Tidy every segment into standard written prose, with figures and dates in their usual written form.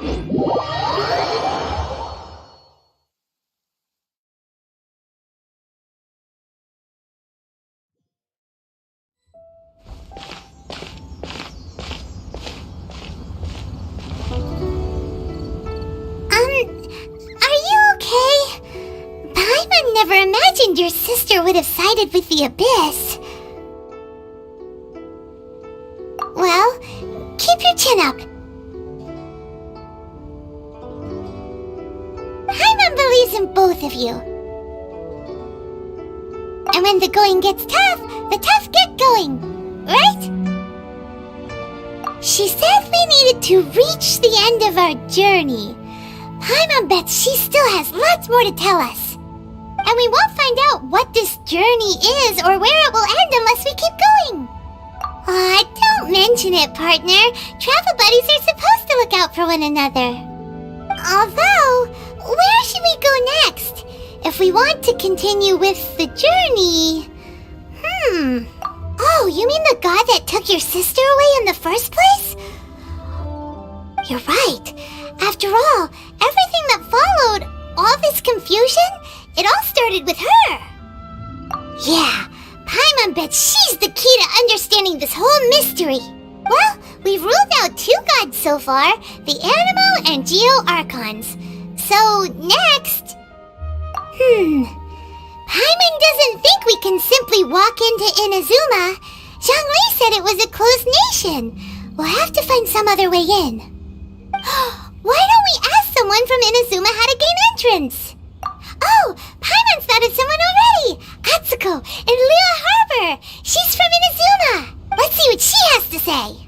Are you okay? Paimon never imagined your sister would have sided with the Abyss. Well, keep your chin up. Paimon believes in both of you. And when the going gets tough, the tough get going, right? She said we needed to reach the end of our journey. Paimon bets she still has lots more to tell us. And we won't find out what this journey is or where it will end unless we keep going. Aw, don't mention it, partner. Travel buddies are supposed to look out for one another. Although, where should we go next? If we want to continue with the journey... Oh, you mean the god that took your sister away in the first place? You're right. After all, everything that followed, all this confusion, it all started with her. Yeah, Paimon bets she's the key to understanding this whole mystery. Well, we've ruled out 2 gods so far, the Animo and Geo Archons. So, next... Paimon doesn't think we can simply walk into Inazuma. Zhongli said it was a closed nation. We'll have to find some other way in. Why don't we ask someone from Inazuma how to gain entrance? Oh, Paimon's thought of someone already! Atsuko in Liyue Harbor! She's from Inazuma! Let's see what she has to say!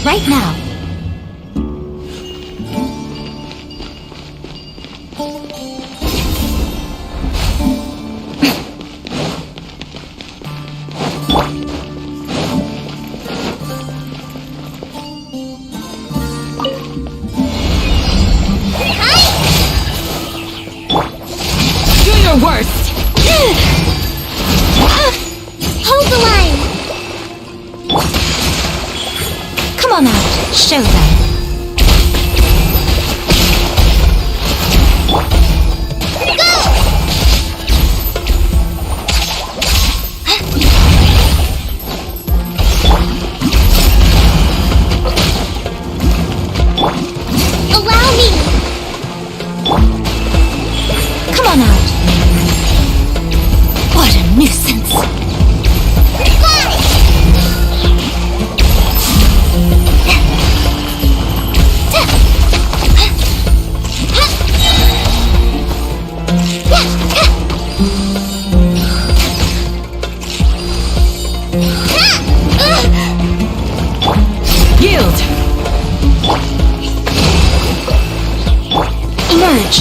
Right now. Do your worst! Hold the line! Come on out, show them. Allow me! Come on out. What a nuisance. Yield! Emerge.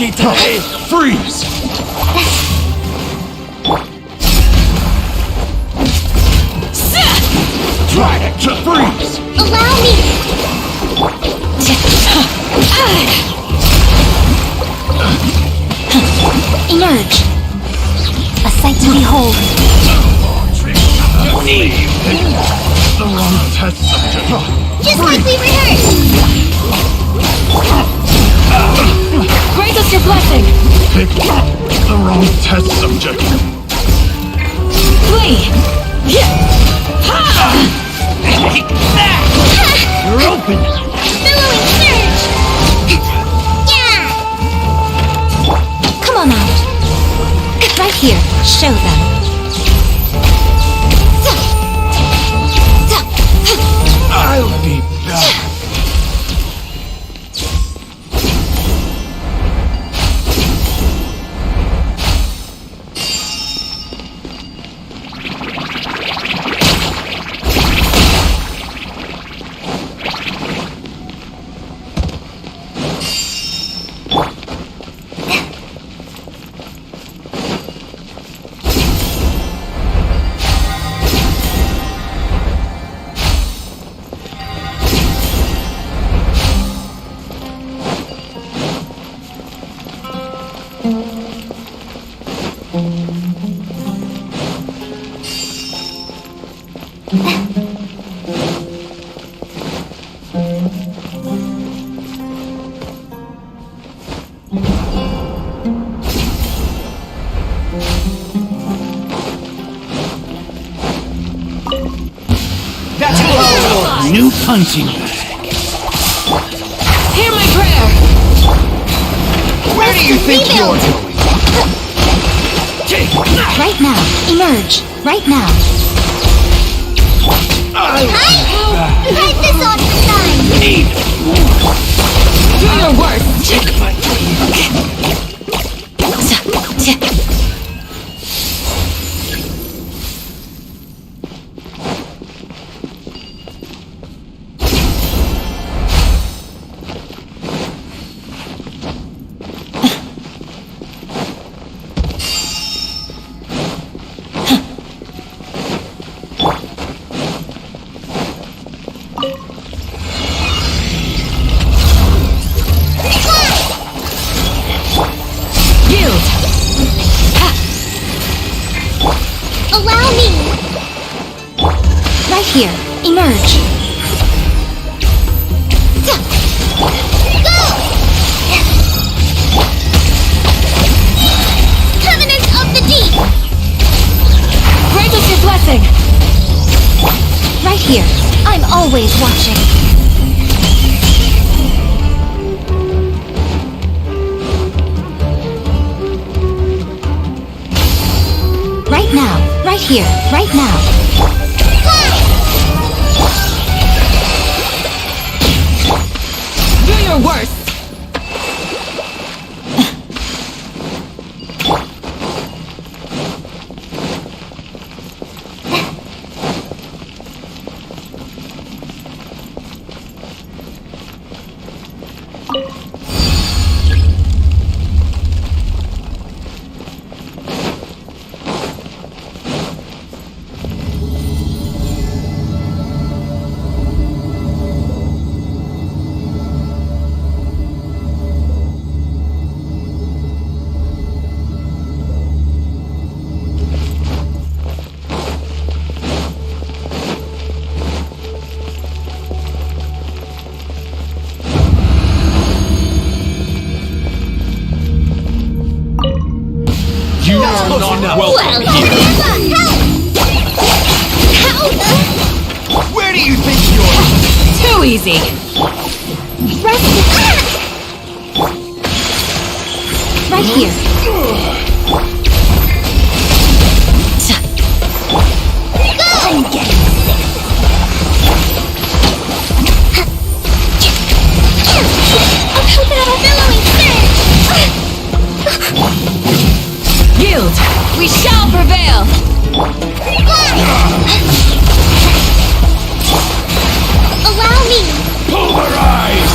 Freeze! Try to freeze! Allow me! Emerge. A sight to behold. The wrong test subject. Just like we rehearsed! Grant us your blessing! Pick the wrong test subject. Flee! You're open! Billowing surge! Yeah! Come on out. Right here. Show them. I'll be back. New punching bag. Hear my prayer! Where do you think you're going? Right now. Emerge. Right now. Hide this on the side! Do your worst! Yield! Allow me! Right here. Emerge. Go! Covenant of the Deep! Grant us your blessing! Right here. I'm always watching. Right now. Right here. Right now. Do your worst! You are not welcome here. Where do you think you're? Too easy! Right here. I'm getting billowing surge! Yield! We shall prevail! Allow me! Pulverize!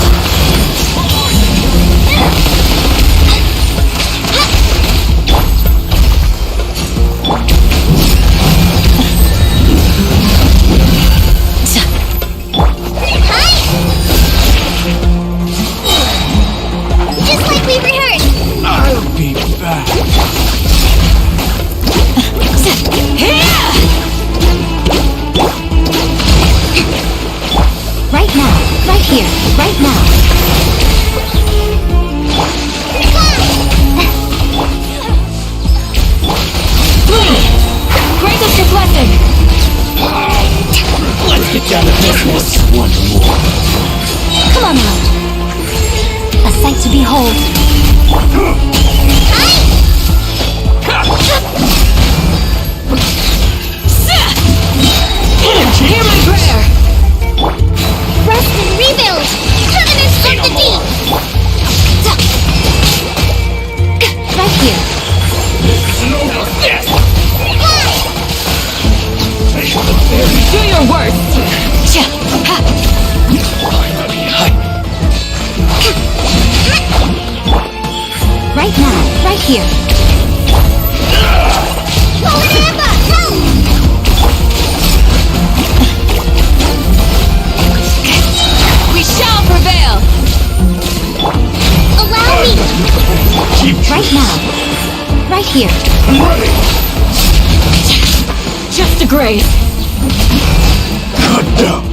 here, right now. Grant us your blessing. Let's get down to business once more. Come on out. A sight to behold. Hear my prayer. Rest and rebuild! Covenant from the deep! Right here. Yes! Do your worst. Right now, right here. Forward embark! We shall prevail. Allow me! Right now. Right here. Ready! Just a grace. Cut down!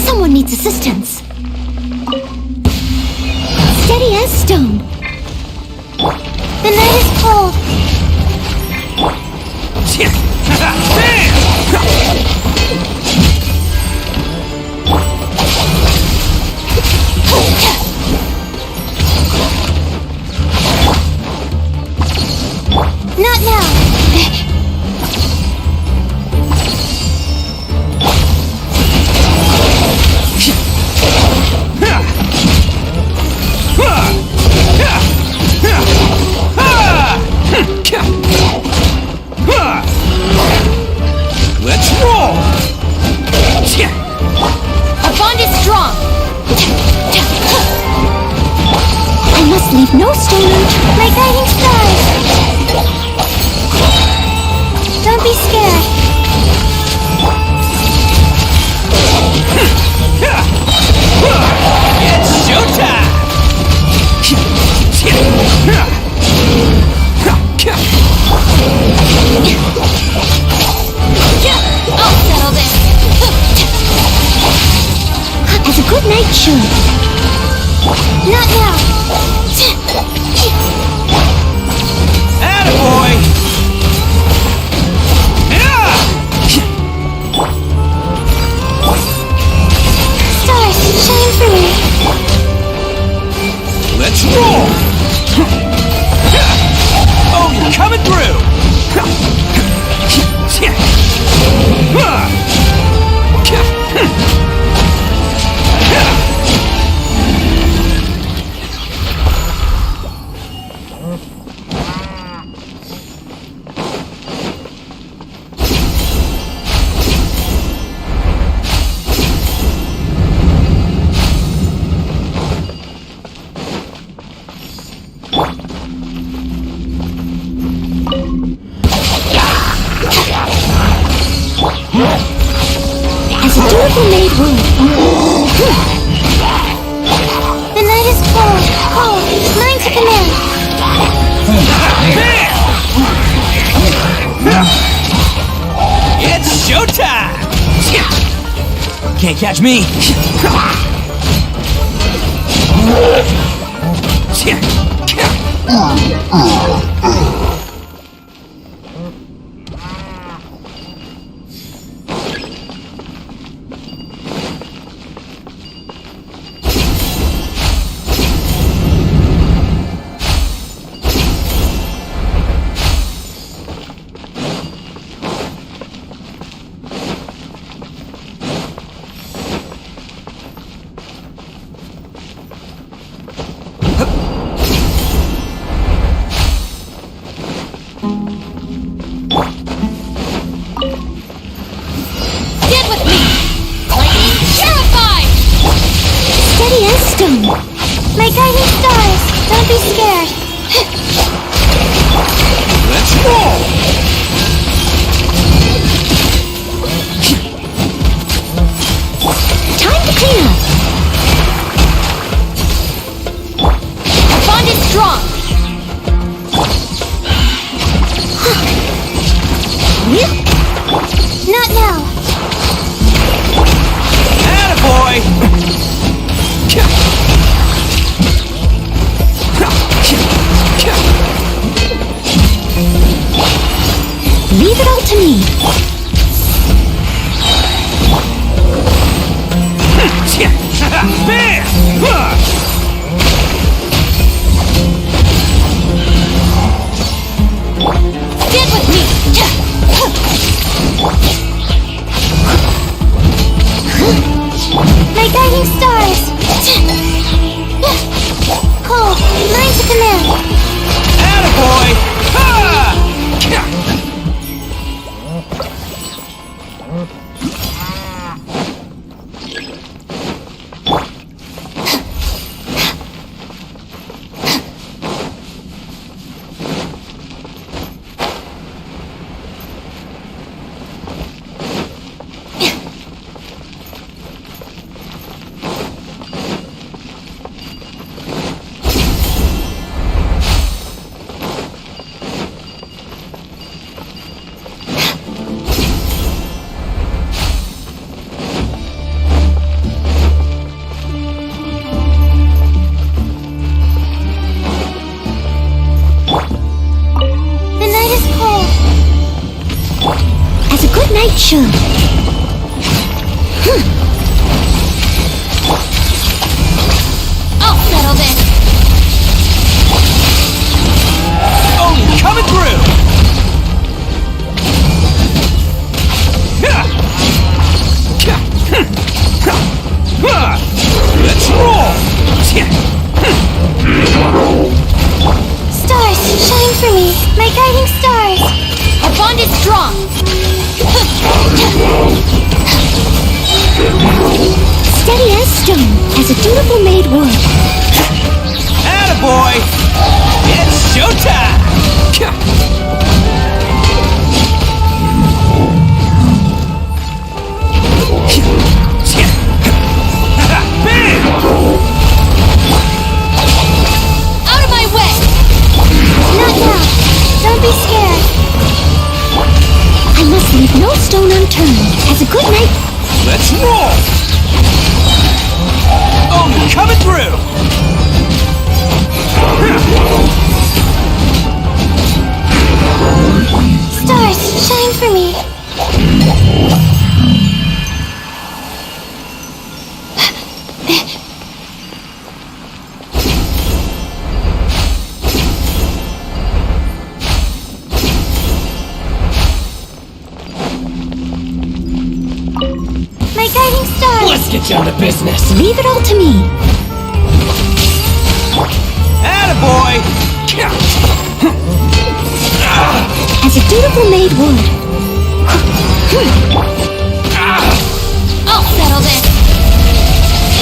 Someone needs assistance. Steady as stone. The night is cold. Not now. Let's roll! Our bond is strong. I must leave no stone. My guiding stars. Don't be scared. It's showtime! I'll settle this. As a good knight should. Not now. Attaboy! Stars, shine for me. Let's roll! Oh, you're coming through! As a dutiful maid would. The night is cold. Cold. Mine to command. It's showtime! Can't catch me. Get with me! Lightning terrified! Steady as stone. My guiding stars, don't be scared. Let's roll! Time to clean up. Our bond is strong! Not now. Attaboy! Leave it all to me. Bam! Get with me! My guiding stars. Cole, mine to command. Attaboy! Ha! The night is cold. As a good night should. I'll settle this! Oh, coming through! Let's roll! Stars, shine for me. My guiding stars. Our bond is strong! Steady as stone. As a dutiful maid would. Attaboy! It's showtime! Bam! Out of my way! Not now. Don't be scared. I must leave no stone unturned. As a good night. Let's roll! Oh, coming through! Stars, shine for me. My guiding stars. Let's get down to business! Leave it all to me. Attaboy! As a dutiful maid would. I'll settle this!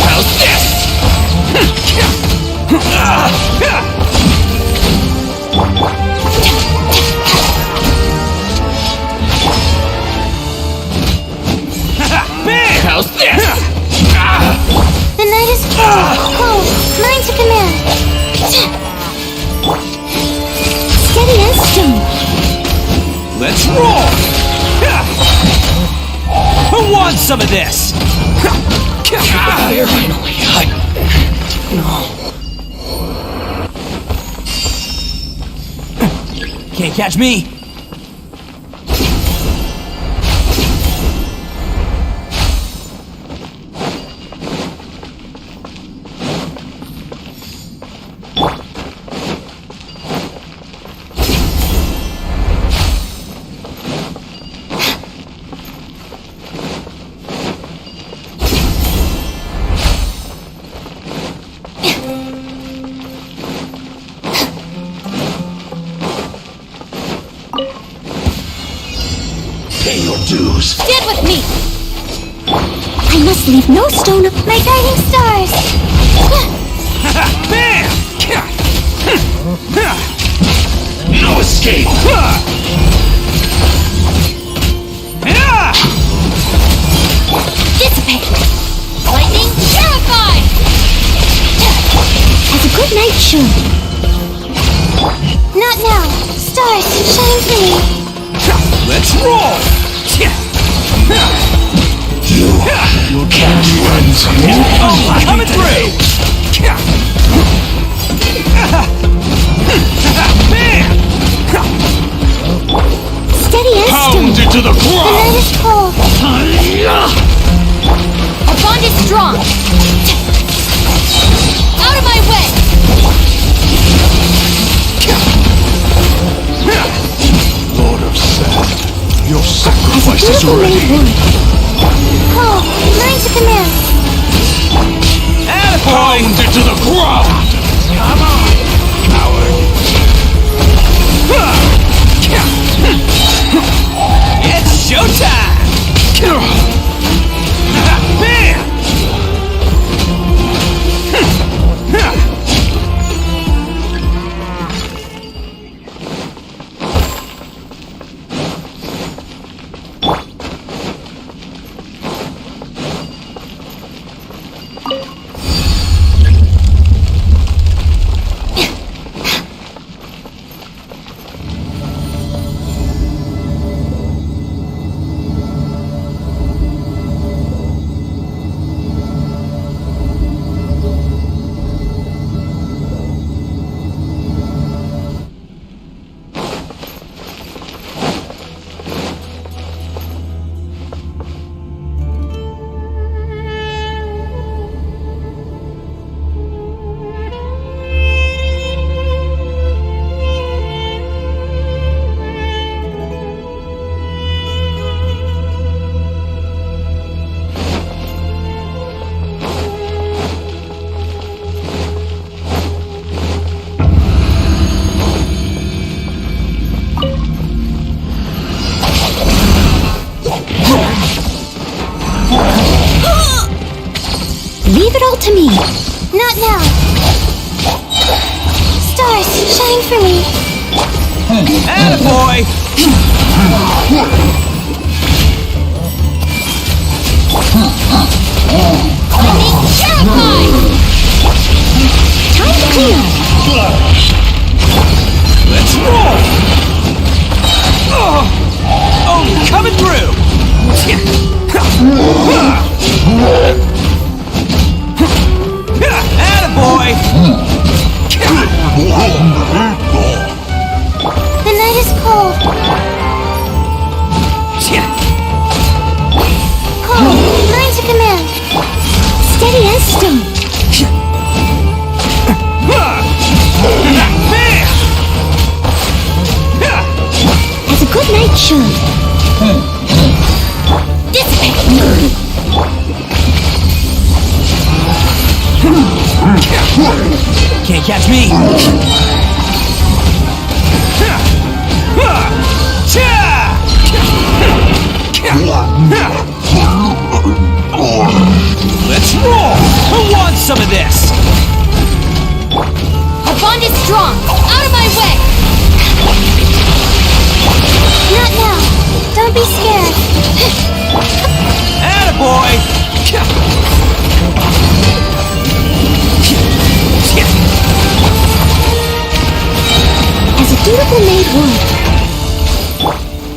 How's this? Bam! How's this? The night is cold. Cold, mine to command. Steady as stone. Let's roll! Who wants some of this? Can't catch me! Pay your dues. Stand with me! I must leave no stone of my guiding stars. Bam! No escape. Dissipate! Lightning terrified! As a good knight should. Not now. Stars, shine for me. Let's roll! You can't run from me. Oh, coming through! Bam! Steady as stone. Pounded to the The night ground. is cold. Our bond is strong! Out of my way! Lord of Sand, your As a sacrifice is beautiful ready. made wood. Call. Learn to command. Pounded to the ground. Come on, coward. It's showtime! Bam! Leave it all to me. Not now. Stars, shine for me. Attaboy! Lightning terrified! Time to clean up. Let's roll! Oh, coming through! Attaboy! The night is cold. Call. Learn to command. Steady as stone. As a good knight should. Dissipate! Can't catch me! Let's roll! Who wants some of this? Our bond is strong! Out of my way! Not now. Don't be scared. Attaboy! As a dutiful maid would.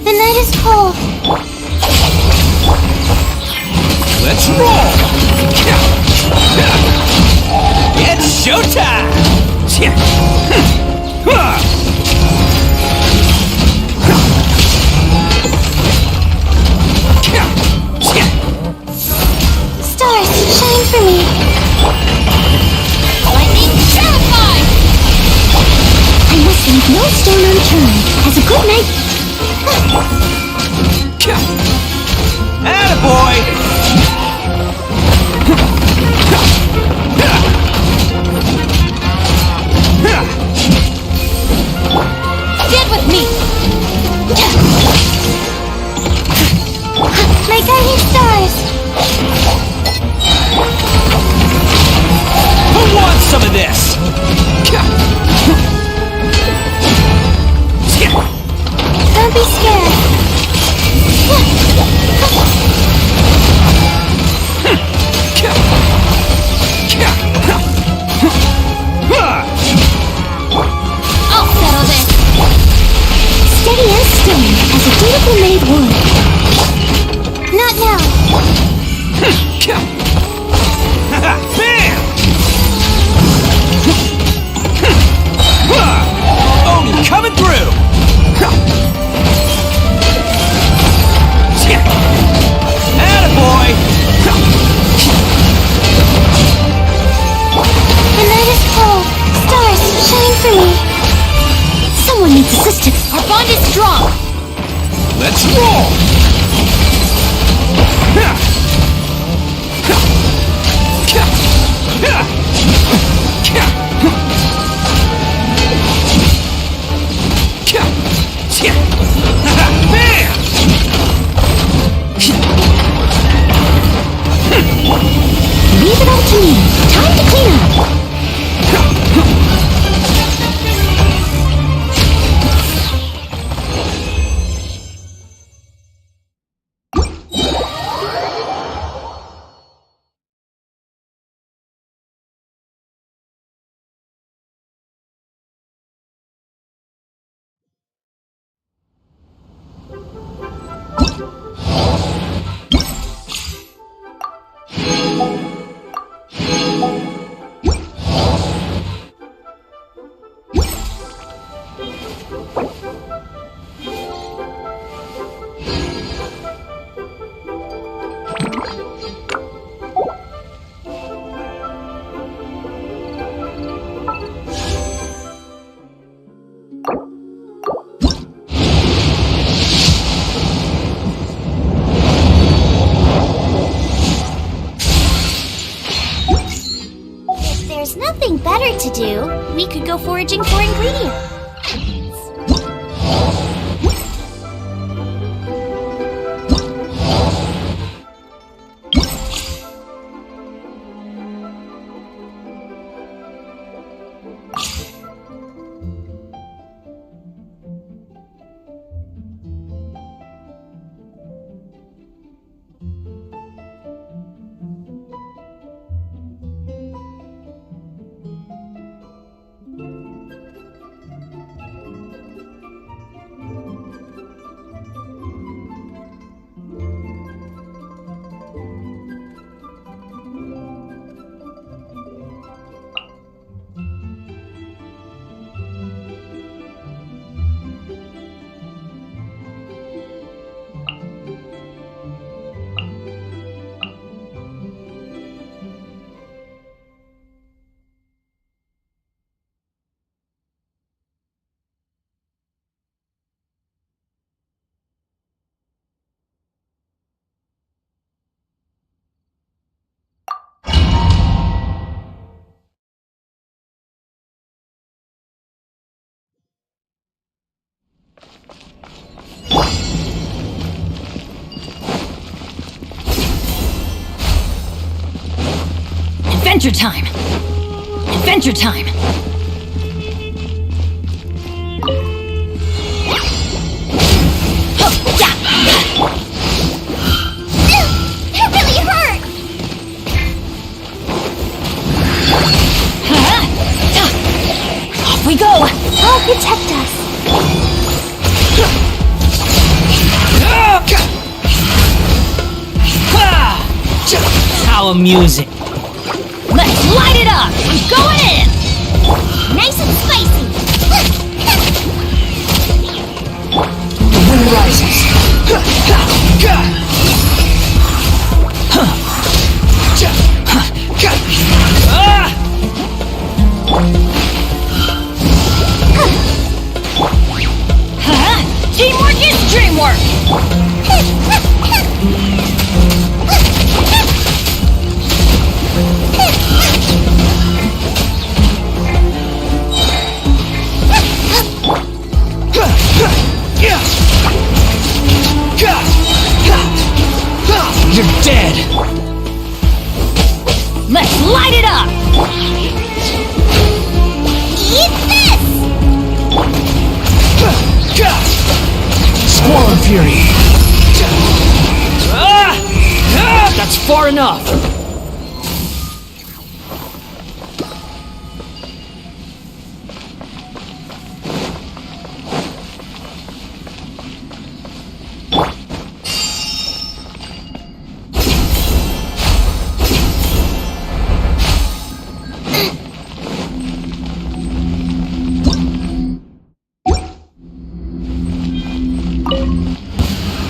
The night is cold. Let's roll! It's showtime! Attaboy! Stand with me! My guardian stars! Who wants some of this? Don't be scared. I'll settle this! Steady as stone, as a dutiful maid would. Not now. Bam! Oni coming through! Attaboy! The night is cold. Stars, shine for me. Someone needs assistance. Our bond is strong! Let's roll! Leave it all to me. Time to clean up. If there's nothing better to do, we could go foraging for ingredients. Adventure time! Adventure time! It really hurt! Off we go! I'll protect us. How amusing! Let's light it up! I'm going in! Nice and spicy. The wind rises. Teamwork is dreamwork! You're dead! Let's light it up! Eat this! Squall and Fury! That's far enough!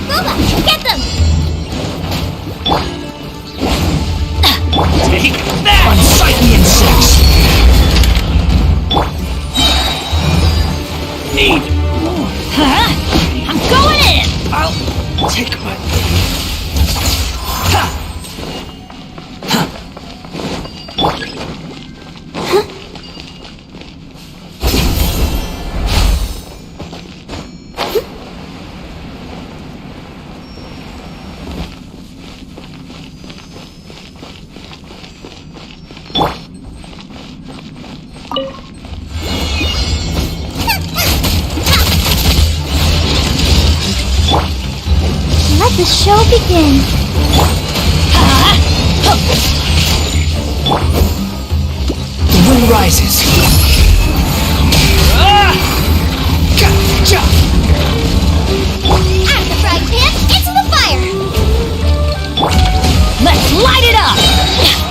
Boba, get them! Take that! Unsightly insects! Need more. Huh? I'm going in! I'll take my... Ha! Let the show begin. The wind rises. Gotcha! Out of the frying pan, into the fire! Let's light it up!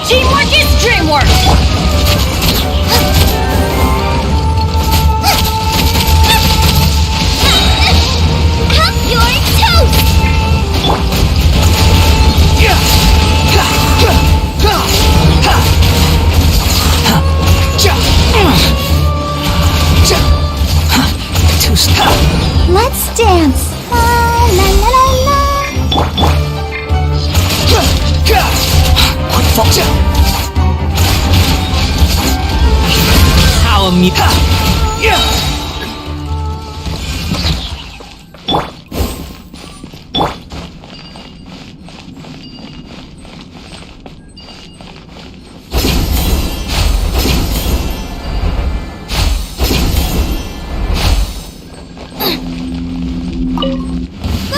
Teamwork is dreamwork! Cup your toast! Too slow. Let's dance. La la la la la. Quick fall. How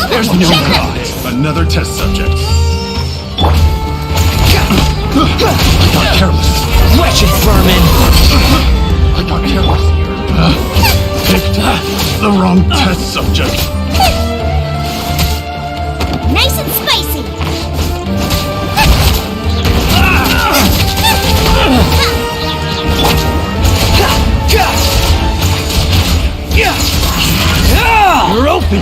There's no God. Another test subject. I got careless. wretched vermin! I got careless here. Picked the wrong test subject. Nice and spicy. You're open!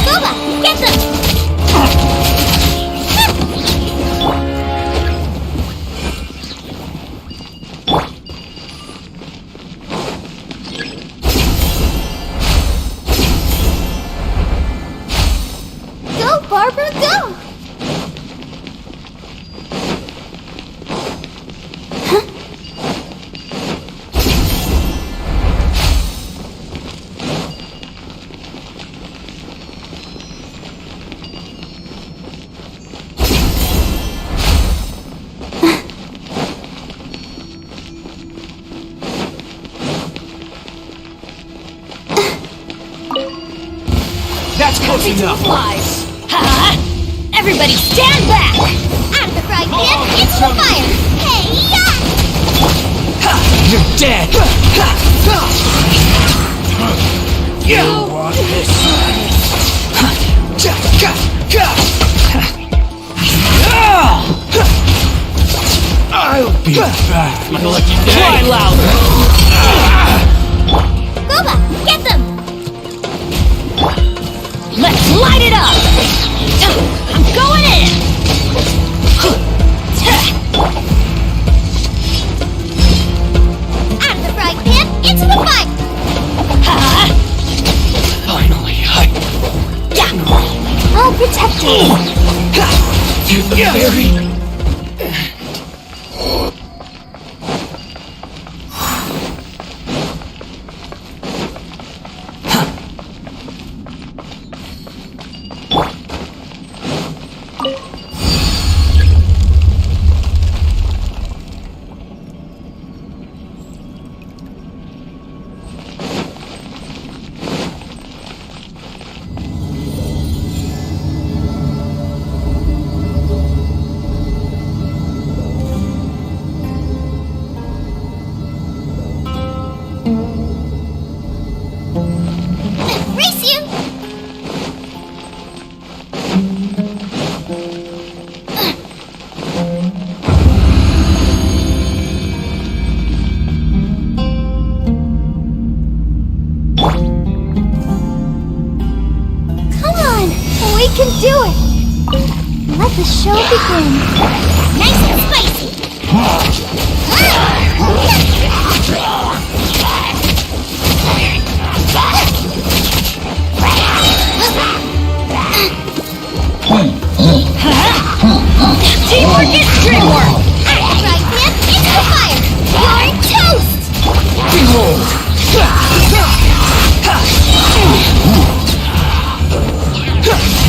Boba, get them! Go, Barbara, go! That's close enough! Flies! Ha! Everybody stand back! Out of the frying pan, into the fire! Hey, You're dead! You want this? I'll be back. My lucky day! Try louder! Boba, get them! Let's light it up! I'm going in! Out of the frying pan, into the fire! Finally, I'll protect you! You're the very... Race you! Come on! We can do it! Let the show begin. Nice and spicy! Teamwork is dreamwork! Right hand into the fire! You're toast! Behold!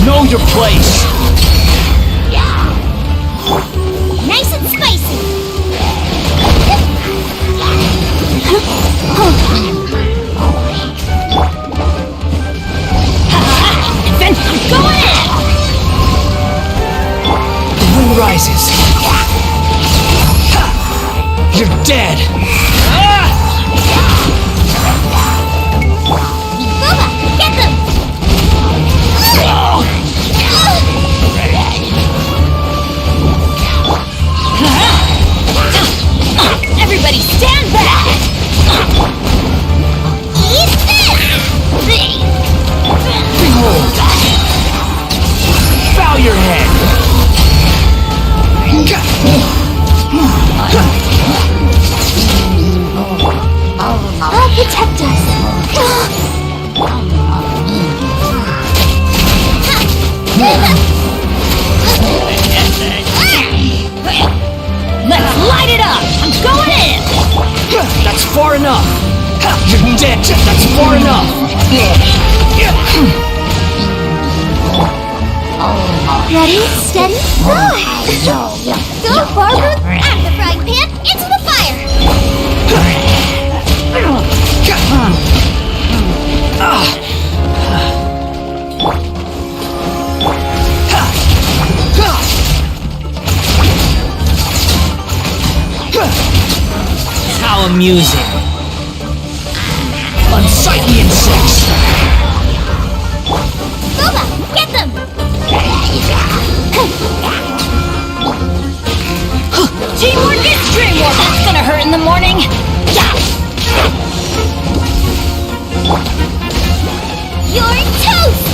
Know your place! Nice and spicy! Then I'm going in! The wind rises. You're dead! Boba, get them! Everybody stand back! Eat this! Behold! Bow your head! I'll protect us! Let's light it up! I'm going in! That's far enough! You're dead! That's far enough! Ready, steady, go! Go, Barbara! Out of the frying pan, into the fire! How amusing! Unsightly insects! Boba, get them! Teamwork is dreamwork! That's gonna hurt in the morning! You're toast!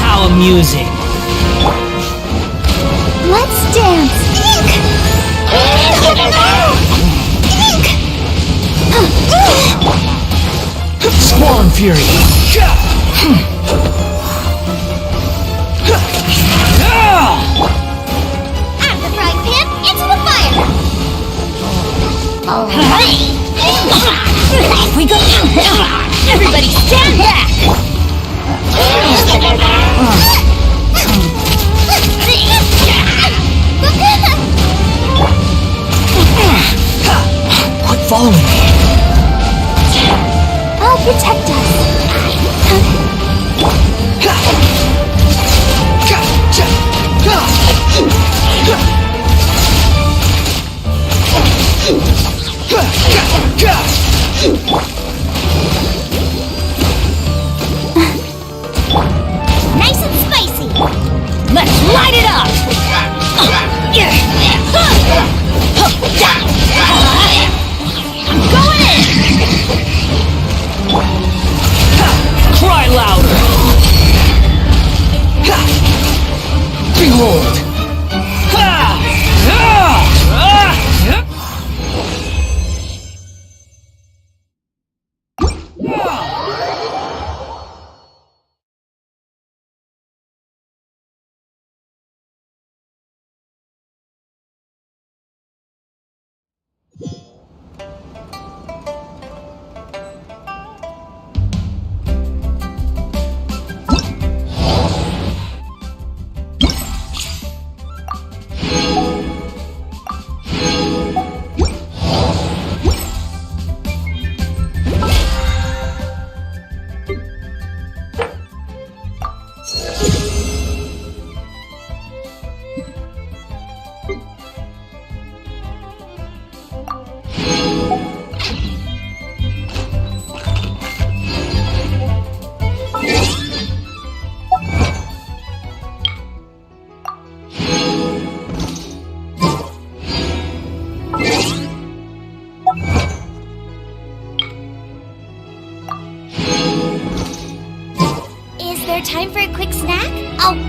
How amusing! Let's dance! Squall and fury! Out of the frying pan, into the fire! Off we go! Everybody stand back! Quit following me! I'll protect us! Nice and spicy! Let's light it up! I'm going in! Cry louder! Behold! there time for a quick snack? Oh.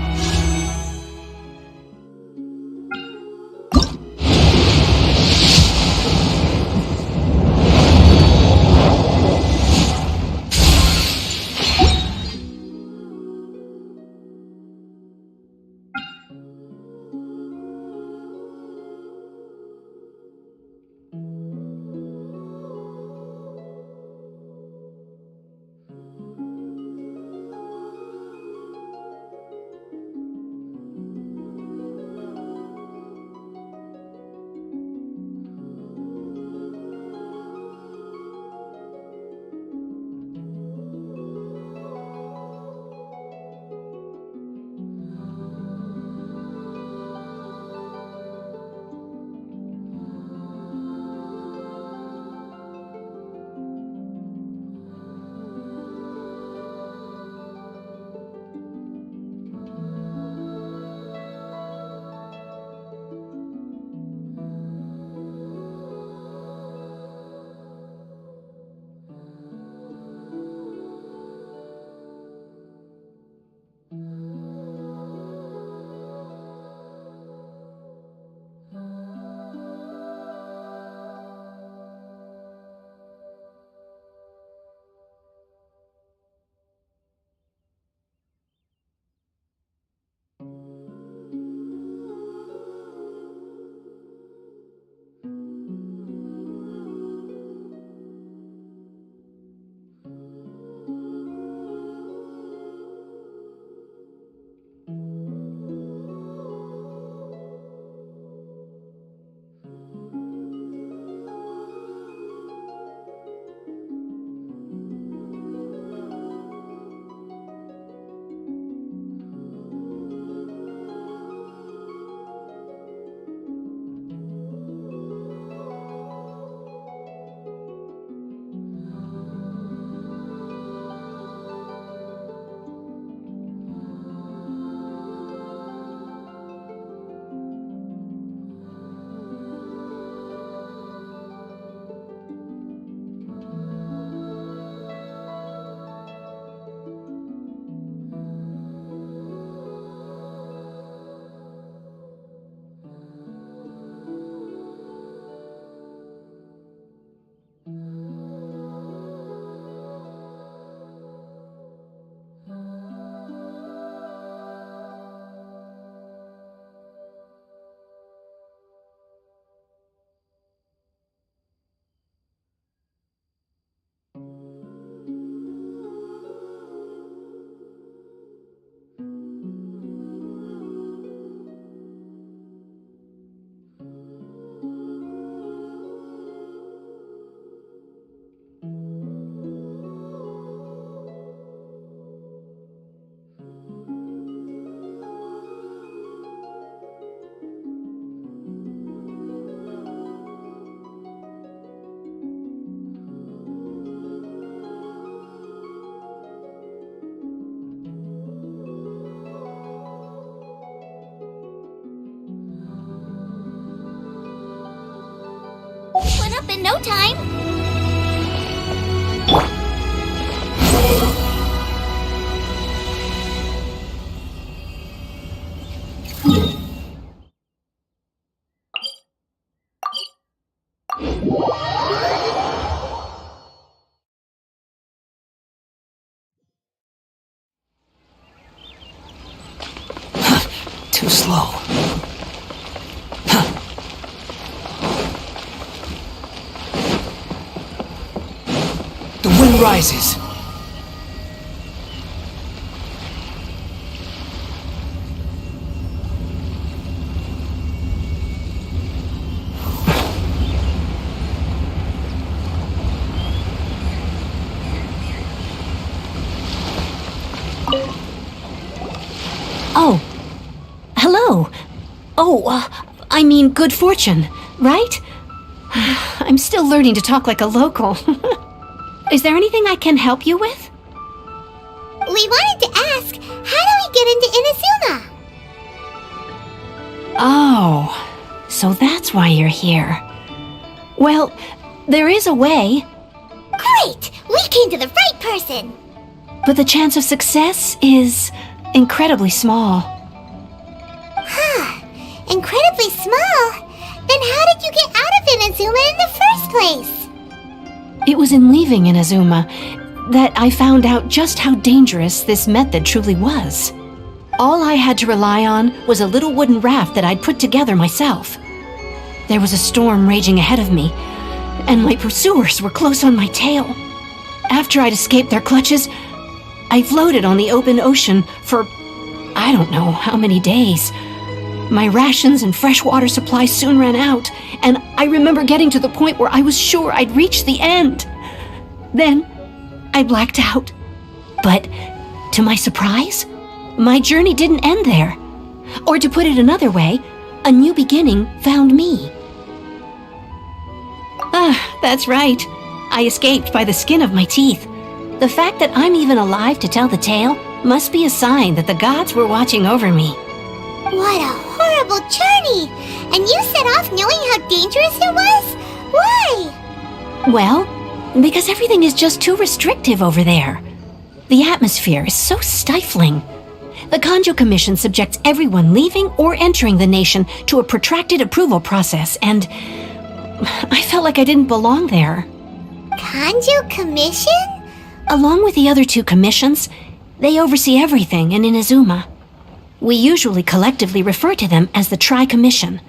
Went up in no time. Too slow. The wind rises. Oh. Hello. Oh, I mean good fortune, right? I'm still learning to talk like a local. Is there anything I can help you with? We wanted to ask, how do we get into Inazuma? Oh, so that's why you're here. Well, there is a way. Great! We came to the right person! but the chance of success is incredibly small. Incredibly small? Then how did you get out of Inazuma in the first place? It was in leaving Inazuma that I found out just how dangerous this method truly was. All I had to rely on was a little wooden raft that I'd put together myself. There was a storm raging ahead of me, and my pursuers were close on my tail. After I'd escaped their clutches, I floated on the open ocean for I don't know how many days. My rations and fresh water supply soon ran out, and I remember getting to the point where I was sure I'd reached the end. Then, I blacked out. But, to my surprise, my journey didn't end there. Or to put it another way, a new beginning found me. That's right. I escaped by the skin of my teeth. The fact that I'm even alive to tell the tale must be a sign that the gods were watching over me. What a horrible journey! And you set off knowing how dangerous it was? Why? Well, because everything is just too restrictive over there. The atmosphere is so stifling. The Kanjo Commission subjects everyone leaving or entering the nation to a protracted approval process, and I felt like I didn't belong there. Kanjo Commission? Along with the other two commissions, they oversee everything in Inazuma. We usually collectively refer to them as the Tri-Commission.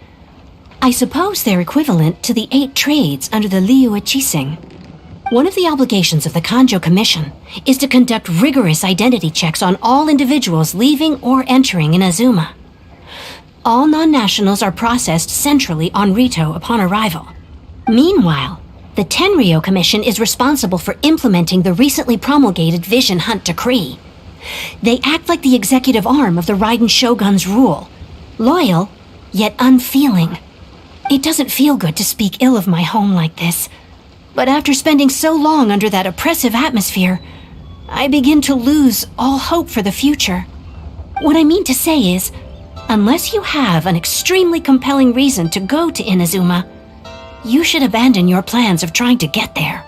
I suppose they're equivalent to the 8 trades under the Liyue Chising. One of the obligations of the Kanjo Commission is to conduct rigorous identity checks on all individuals leaving or entering Inazuma. All non-nationals are processed centrally on Rito upon arrival. Meanwhile, the Tenryo Commission is responsible for implementing the recently promulgated Vision Hunt Decree. They act like the executive arm of the Raiden Shogun's rule. Loyal, yet unfeeling. It doesn't feel good to speak ill of my home like this. But after spending so long under that oppressive atmosphere, I begin to lose all hope for the future. What I mean to say is, unless you have an extremely compelling reason to go to Inazuma, you should abandon your plans of trying to get there.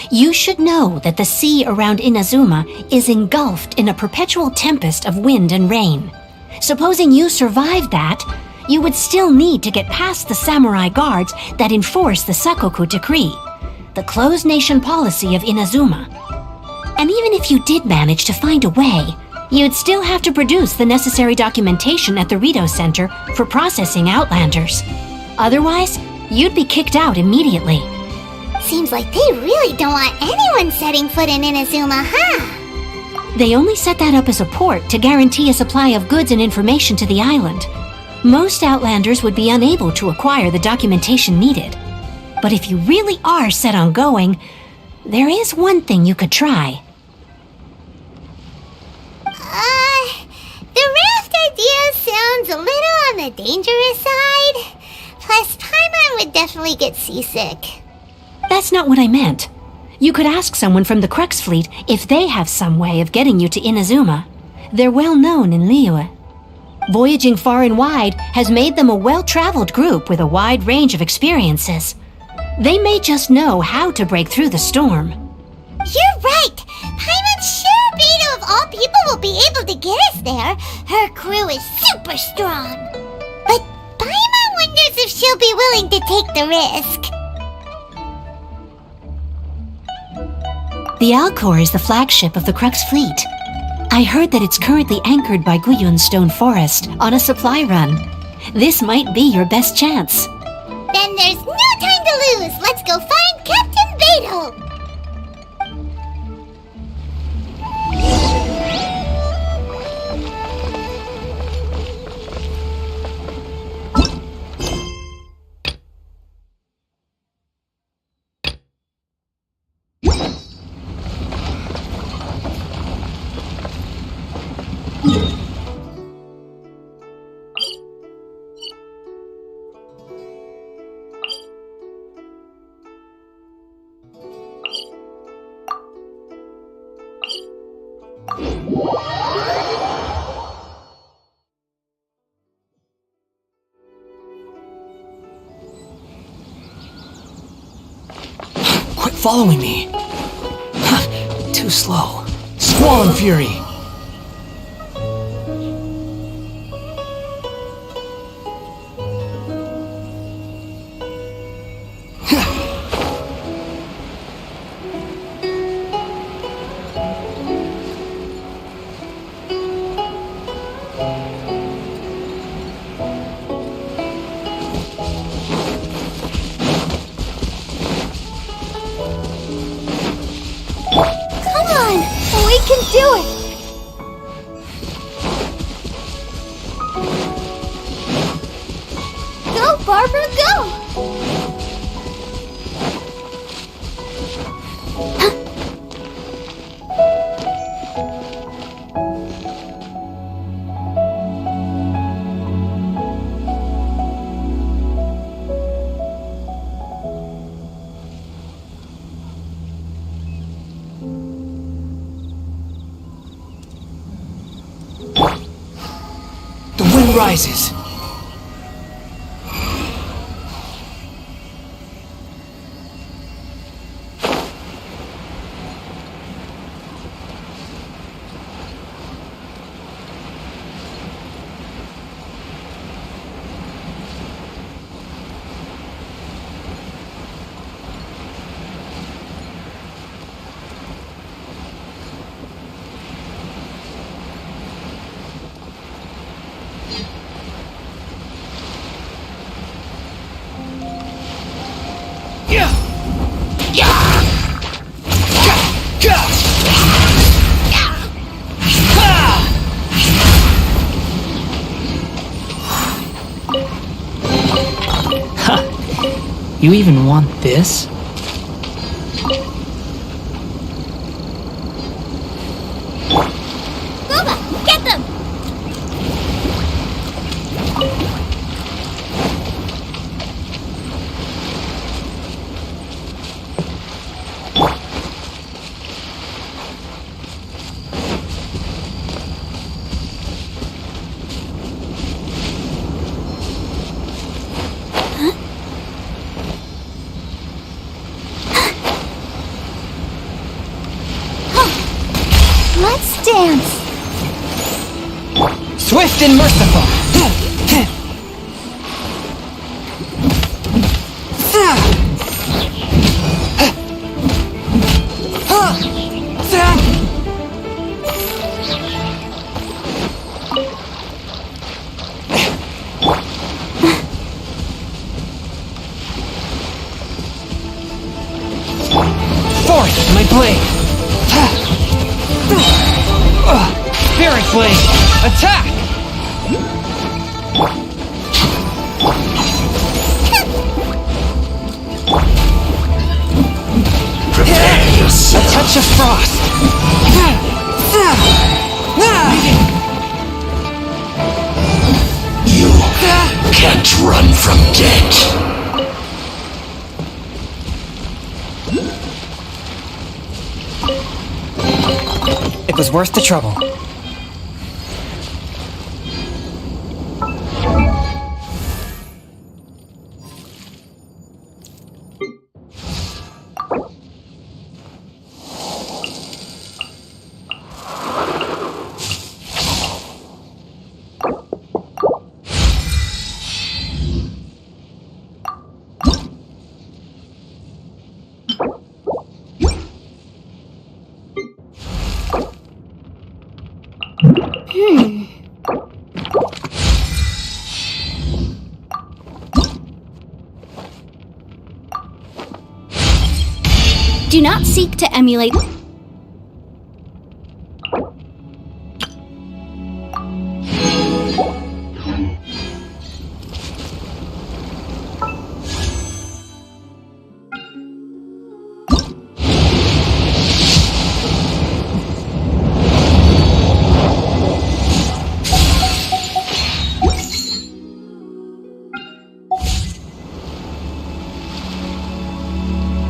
You should know that the sea around Inazuma is engulfed in a perpetual tempest of wind and rain. Supposing you survived that, you would still need to get past the samurai guards that enforce the Sakoku Decree, the closed nation policy of Inazuma. And even if you did manage to find a way, you'd still have to produce the necessary documentation at the Rito Center for processing Outlanders. Otherwise, you'd be kicked out immediately. Seems like they really don't want anyone setting foot in Inazuma, huh? They only set that up as a port to guarantee a supply of goods and information to the island. Most Outlanders would be unable to acquire the documentation needed. But if you really are set on going, there is one thing you could try. The raft idea sounds a little on the dangerous side. Plus, Paimon would definitely get seasick. That's not what I meant. You could ask someone from the Crux Fleet if they have some way of getting you to Inazuma. They're well known in Liyue. Voyaging far and wide has made them a well-traveled group with a wide range of experiences. They may just know how to break through the storm. You're right! Paimon sure Beto of all people will be able to get us there. Her crew is super strong. But Paimon wonders if she'll be willing to take the risk. The Alcor is the flagship of the Crux Fleet. I heard that it's currently anchored by Guyun Stone Forest on a supply run. This might be your best chance. Then there's no time to lose. Let's go find Captain Beto. Quit following me. too slow. Squall and Fury! Come on! We can do it! Go, Barbara, go! The wind rises. Yeah! Yeah! Huh. You even want this? Booba, get them! Let's dance! Swift and merciful! Forth, my blade! Spirit Blade! Attack! Prepare yourself. A touch of frost! You can't run from death. It was worth the trouble. Do not seek to emulate.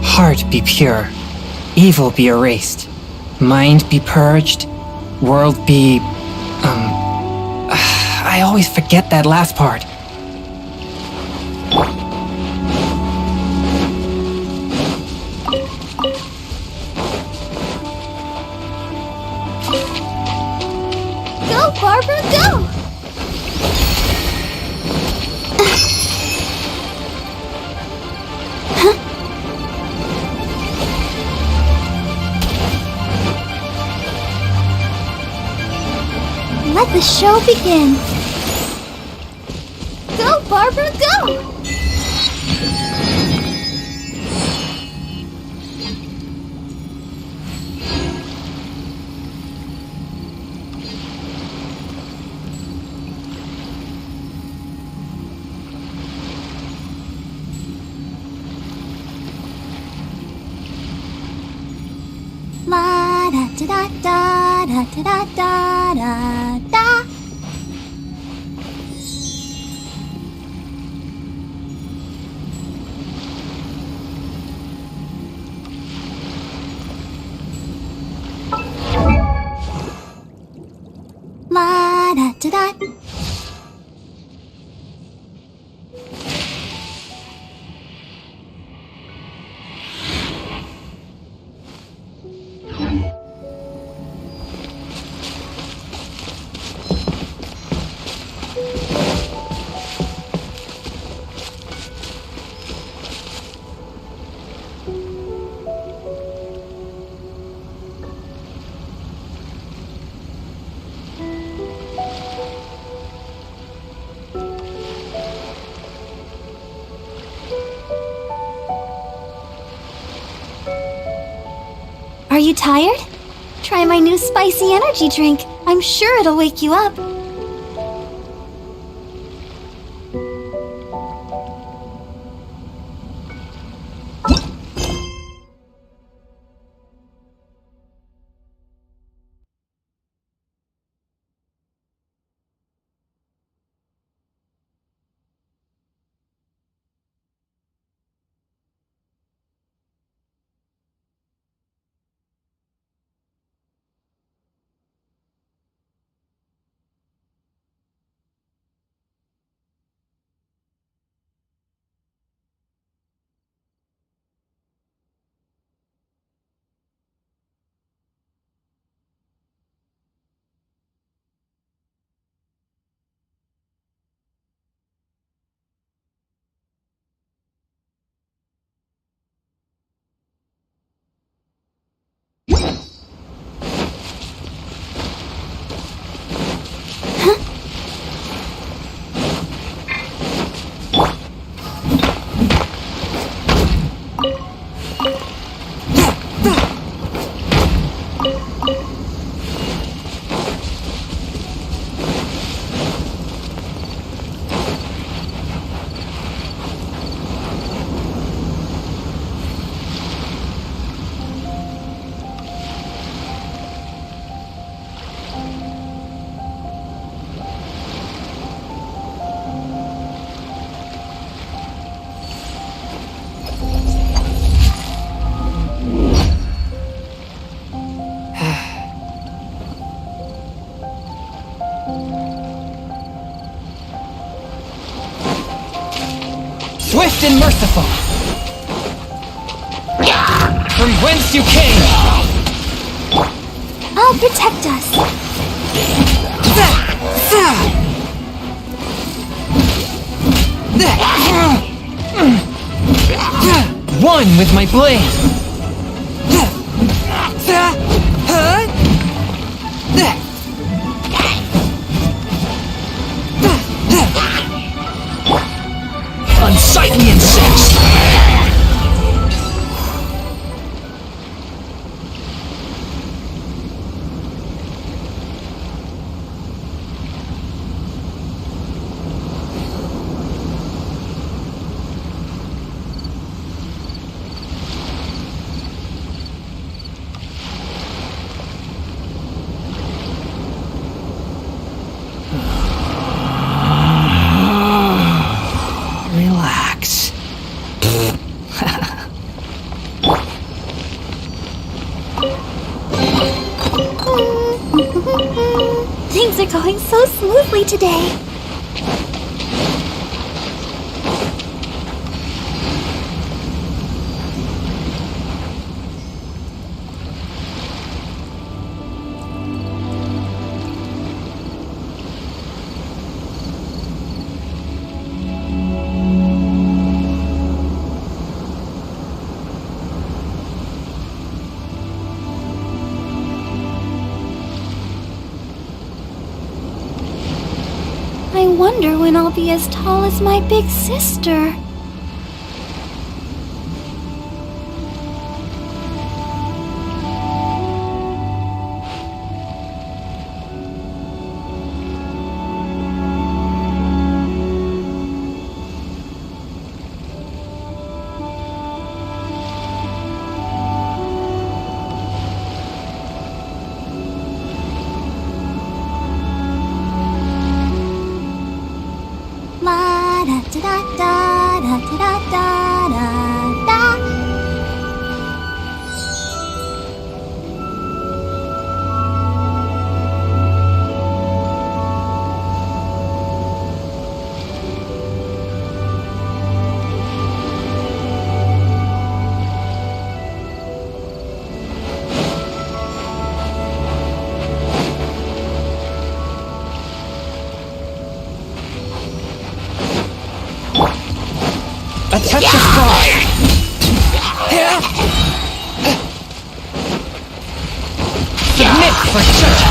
Heart be pure, evil be erased, mind be purged, world be... I always forget that last part. the show begin. Go, Barbara, go! La da da da da da da da da. La da da da. Are you tired? Try my new spicy energy drink. I'm sure it'll wake you up. Swift and merciful! From whence you came! I'll protect us. One with my blade! Unsightly insects! Relax. Things are going so smoothly today. I wonder when I'll be as tall as my big sister. La da da da da da da da da da. A touch of frost! Submit for judgment!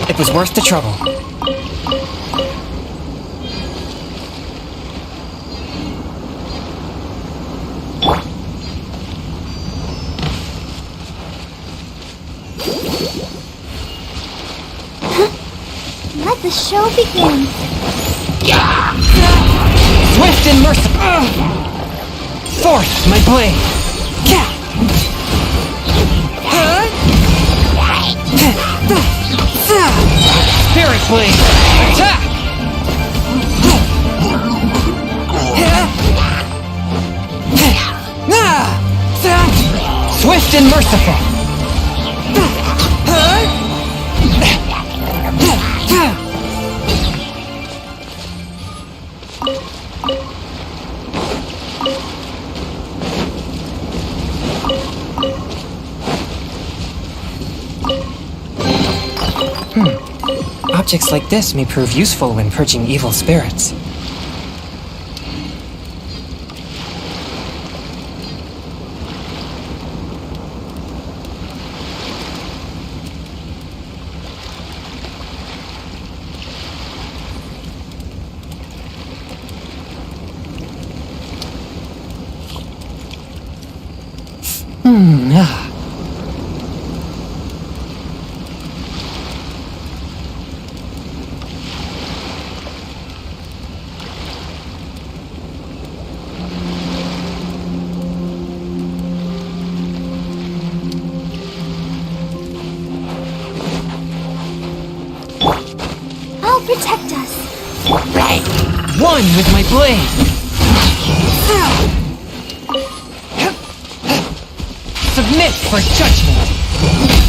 It was worth the trouble. Let the show begin. Swift and merciful! Forth, my blade! Spirit blade! Attack! Swift and merciful! Objects like this may prove useful when purging evil spirits. I'll protect us. One with my blade! Submit for judgment!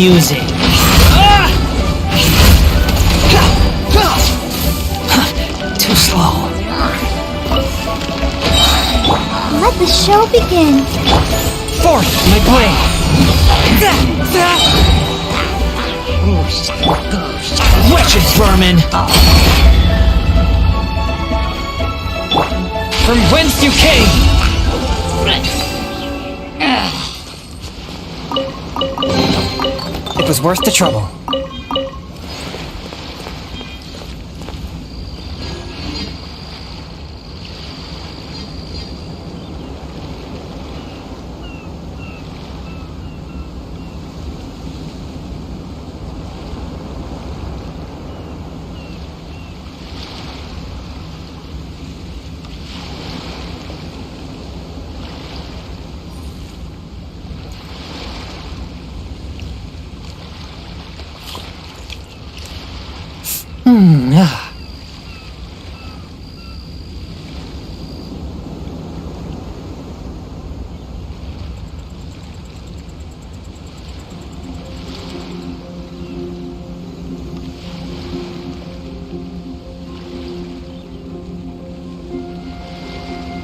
amusing. Too slow. Let the show begin. Forth, my blade. Wretched vermin. From whence you came. It was worth the trouble.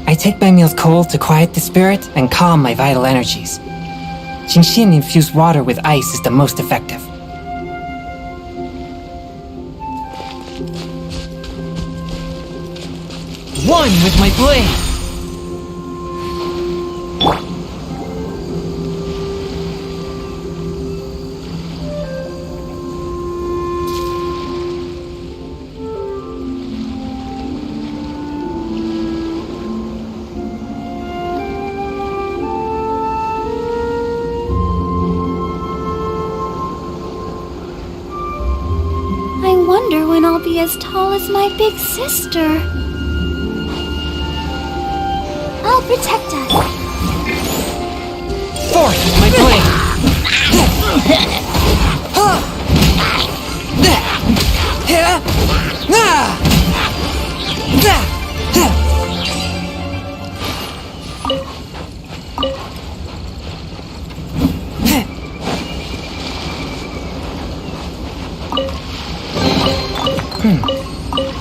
I take my meals cold to quiet the spirit and calm my vital energies. Genshin infused water with ice is the most effective. One with my blade! I wonder when I'll be as tall as my big sister. I'll protect us. Forth with my blade!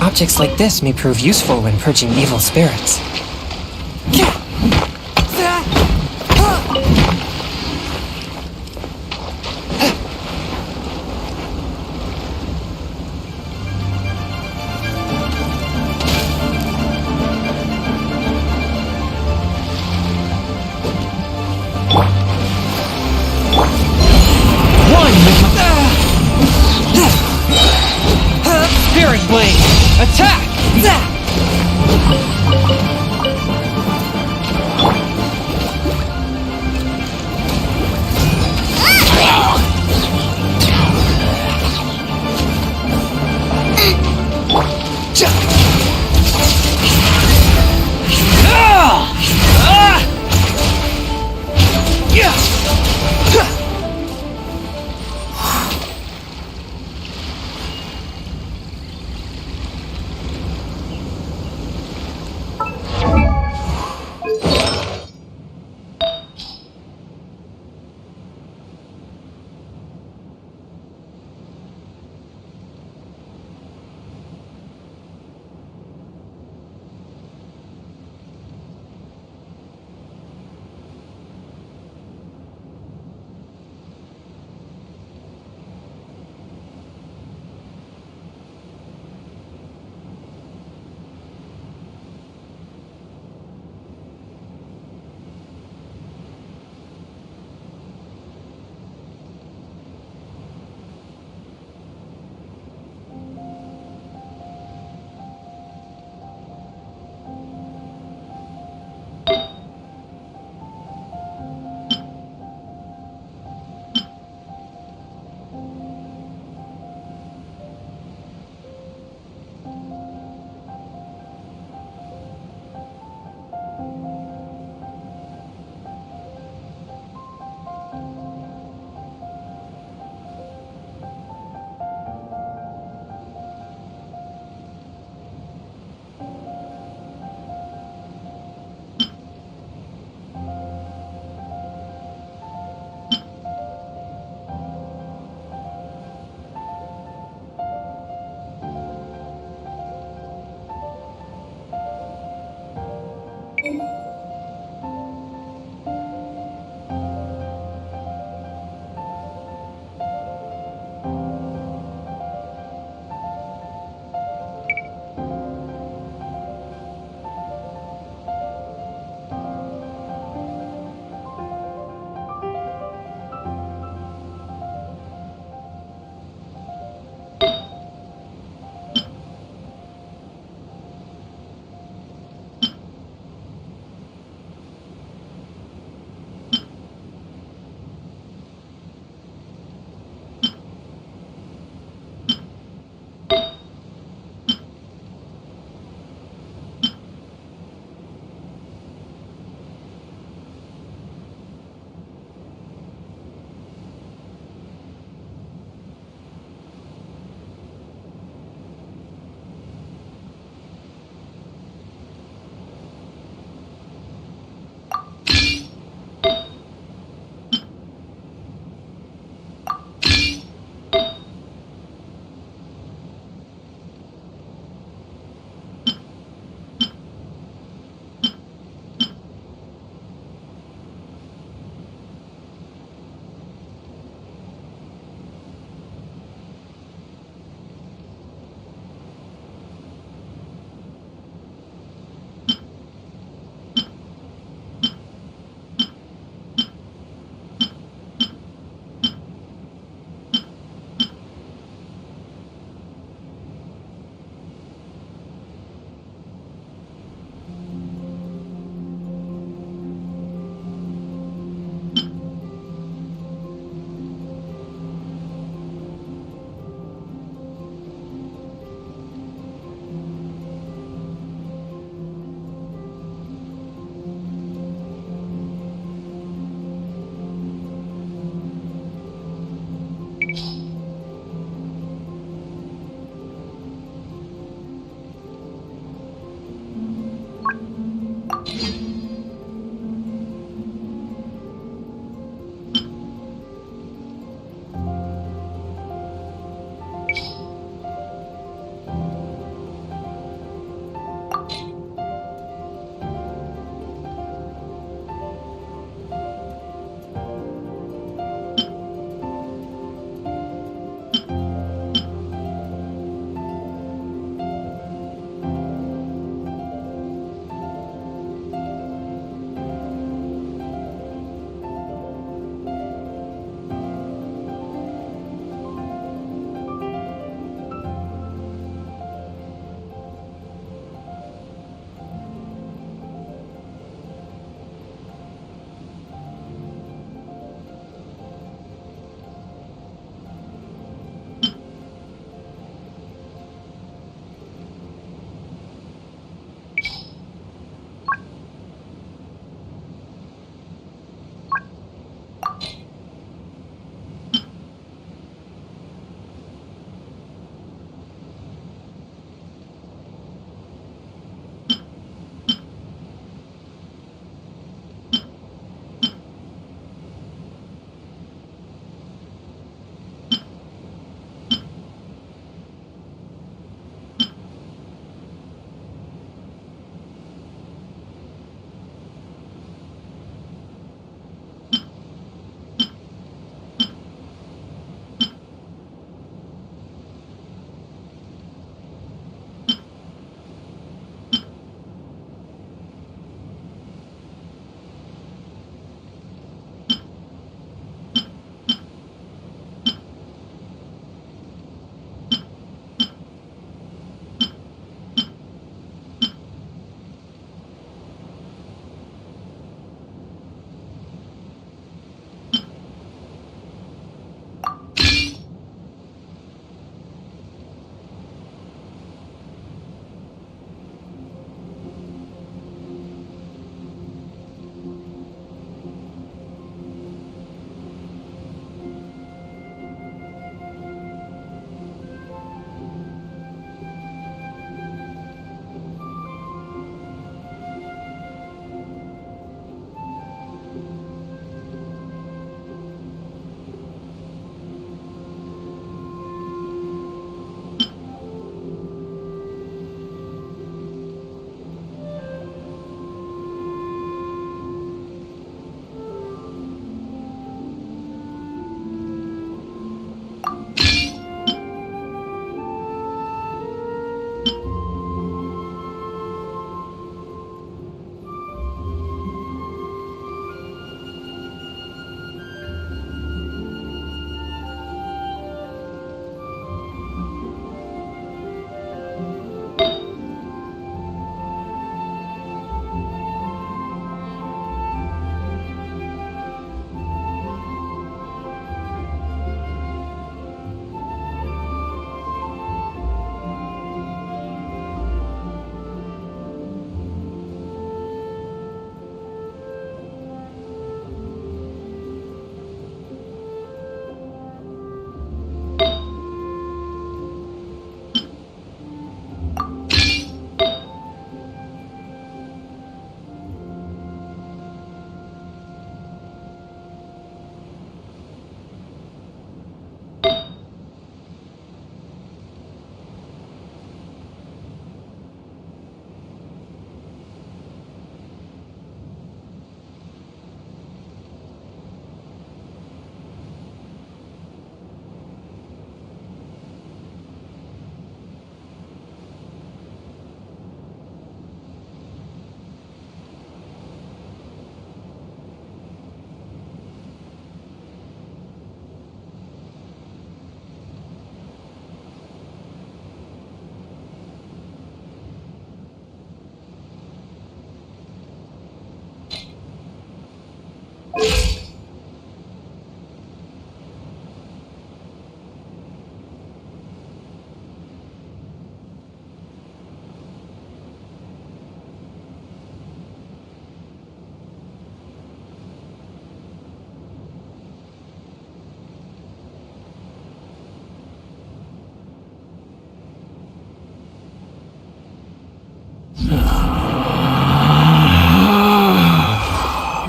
Objects like this may prove useful when purging evil spirits. One with my Spirit Blade! Attack!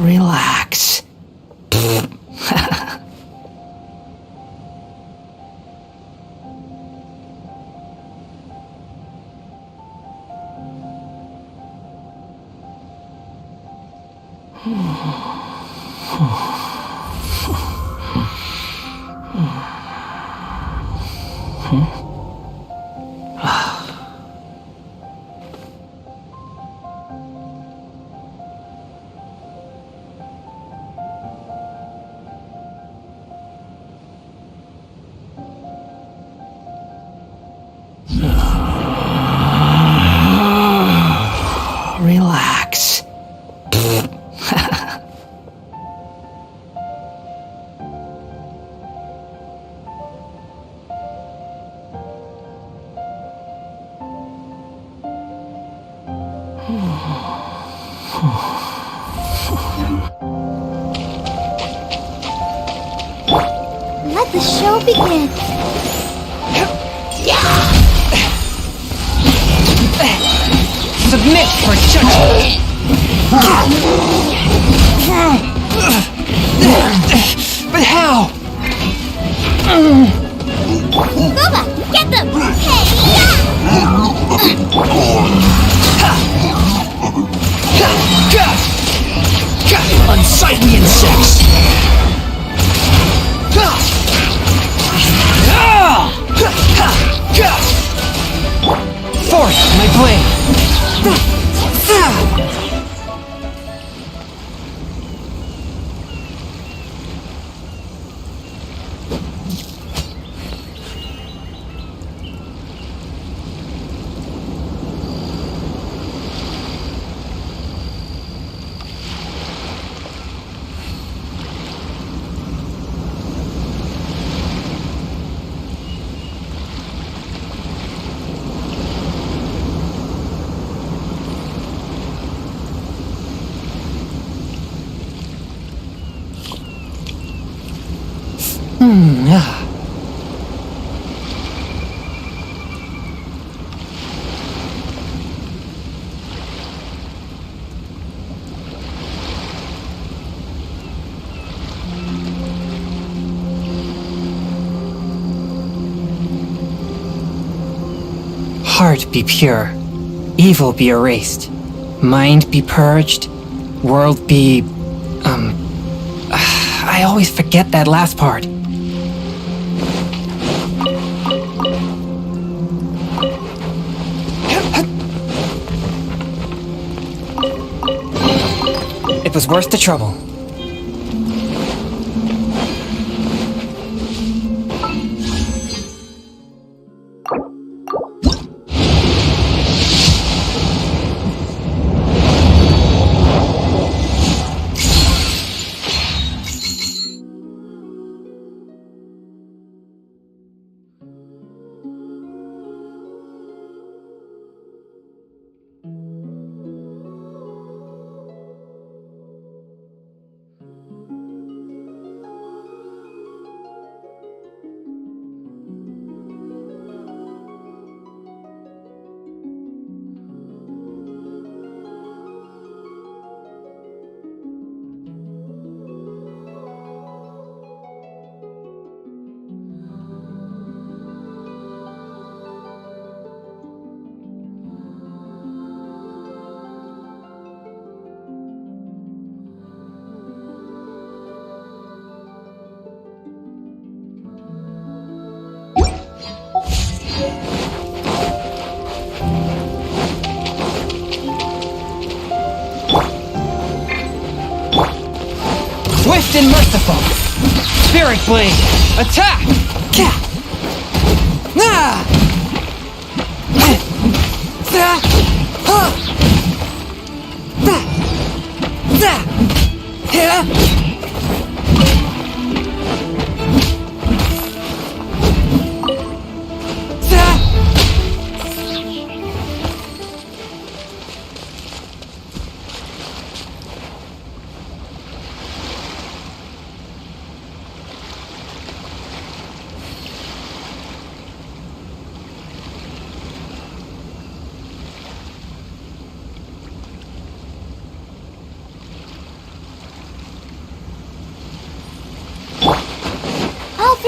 Relax. Relax. Let the show begin. Submit for judgment. But how? Booba, get them! Hey, Unsightly insects. Force my blade. Heart be pure, evil be erased, mind be purged, world be... I always forget that last part. It was worth the trouble. Swift and merciful! Spirit Blade! Attack! Ah!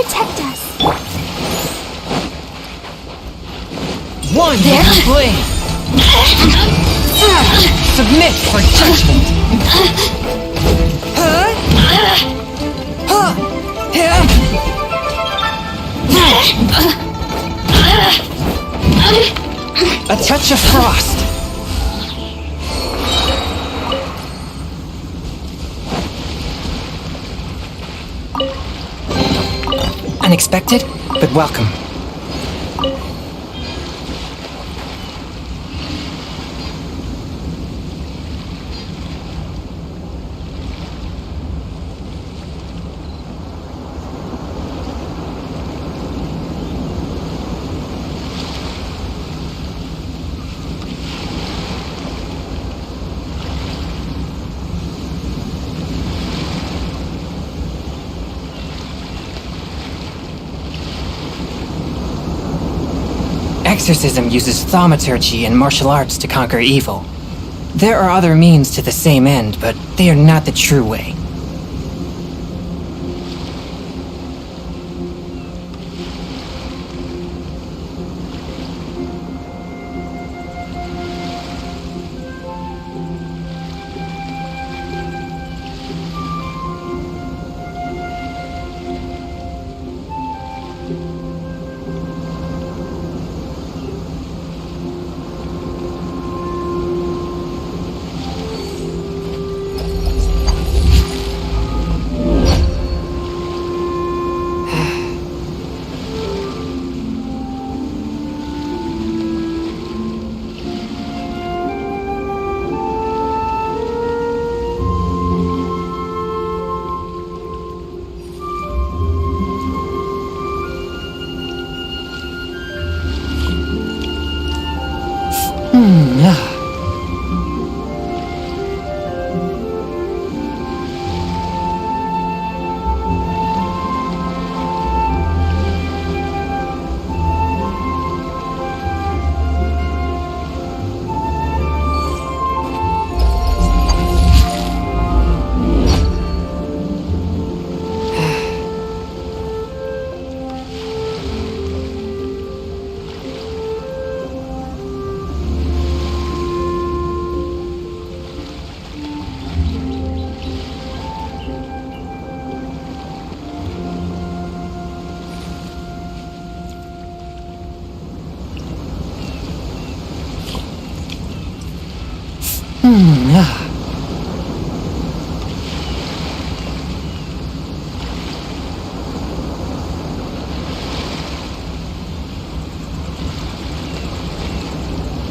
protect us. One with your blade! Submit for judgment! A touch of frost! Unexpected, but welcome. Exorcism uses thaumaturgy and martial arts to conquer evil. There are other means to the same end, but they are not the true way.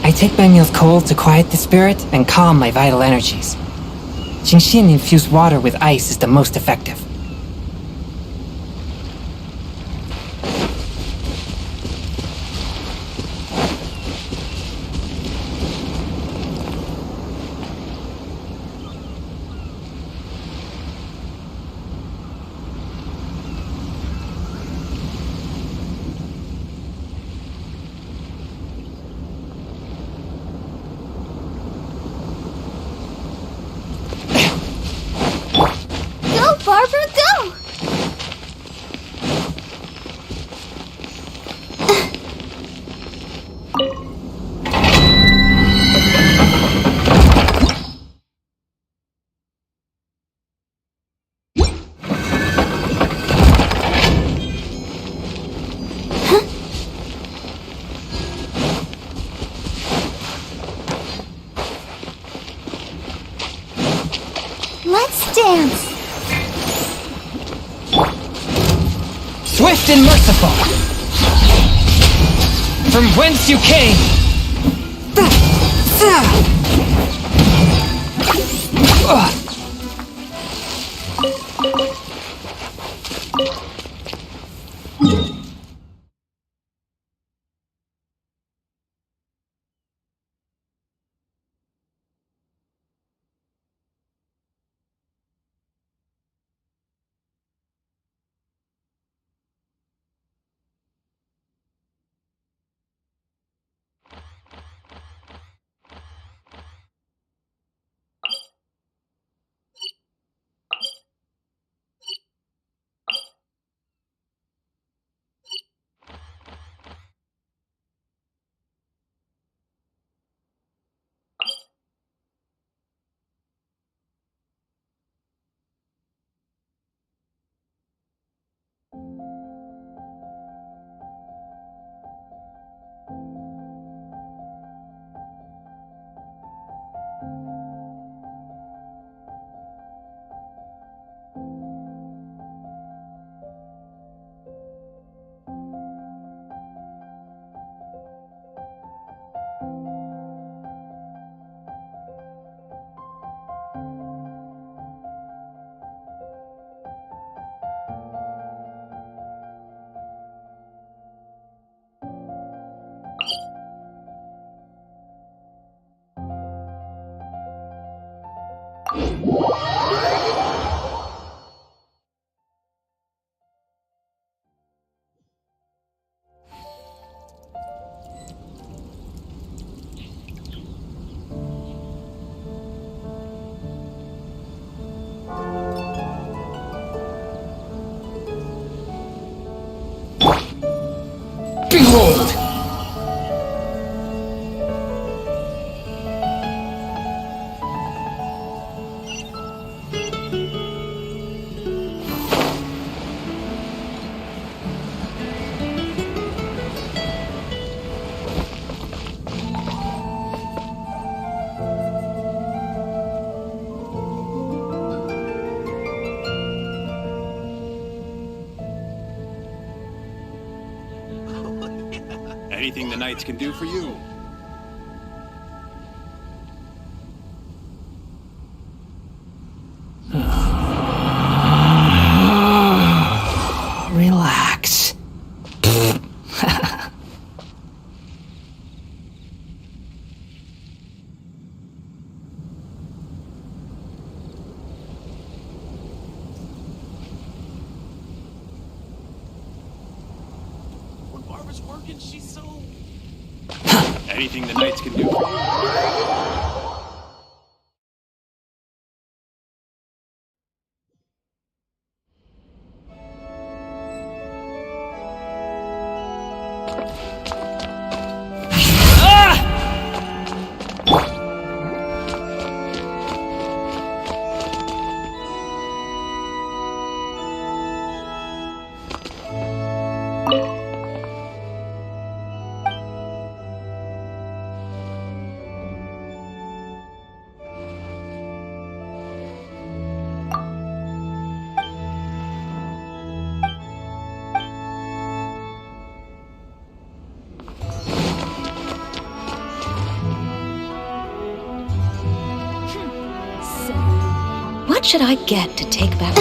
I take my meals cold to quiet the spirit and calm my vital energies. Genshin infused water with ice is the most effective. Go, Barbara, go! Let's dance. Swift and merciful! From whence you came! Behold! Anything the knights can do for you. Relax. When Barbara's working, she's so... Anything the knights can do for you. What should I get to take back?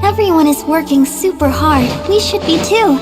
Everyone is working super hard. We should be too.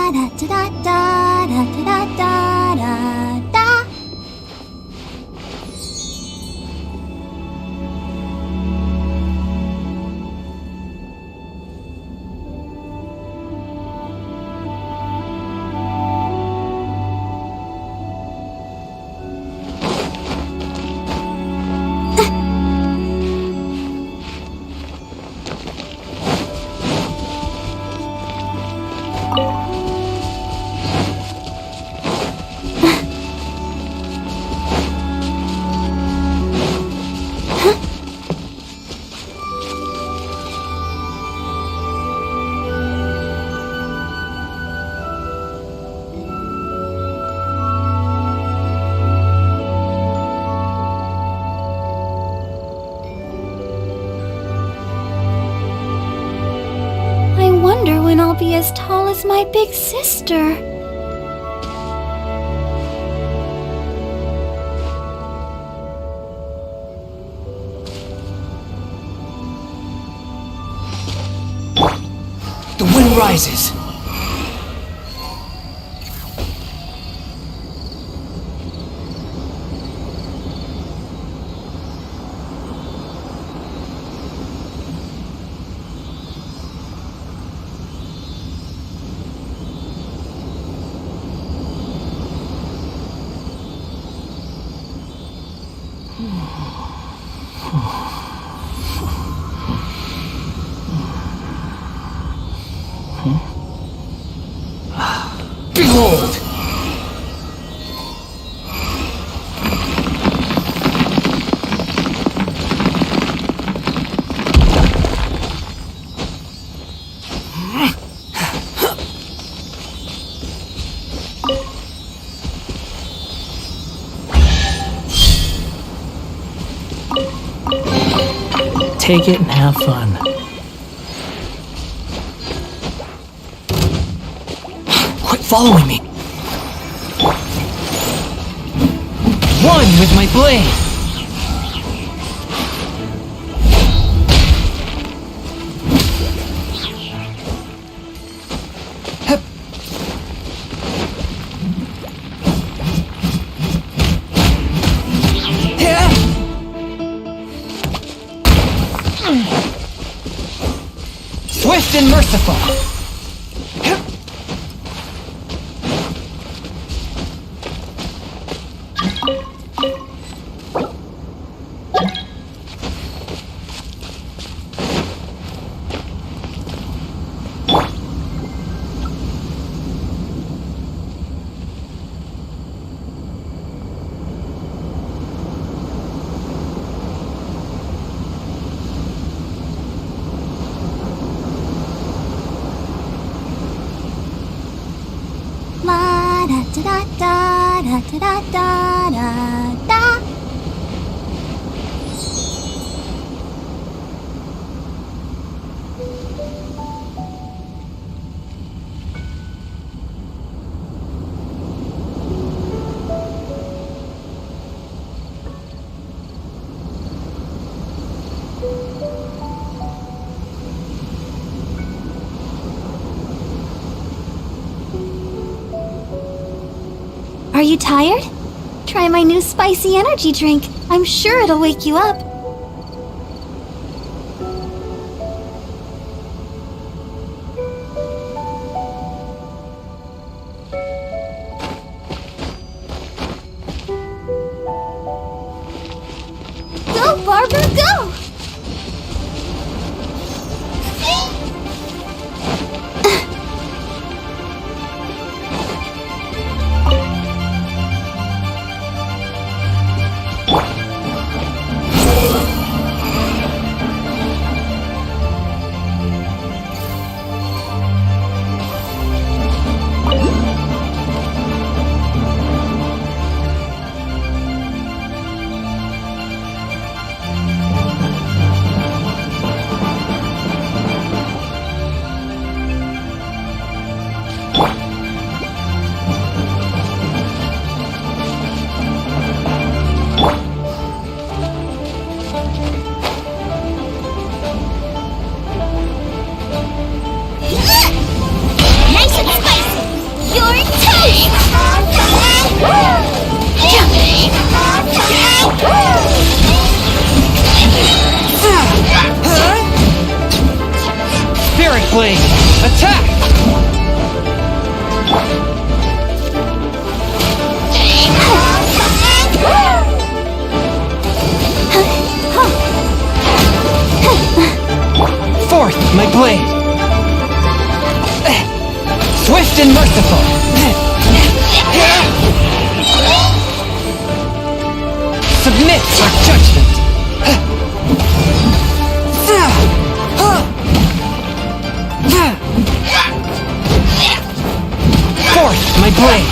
da da da da da da da. as tall as my big sister. The wind rises. Behold! Take it and have fun. Quit following me! One with my blade! Hup. Yeah. Swift and merciful! Hup. La da da da da da da da da da. Are you tired? Try my new spicy energy drink. I'm sure it'll wake you up. Go, Barbara, go! Nice and spicy! You're toast! Spirit Blade! Attack! Forth, my blade! Swift and merciful! Submit for judgment! Forth, my blade!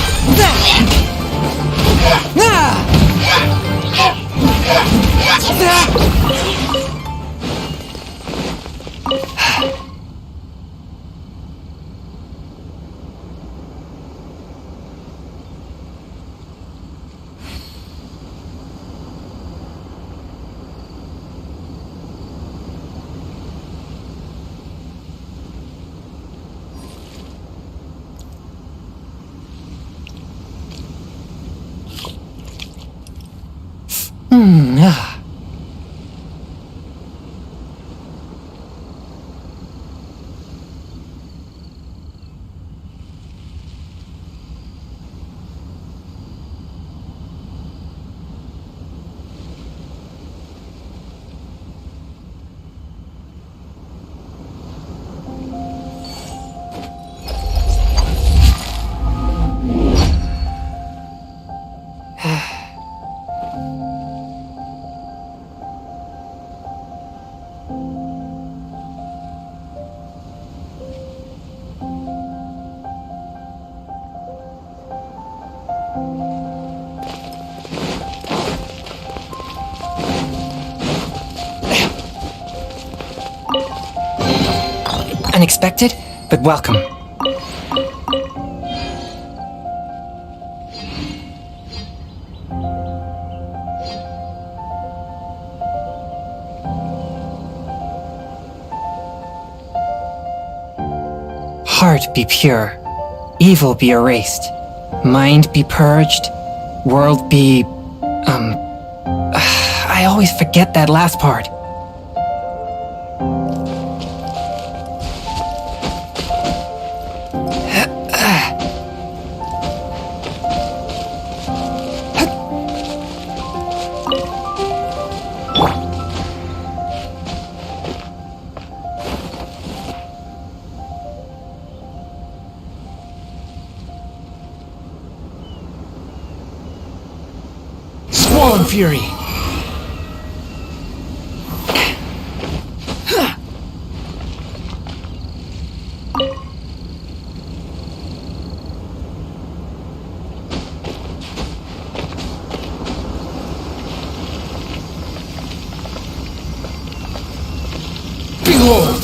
Unexpected, but welcome. Heart be pure, evil be erased, mind be purged, world be... I always forget that last part. Swollen Fury! Behold!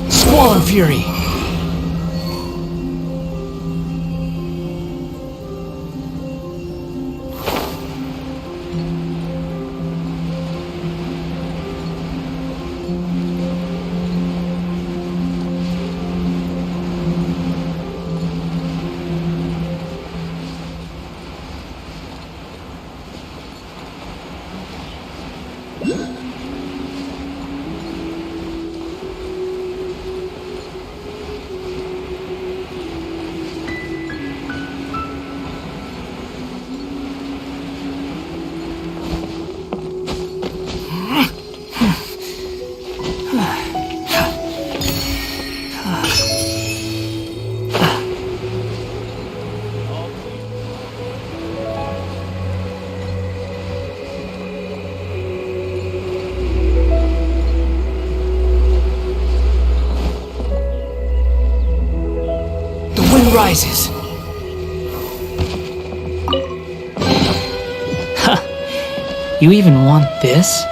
Swollen Fury! Rises. Huh. You even want this?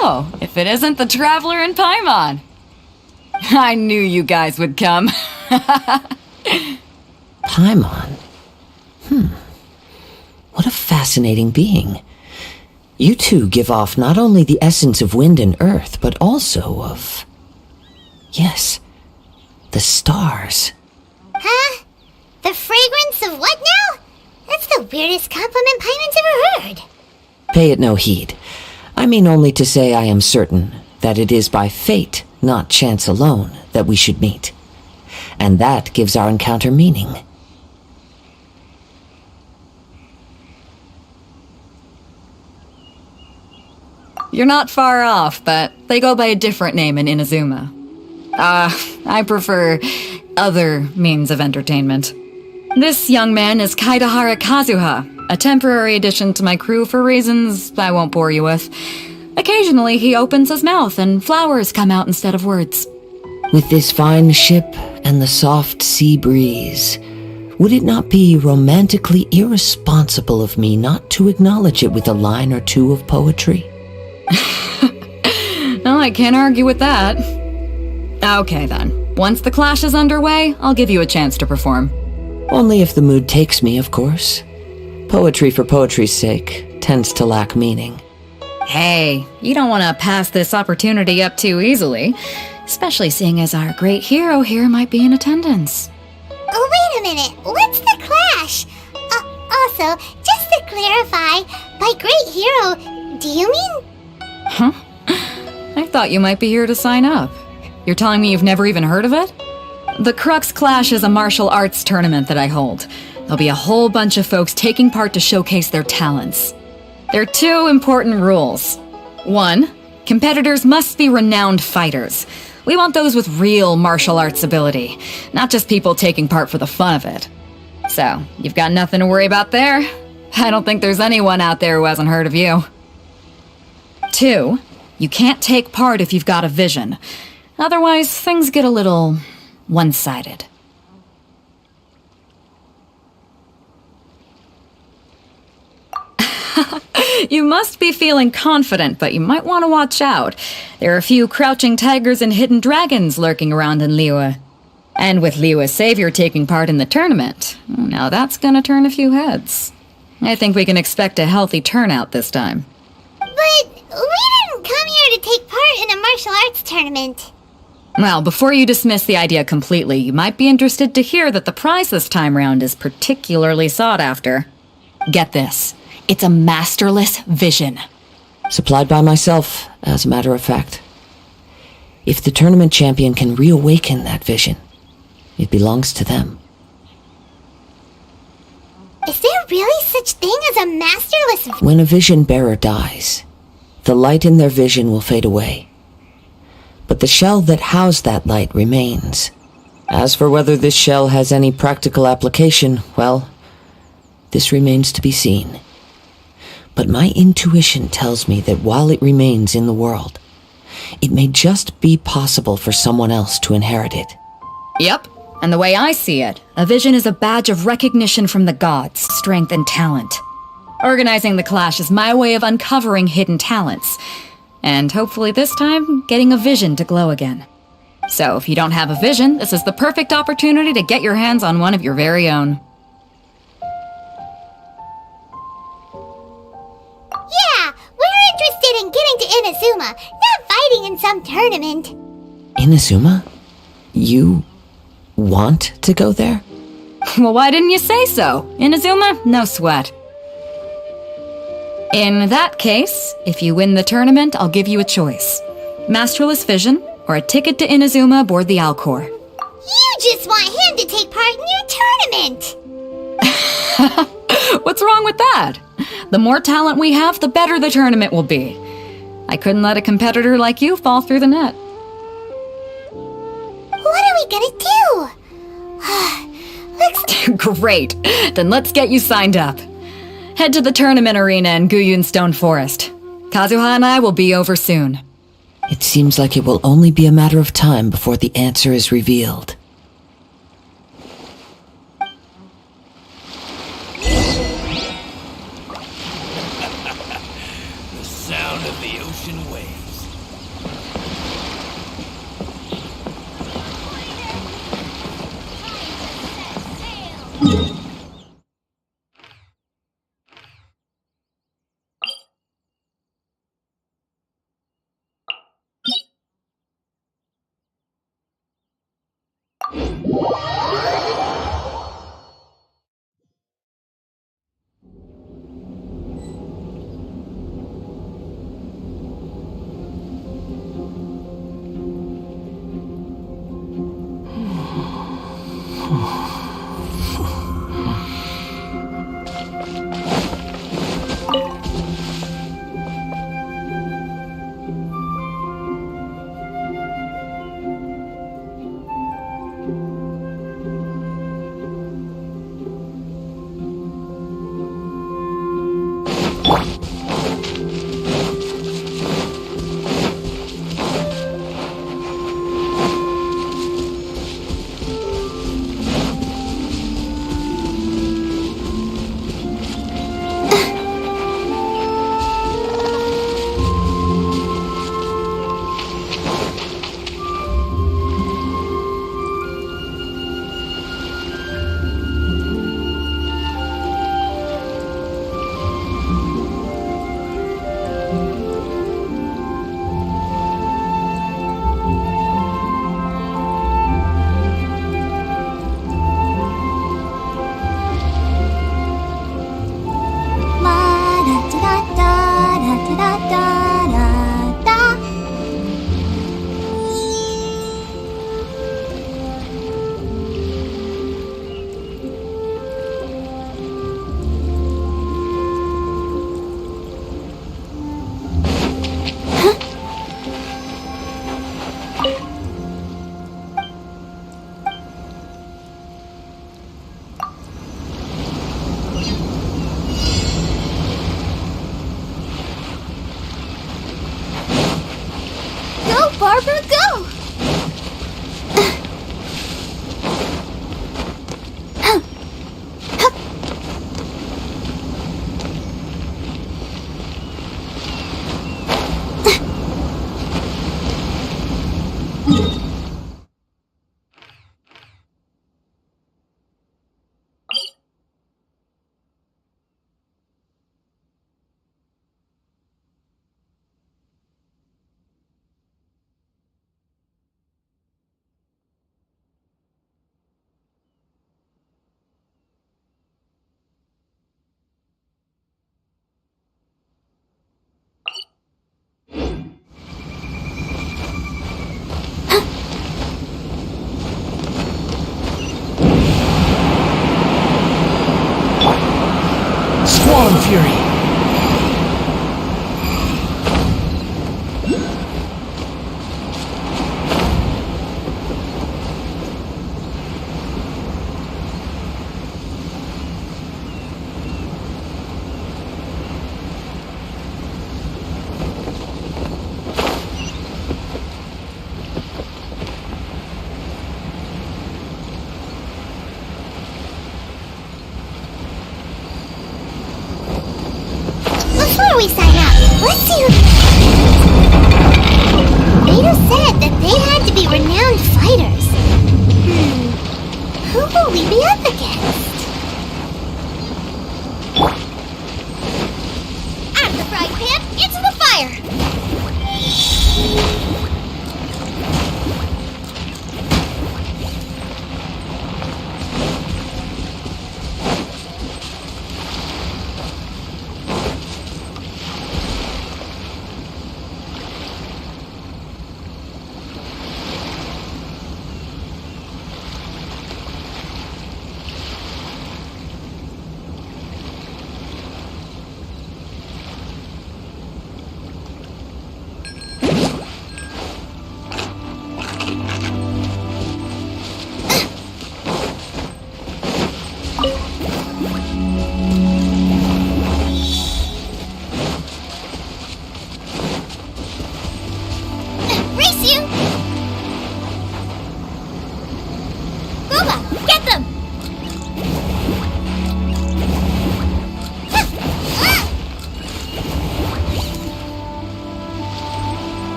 Oh, if it isn't the Traveler in Paimon. I knew you guys would come. Paimon? What a fascinating being. You two give off not only the essence of wind and earth, but also of... yes, the stars. Huh? The fragrance of what now? That's the weirdest compliment Paimon's ever heard. Pay it no heed. I mean only to say I am certain that it is by fate, not chance alone, that we should meet. And that gives our encounter meaning. You're not far off, but they go by a different name in Inazuma. I prefer other means of entertainment. This young man is Kaidahara Kazuha, a temporary addition to my crew for reasons I won't bore you with. Occasionally, he opens his mouth and flowers come out instead of words. With this fine ship and the soft sea breeze, would it not be romantically irresponsible of me not to acknowledge it with a line or two of poetry? Well, I can't argue with that. Okay then, once the clash is underway, I'll give you a chance to perform. Only if the mood takes me, of course. Poetry for poetry's sake tends to lack meaning. Hey, you don't want to pass this opportunity up too easily, especially seeing as our great hero here might be in attendance. Oh, wait a minute. What's the clash? Also, just to clarify, by great hero, do you mean... Huh? I thought you might be here to sign up. You're telling me you've never even heard of it? The Crux Clash is a martial arts tournament that I hold. There'll be a whole bunch of folks taking part to showcase their talents. There are two important rules. 1, competitors must be renowned fighters. We want those with real martial arts ability, not just people taking part for the fun of it. So, you've got nothing to worry about there. I don't think there's anyone out there who hasn't heard of you. 2, you can't take part if you've got a vision. Otherwise, things get a little one-sided. You must be feeling confident, but you might want to watch out. There are a few crouching tigers and hidden dragons lurking around in Liyue. And with Liyue's savior taking part in the tournament, now that's gonna turn a few heads. I think we can expect a healthy turnout this time. But we didn't come here to take part in a martial arts tournament. Well, before you dismiss the idea completely, you might be interested to hear that the prize this time round is particularly sought after. Get this. It's a masterless vision. Supplied by myself, as a matter of fact. If the tournament champion can reawaken that vision, it belongs to them. Is there really such thing as a masterless... When a vision bearer dies, the light in their vision will fade away. But the shell that housed that light remains. As for whether this shell has any practical application, well, this remains to be seen. But my intuition tells me that while it remains in the world, it may just be possible for someone else to inherit it. Yep, and the way I see it, a vision is a badge of recognition from the gods, strength and talent. Organizing the clash is my way of uncovering hidden talents, and hopefully this time, getting a vision to glow again. So if you don't have a vision, this is the perfect opportunity to get your hands on one of your very own. Yeah, we're interested in getting to Inazuma, not fighting in some tournament. Inazuma? You want to go there? Well, why didn't you say so? Inazuma? No sweat. In that case, if you win the tournament, I'll give you a choice. Masterless Vision, or a ticket to Inazuma aboard the Alcor. You just want him to take part in your tournament! What's wrong with that? The more talent we have, the better the tournament will be. I couldn't let a competitor like you fall through the net. What are we gonna do? Great. Then let's get you signed up. Head to the tournament arena in Guyun Stone Forest. Kazuha and I will be over soon. It seems like it will only be a matter of time before the answer is revealed. The sound of the ocean waves. La da da da da da da da da. Go, Barbara, go!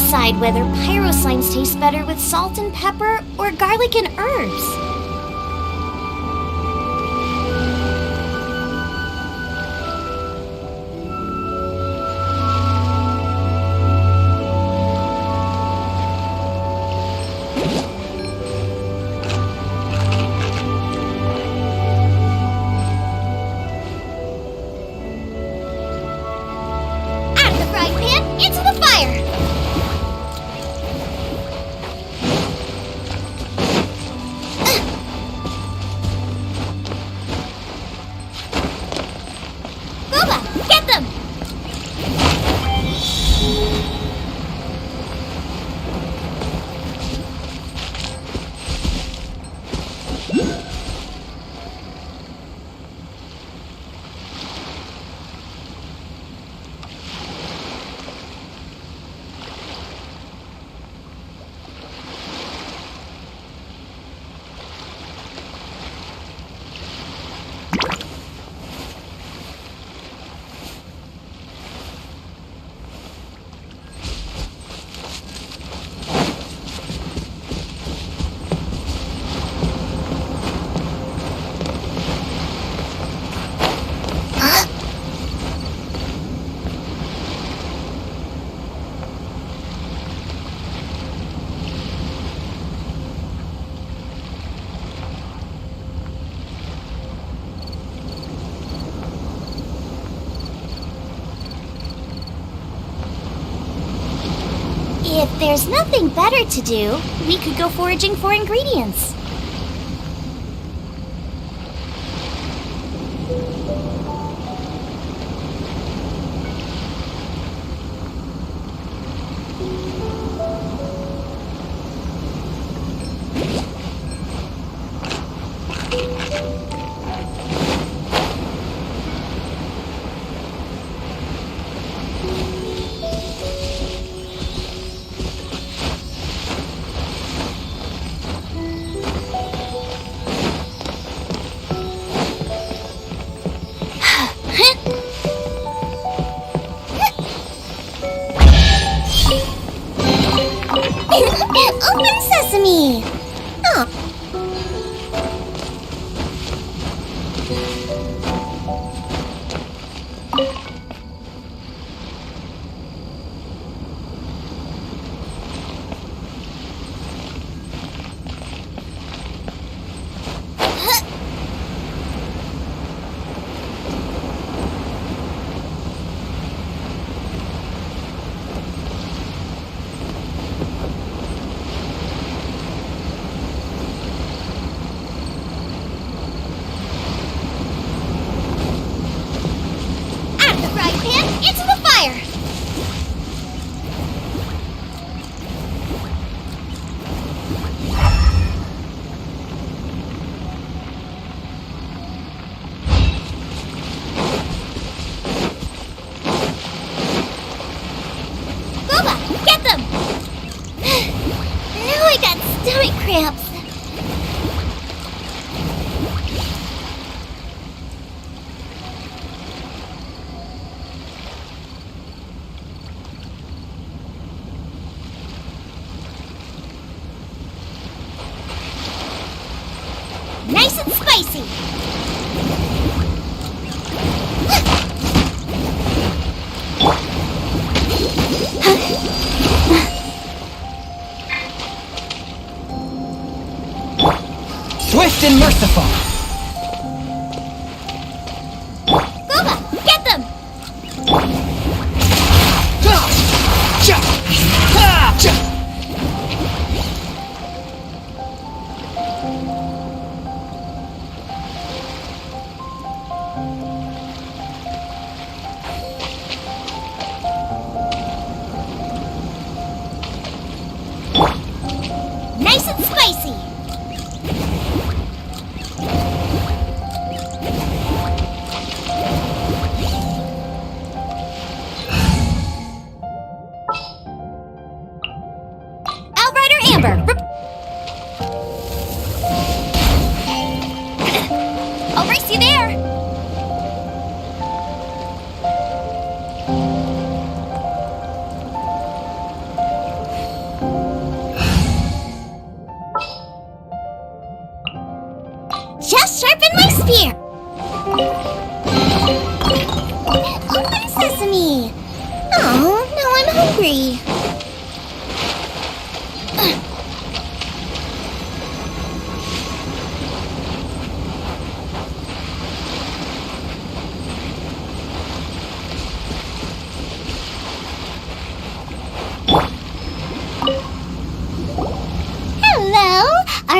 decide whether pyro slimes taste better with salt and pepper or garlic and herbs. Out of the frying pan, into the fire! Booba, get them! If there's nothing better to do, we could go foraging for ingredients. Open sesame! Oh. Out of the frying pan, into the fire! Booba, get them! Now I got stomach cramps. Nice and spicy! Swift and merciful. Booba, get them! Nice and spicy!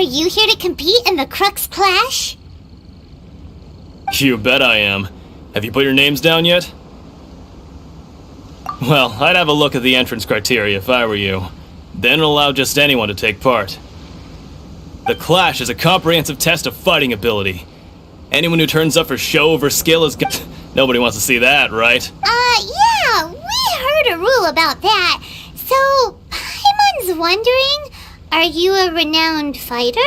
you here to compete in the Crux Clash? You bet I am. Have you put your names down yet? Well, I'd have a look at the entrance criteria if I were you. Then allow just anyone to take part. The Clash is a comprehensive test of fighting ability. Anyone who turns up for show over skill is nobody wants to see that, right? Yeah, we heard a rule about that. So, Paimon's wondering, are you a renowned fighter?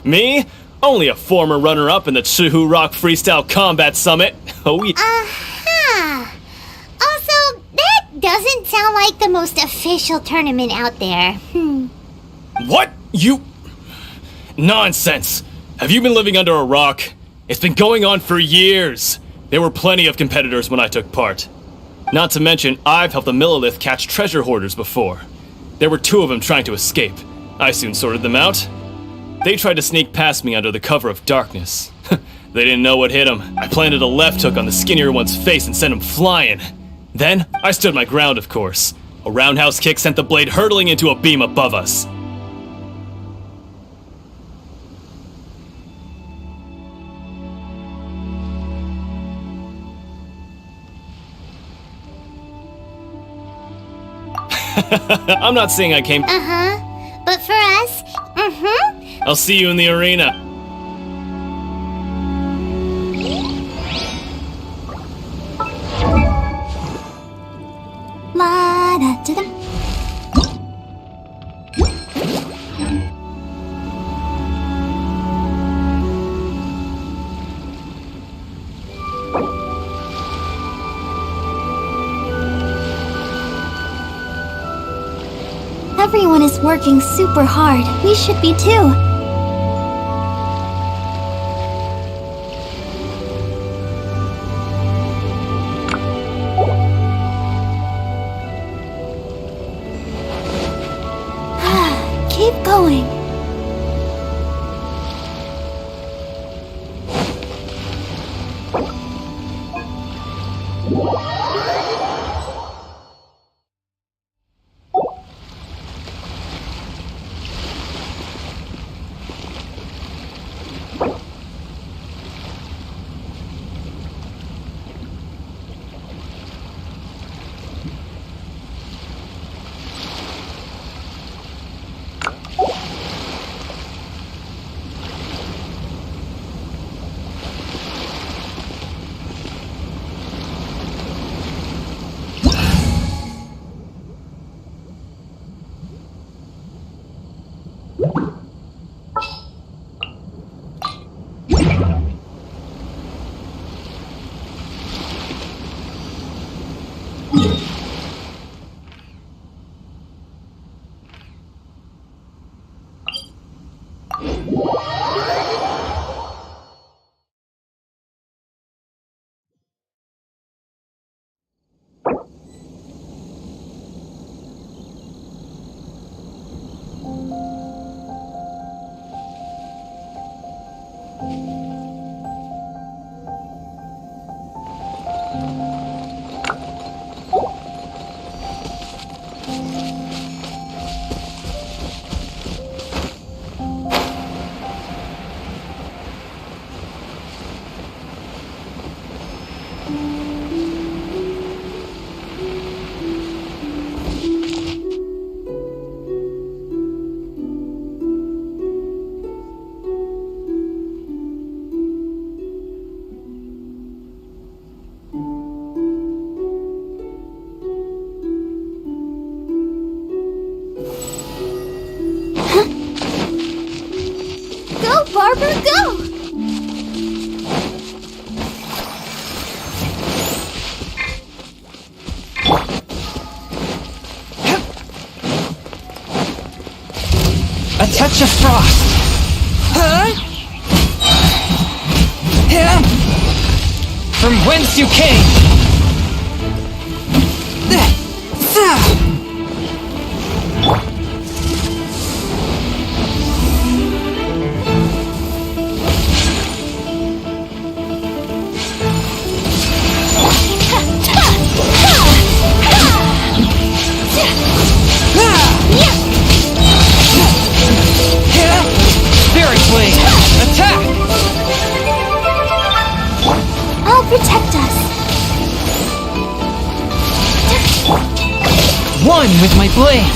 Me? Only a former runner-up in the Chihu Rock Freestyle Combat Summit. Oh, yeah. Uh-huh. Also, that doesn't sound like the most official tournament out there. What? You... Nonsense! Have you been living under a rock? It's been going on for years! There were plenty of competitors when I took part. Not to mention, I've helped the Millilith catch treasure hoarders before. There were 2 of them trying to escape. I soon sorted them out. They tried to sneak past me under the cover of darkness. They didn't know what hit them. I planted a left hook on the skinnier one's face and sent him flying. Then, I stood my ground, of course. A roundhouse kick sent the blade hurtling into a beam above us. I'm not saying I came... Uh-huh. But for us, I'll see you in the arena. La-da-da-dum. Everyone is working super hard. We should be too. Keep going. Barbara, go! A touch of frost. Huh? Yeah. From whence you came. Protect us. One with my blade.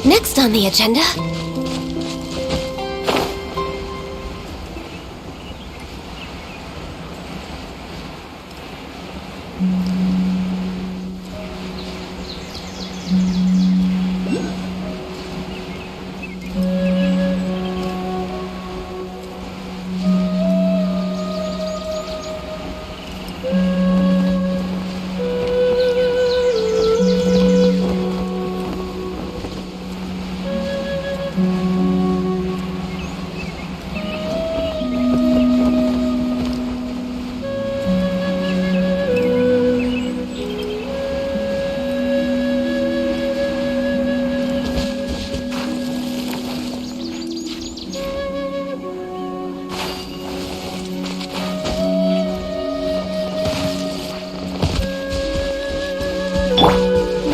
Next on the agenda...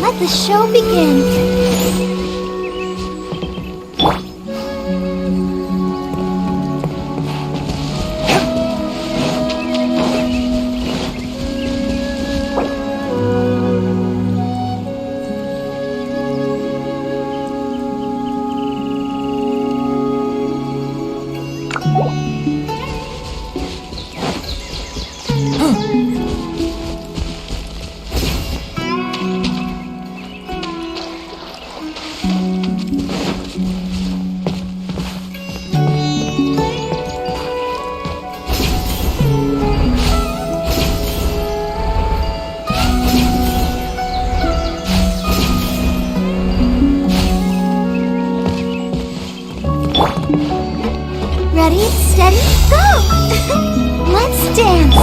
Let the show begin. Ready, steady, go! Let's dance!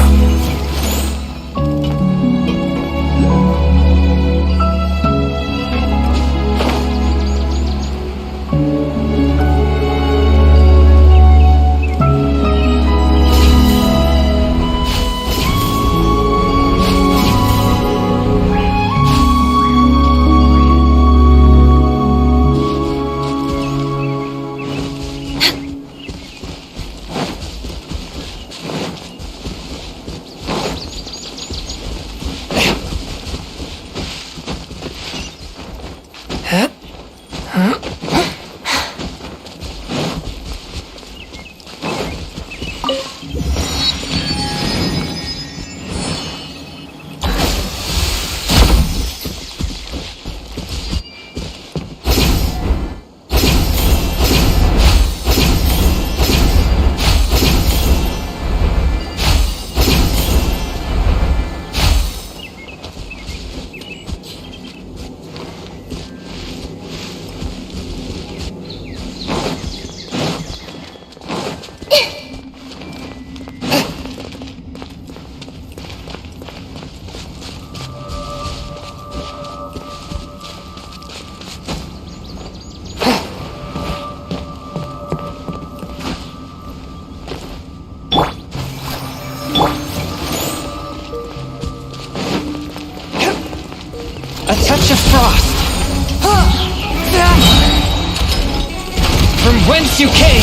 whence you came!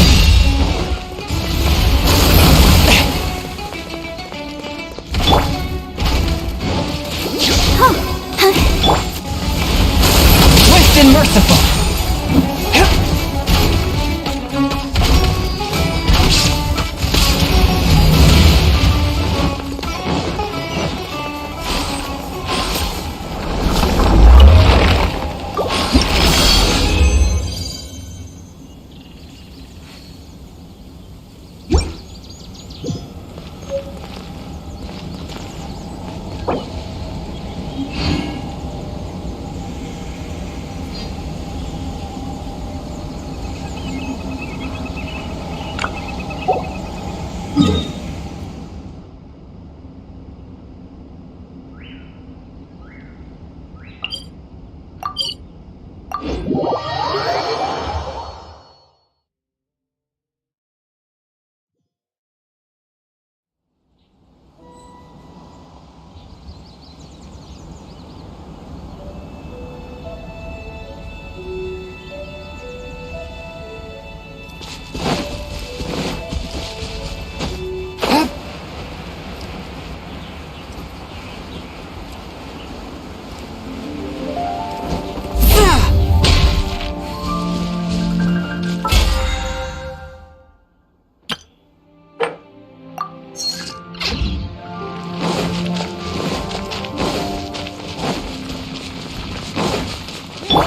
Swift and merciful!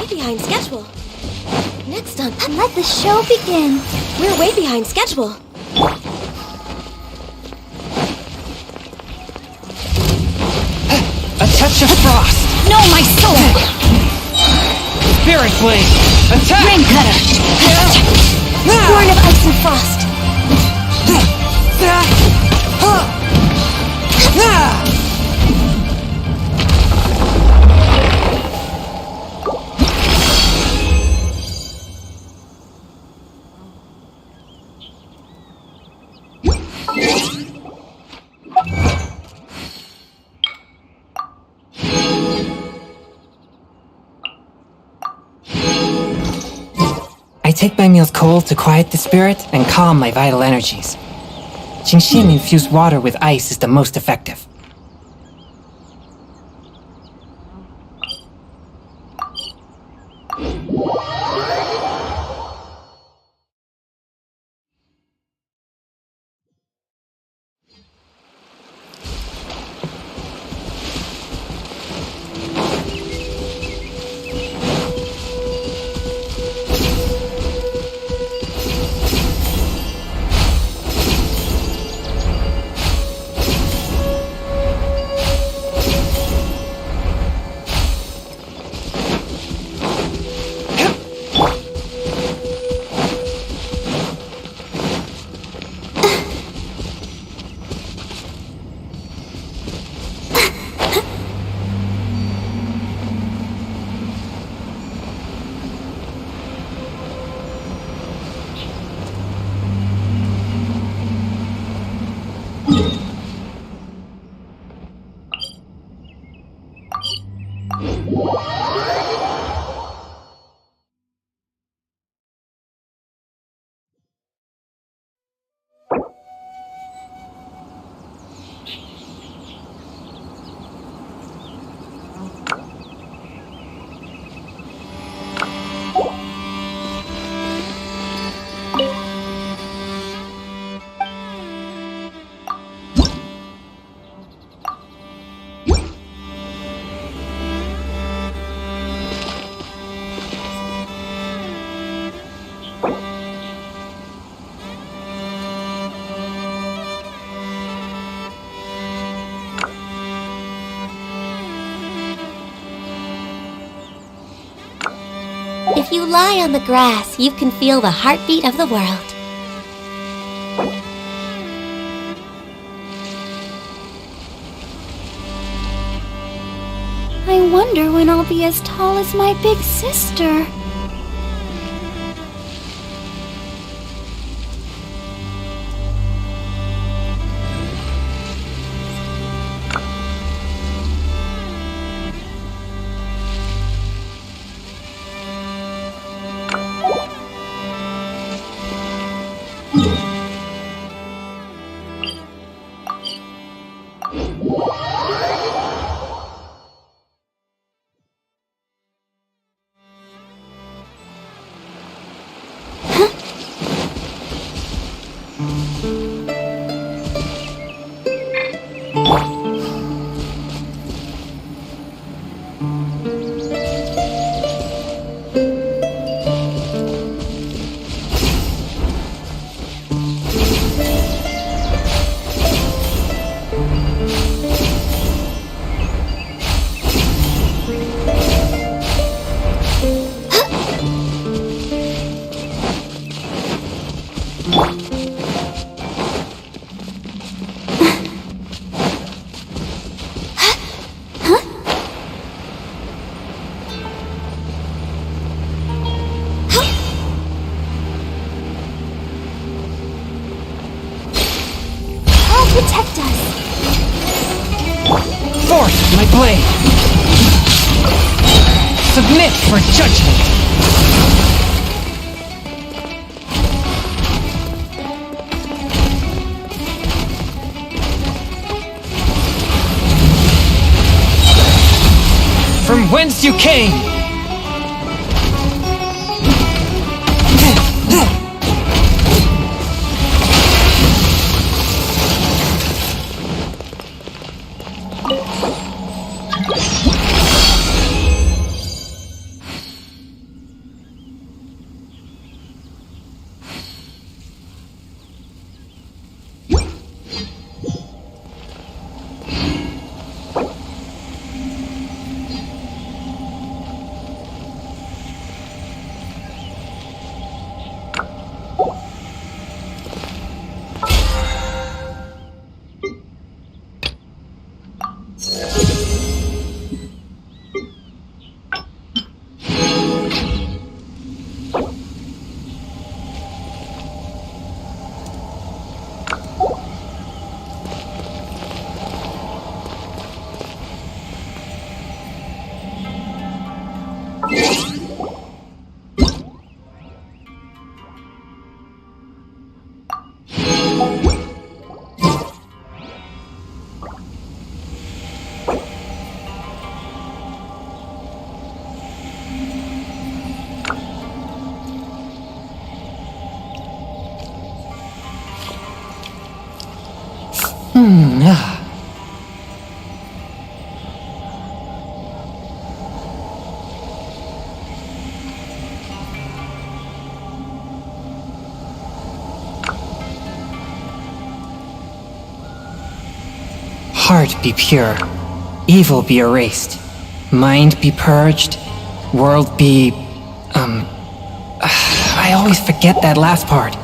Behind schedule. Next up, let the show begin. We're way behind schedule. A touch of frost! No, my soul! Spirit blade! Attack! Ring cutter! Born of ice and frost. I take my meals cold to quiet the spirit and calm my vital energies. Genshin infused water with ice is the most effective. If you lie on the grass, you can feel the heartbeat of the world. I wonder when I'll be as tall as my big sister. Protect us. Force my blade! Submit for judgment! From whence you came! Heart be pure, evil be erased, mind be purged, world be... I always forget that last part.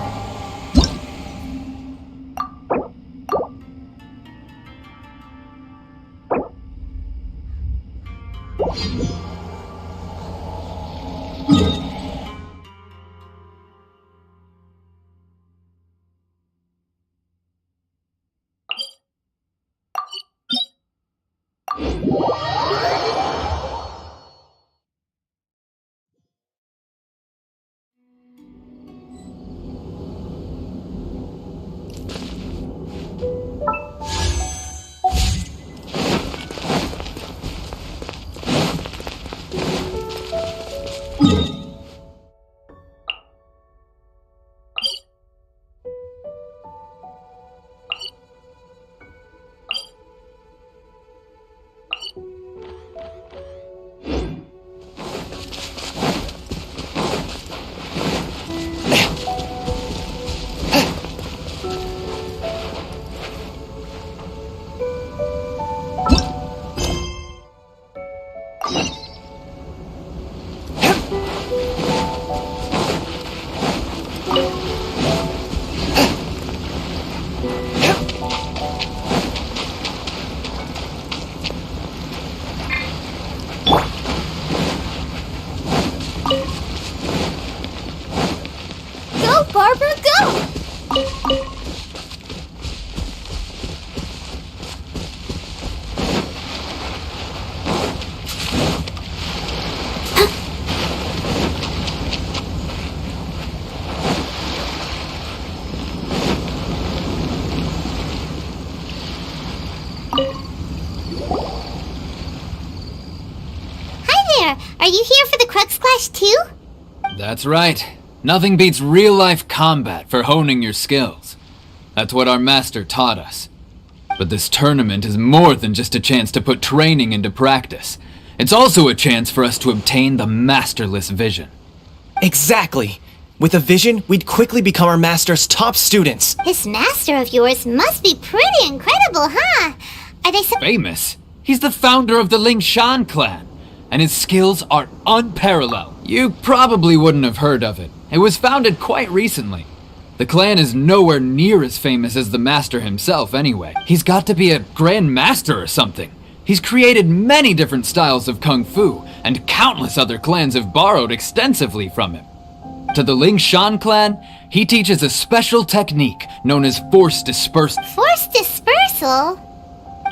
Barbara, go! Hi there! Are you here for the Crux Clash too? That's right. Nothing beats real-life combat for honing your skills. That's what our master taught us. But this tournament is more than just a chance to put training into practice. It's also a chance for us to obtain the masterless vision. Exactly. With a vision, we'd quickly become our master's top students. This master of yours must be pretty incredible, huh? Are they so Famous? He's the founder of the Lingshan clan, and his skills are unparalleled. You probably wouldn't have heard of it. It was founded quite recently. The clan is nowhere near as famous as the master himself anyway. He's got to be a grand master or something. He's created many different styles of kung fu, and countless other clans have borrowed extensively from him. To the Ling Shan clan, he teaches a special technique known as force dispersal. Force dispersal?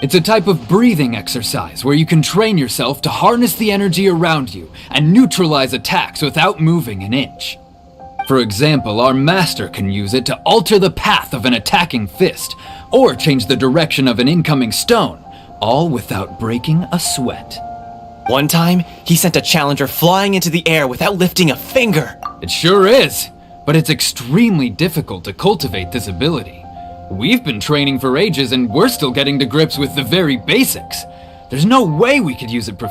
It's a type of breathing exercise where you can train yourself to harness the energy around you and neutralize attacks without moving an inch. For example, our master can use it to alter the path of an attacking fist, or change the direction of an incoming stone, all without breaking a sweat. One time, he sent a challenger flying into the air without lifting a finger. It sure is, but it's extremely difficult to cultivate this ability. We've been training for ages and we're still getting to grips with the very basics. There's no way we could use it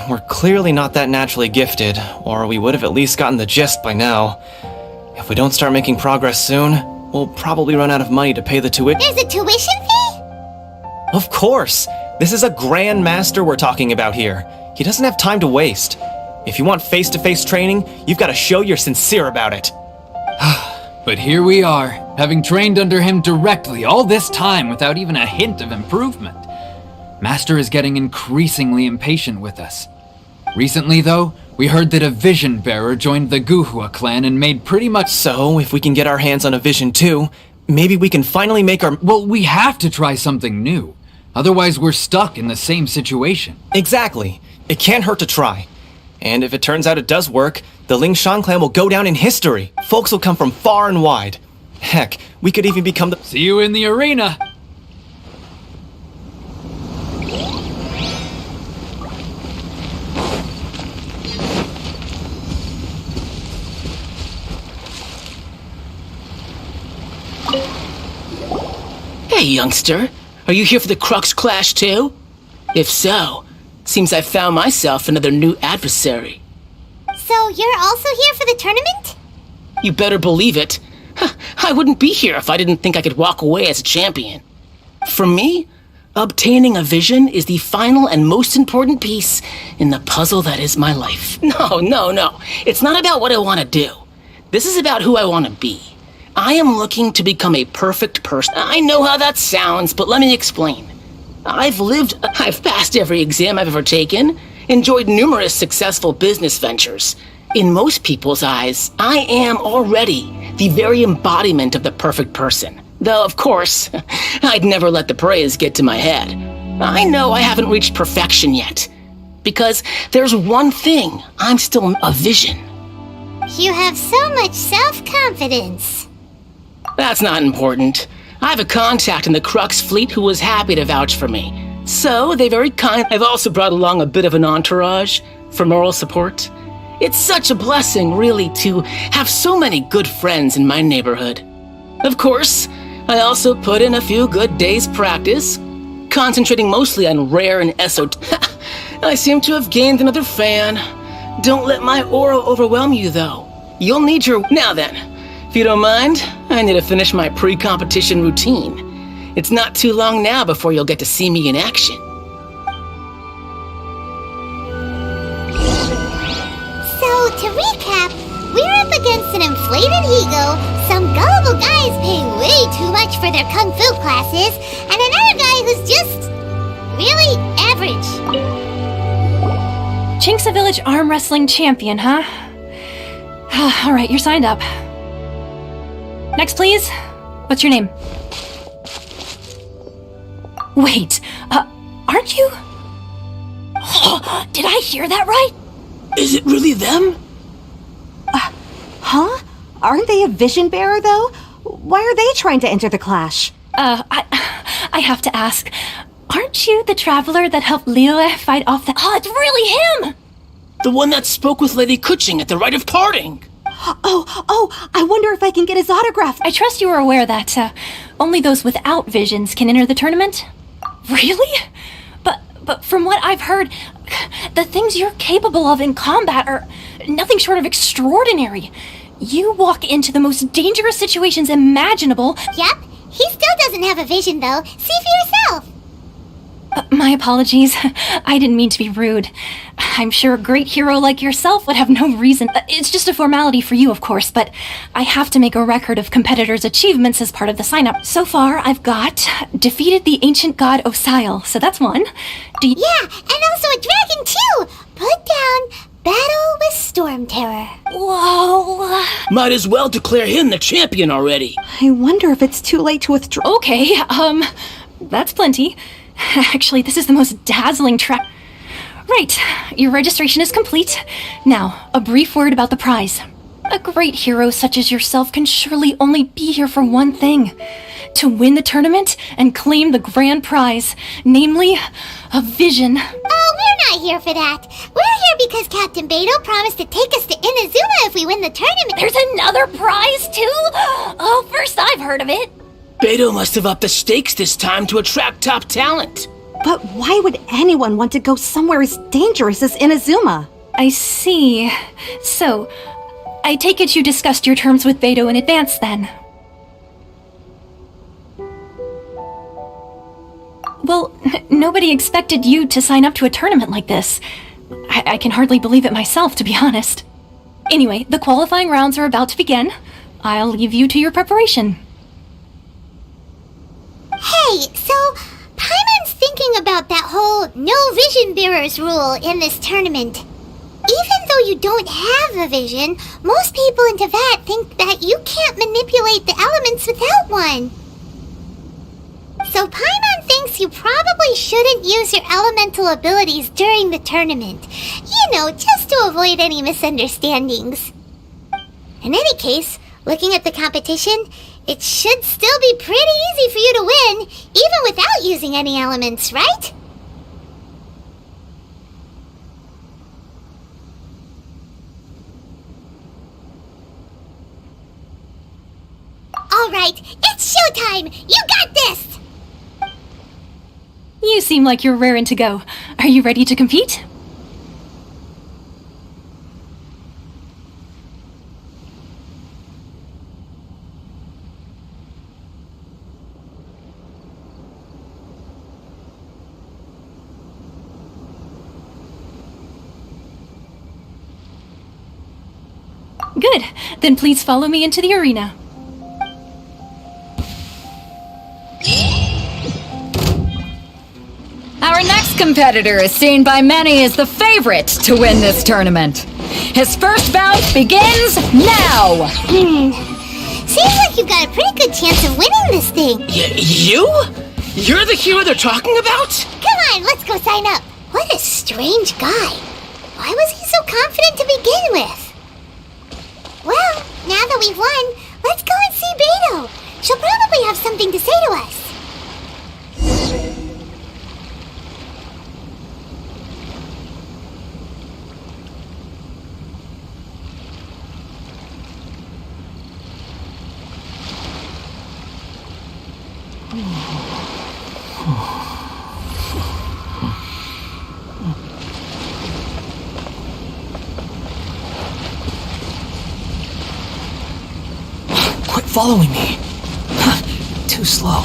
We're clearly not that naturally gifted, or we would have at least gotten the gist by now. If we don't start making progress soon, we'll probably run out of money to pay the tuition. There's a tuition fee? Of course! This is a Grand Master we're talking about here. He doesn't have time to waste. If you want face-to-face training, you've got to show you're sincere about it. But here we are, having trained under him directly all this time without even a hint of improvement. Master is getting increasingly impatient with us. Recently, though, we heard that a vision bearer joined the Guhua clan and made pretty much— So, if we can get our hands on a vision too, maybe we can finally make our— Well, we have to try something new. Otherwise, we're stuck in the same situation. Exactly. It can't hurt to try. And if it turns out it does work, the Ling Shan clan will go down in history. Folks will come from far and wide. Heck, we could even become the— See you in the arena! Hey, youngster. Are you here for the Crux Clash too? If so, seems I found myself another new adversary. So you're also here for the tournament? You better believe it. I wouldn't be here if I didn't think I could walk away as a champion. For me, obtaining a vision is the final and most important piece in the puzzle that is my life. No. It's not about what I want to do. This is about who I want to be. I am looking to become a perfect person. I know how that sounds, but let me explain. I've passed every exam I've ever taken, enjoyed numerous successful business ventures. In most people's eyes, I am already the very embodiment of the perfect person. Though, of course, I'd never let the praise get to my head. I know I haven't reached perfection yet, because there's one thing I'm still a vision. You have so much self-confidence. That's not important. I have a contact in the Crux fleet who was happy to vouch for me. So, they very kind. I've also brought along a bit of an entourage for moral support. It's such a blessing, really, to have so many good friends in my neighborhood. Of course, I also put in a few good days' practice, concentrating mostly on rare and I seem to have gained another fan. Don't let my aura overwhelm you, though. You'll need your— Now then, if you don't mind, I need to finish my pre-competition routine. It's not too long now before you'll get to see me in action. So, to recap, we're up against an inflated ego, some gullible guys paying way too much for their kung fu classes, and another guy who's just really average. Chink's a village arm wrestling champion, huh? All right, you're signed up. Next, please. What's your name? Wait, aren't you? Did I hear that right? Is it really them? Huh? Aren't they a vision bearer, though? Why are they trying to enter the clash? I have to ask. Aren't you the traveler that helped Liyue fight off the— Oh, it's really him! The one that spoke with Lady Kuching at the rite of parting. Oh, I wonder if I can get his autograph. I trust you are aware that only those without visions can enter the tournament? Really? But from what I've heard, the things you're capable of in combat are nothing short of extraordinary. You walk into the most dangerous situations imaginable. Yep, he still doesn't have a vision though. See for yourself. My apologies. I didn't mean to be rude. I'm sure a great hero like yourself would have no reason. It's just a formality for you, of course, but I have to make a record of competitors' achievements as part of the sign-up. So far, I've got defeated the ancient god Osile, so that's one. Yeah, and also a dragon too! Put down battle with Storm Terror. Whoa. Might as well declare him the champion already. I wonder if it's too late to withdraw. Okay, that's plenty. Actually, this is the most dazzling track. Right, your registration is complete. Now, a brief word about the prize. A great hero such as yourself can surely only be here for one thing. To win the tournament and claim the grand prize, namely, a vision. Oh, we're not here for that. We're here because Captain Beto promised to take us to Inazuma if we win the tournament. There's another prize, too? Oh, first I've heard of it. Beto must have upped the stakes this time to attract top talent. But why would anyone want to go somewhere as dangerous as Inazuma? I see. So, I take it you discussed your terms with Beto in advance, then? Well, nobody expected you to sign up to a tournament like this. I can hardly believe it myself, to be honest. Anyway, the qualifying rounds are about to begin. I'll leave you to your preparation. Hey, so Paimon's thinking about that whole no vision bearers rule in this tournament. Even though you don't have a vision, most people in Teyvat think that you can't manipulate the elements without one. So Paimon thinks you probably shouldn't use your elemental abilities during the tournament. You know, just to avoid any misunderstandings. In any case, looking at the competition, it should still be pretty easy for you to win, even without using any elements, right? Alright, it's showtime! You got this! You seem like you're raring to go. Are you ready to compete? Good. Then please follow me into the arena. Our next competitor is seen by many as the favorite to win this tournament. His first bout begins now! Seems like you've got a pretty good chance of winning this thing. You? You're the hero they're talking about? Come on, let's go sign up. What a strange guy. Why was he so confident to begin with? Well, now that we've won, let's go and see Beto. She'll probably have something to say to us. Quit following me. Too slow.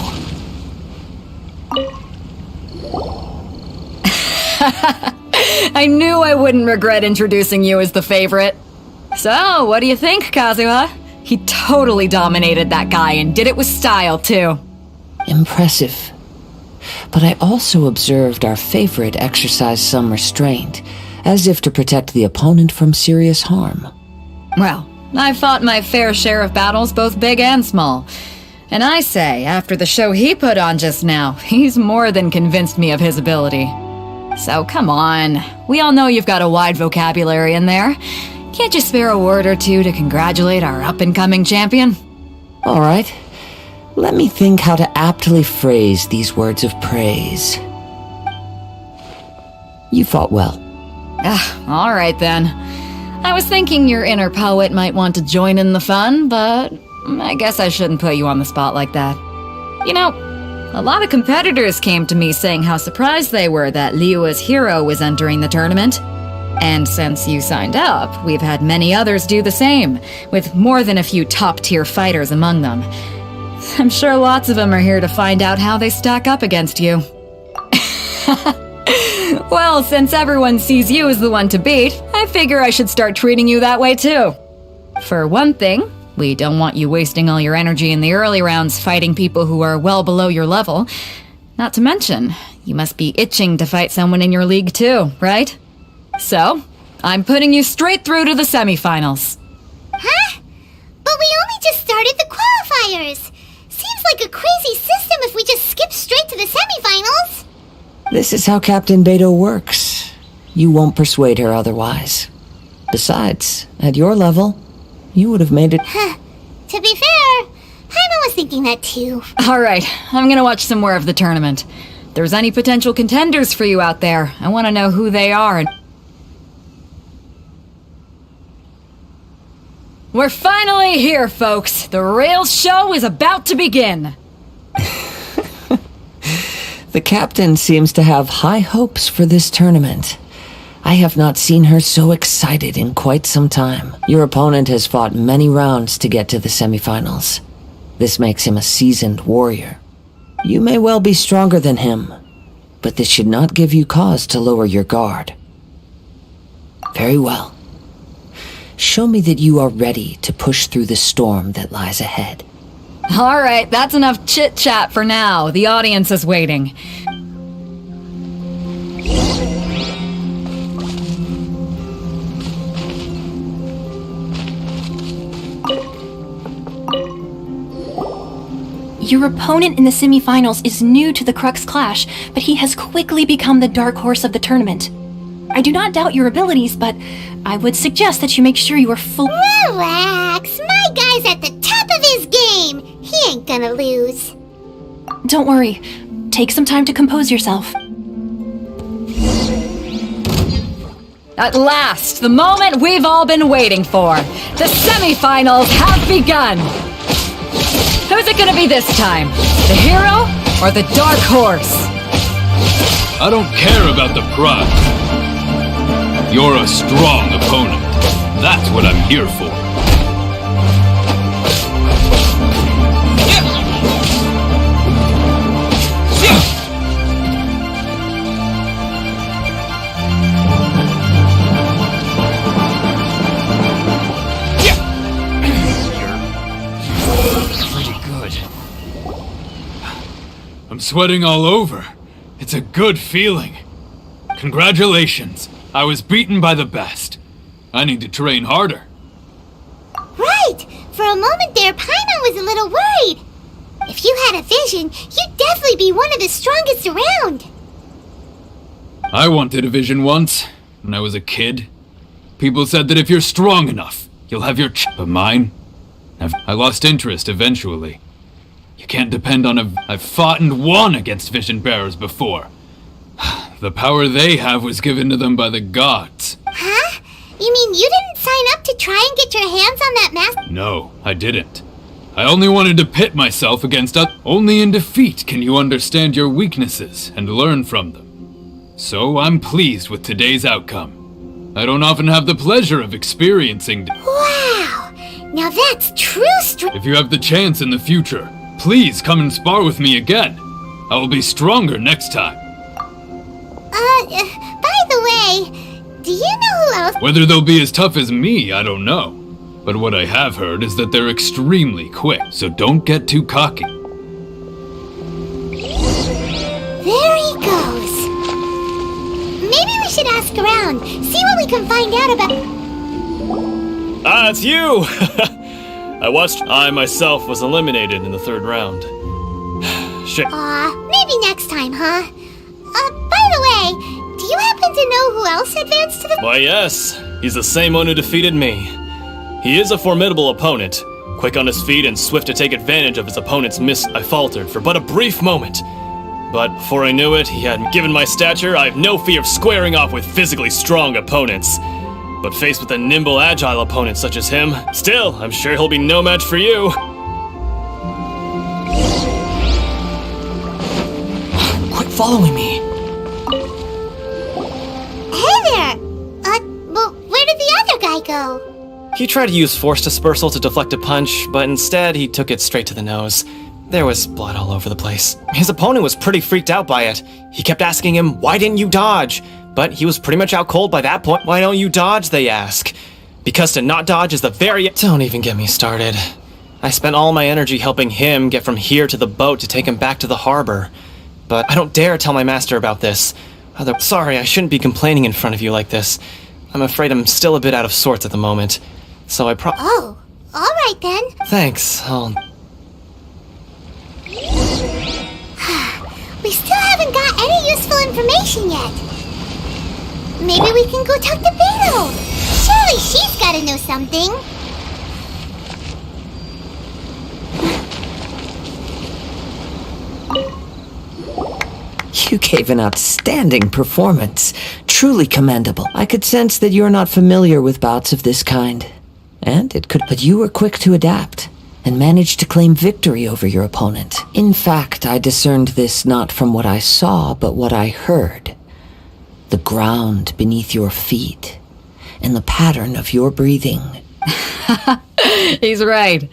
I knew I wouldn't regret introducing you as the favorite. So, what do you think, Kazuha? He totally dominated that guy and did it with style, too. Impressive. But I also observed our favorite exercise some restraint, as if to protect the opponent from serious harm. Well, I've fought my fair share of battles, both big and small. And I say, after the show he put on just now, he's more than convinced me of his ability. So come on, we all know you've got a wide vocabulary in there. Can't you spare a word or two to congratulate our up-and-coming champion? All right. Let me think how to aptly phrase these words of praise. You fought well. All right then. I was thinking your inner poet might want to join in the fun, but I guess I shouldn't put you on the spot like that. You know, a lot of competitors came to me saying how surprised they were that Liyue's hero was entering the tournament. And since you signed up, we've had many others do the same, with more than a few top-tier fighters among them. I'm sure lots of them are here to find out how they stack up against you. Well, since everyone sees you as the one to beat, I figure I should start treating you that way too. For one thing, we don't want you wasting all your energy in the early rounds fighting people who are well below your level. Not to mention, you must be itching to fight someone in your league too, right? So, I'm putting you straight through to the semifinals. Huh? But we only just started the qualifiers. Seems like a crazy system if we just skip straight to the semifinals. This is how Captain Beto works. You won't persuade her otherwise. Besides, at your level, you would have made it. To be fair, Paimon was thinking that too. Alright, I'm gonna watch some more of the tournament. If there's any potential contenders for you out there, I want to know who they are. We're finally here, folks. The real show is about to begin. The captain seems to have high hopes for this tournament. I have not seen her so excited in quite some time. Your opponent has fought many rounds to get to the semifinals. This makes him a seasoned warrior. You may well be stronger than him, but this should not give you cause to lower your guard. Very well. Show me that you are ready to push through the storm that lies ahead. Alright, that's enough chit-chat for now. The audience is waiting. Your opponent in the semifinals is new to the Crux Clash, but he has quickly become the dark horse of the tournament. I do not doubt your abilities, but I would suggest that you make sure you are full. Relax, my guy's at the top of his game. He ain't gonna lose. Don't worry. Take some time to compose yourself. At last, the moment we've all been waiting for. The semifinals have begun. Who's it gonna be this time? The hero or the dark horse? I don't care about the prize. You're a strong opponent. That's what I'm here for. Pretty good. I'm sweating all over. It's a good feeling. Congratulations. I was beaten by the best. I need to train harder. Right! For a moment there, Paimon was a little worried. If you had a vision, you'd definitely be one of the strongest around. I wanted a vision once, when I was a kid. People said that if you're strong enough, you'll have your but mine? I lost interest eventually. You can't depend on I've fought and won against vision bearers before. The power they have was given to them by the gods. Huh? You mean you didn't sign up to try and get your hands on that mask? No, I didn't. I only wanted to pit myself against others. Only in defeat can you understand your weaknesses and learn from them. So I'm pleased with today's outcome. I don't often have the pleasure of experiencing. Wow! Now that's true strength. If you have the chance in the future, please come and spar with me again. I will be stronger next time. By the way, do you know who else? Whether they'll be as tough as me, I don't know. But what I have heard is that they're extremely quick, so don't get too cocky. There he goes. Maybe we should ask around, see what we can find out about. Ah, it's you! I myself was eliminated in the third round. Shit. Maybe next time, huh? By the way, do you happen to know who else advanced to the... Why, yes. He's the same one who defeated me. He is a formidable opponent. Quick on his feet and swift to take advantage of his opponent's miss. I faltered for but a brief moment. But before I knew it, he had given my stature, I have no fear of squaring off with physically strong opponents. But faced with a nimble, agile opponent such as him, still, I'm sure he'll be no match for you. Quit following me. Hey there! Well, where did the other guy go? He tried to use force dispersal to deflect a punch, but instead he took it straight to the nose. There was blood all over the place. His opponent was pretty freaked out by it. He kept asking him, why didn't you dodge? But he was pretty much out cold by that point. Why don't you dodge, they ask. Because to not dodge is the very... Don't even get me started. I spent all my energy helping him get from here to the boat to take him back to the harbor. But I don't dare tell my master about this. Sorry, I shouldn't be complaining in front of you like this. I'm afraid I'm still a bit out of sorts at the moment. So Oh, alright then. Thanks, We still haven't got any useful information yet. Maybe we can go talk to Beetle. Surely she's gotta know something. You gave an outstanding performance. Truly commendable. I could sense that you're not familiar with bouts of this kind. And it could, but you were quick to adapt and managed to claim victory over your opponent. In fact, I discerned this not from what I saw, but what I heard. The ground beneath your feet and the pattern of your breathing. He's right.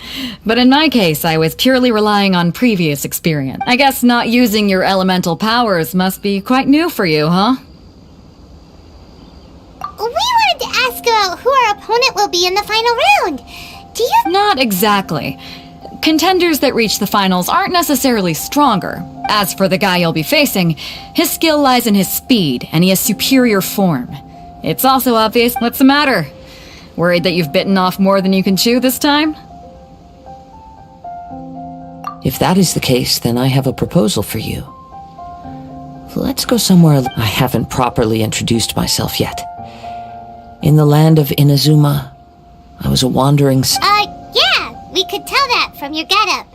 But in my case, I was purely relying on previous experience. I guess not using your elemental powers must be quite new for you, huh? We wanted to ask about who our opponent will be in the final round. Do you... Not exactly. Contenders that reach the finals aren't necessarily stronger. As for the guy you'll be facing, his skill lies in his speed, and he has superior form. It's also obvious. What's the matter? Worried that you've bitten off more than you can chew this time? If that is the case, then I have a proposal for you. Let's go somewhere. I haven't properly introduced myself yet. In the land of Inazuma, I was a wandering... Yeah, we could tell that from your getup.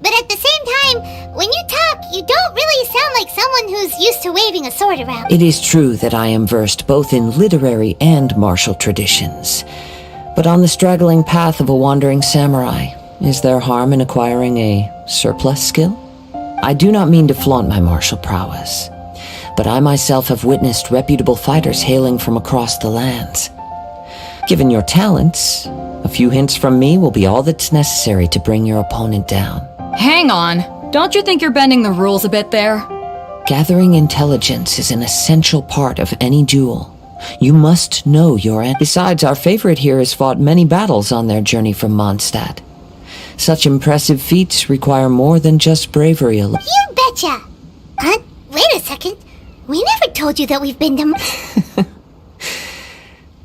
But at the same time, when you talk, you don't really sound like someone who's used to waving a sword around. It is true that I am versed both in literary and martial traditions. But on the straggling path of a wandering samurai, is there harm in acquiring a surplus skill? I do not mean to flaunt my martial prowess, but I myself have witnessed reputable fighters hailing from across the lands. Given your talents, a few hints from me will be all that's necessary to bring your opponent down. Hang on. Don't you think you're bending the rules a bit there? Gathering intelligence is an essential part of any duel. You must know your end. Besides, our favorite here has fought many battles on their journey from Mondstadt. Such impressive feats require more than just bravery alone. You betcha! Wait a second. We never told you that we've been to...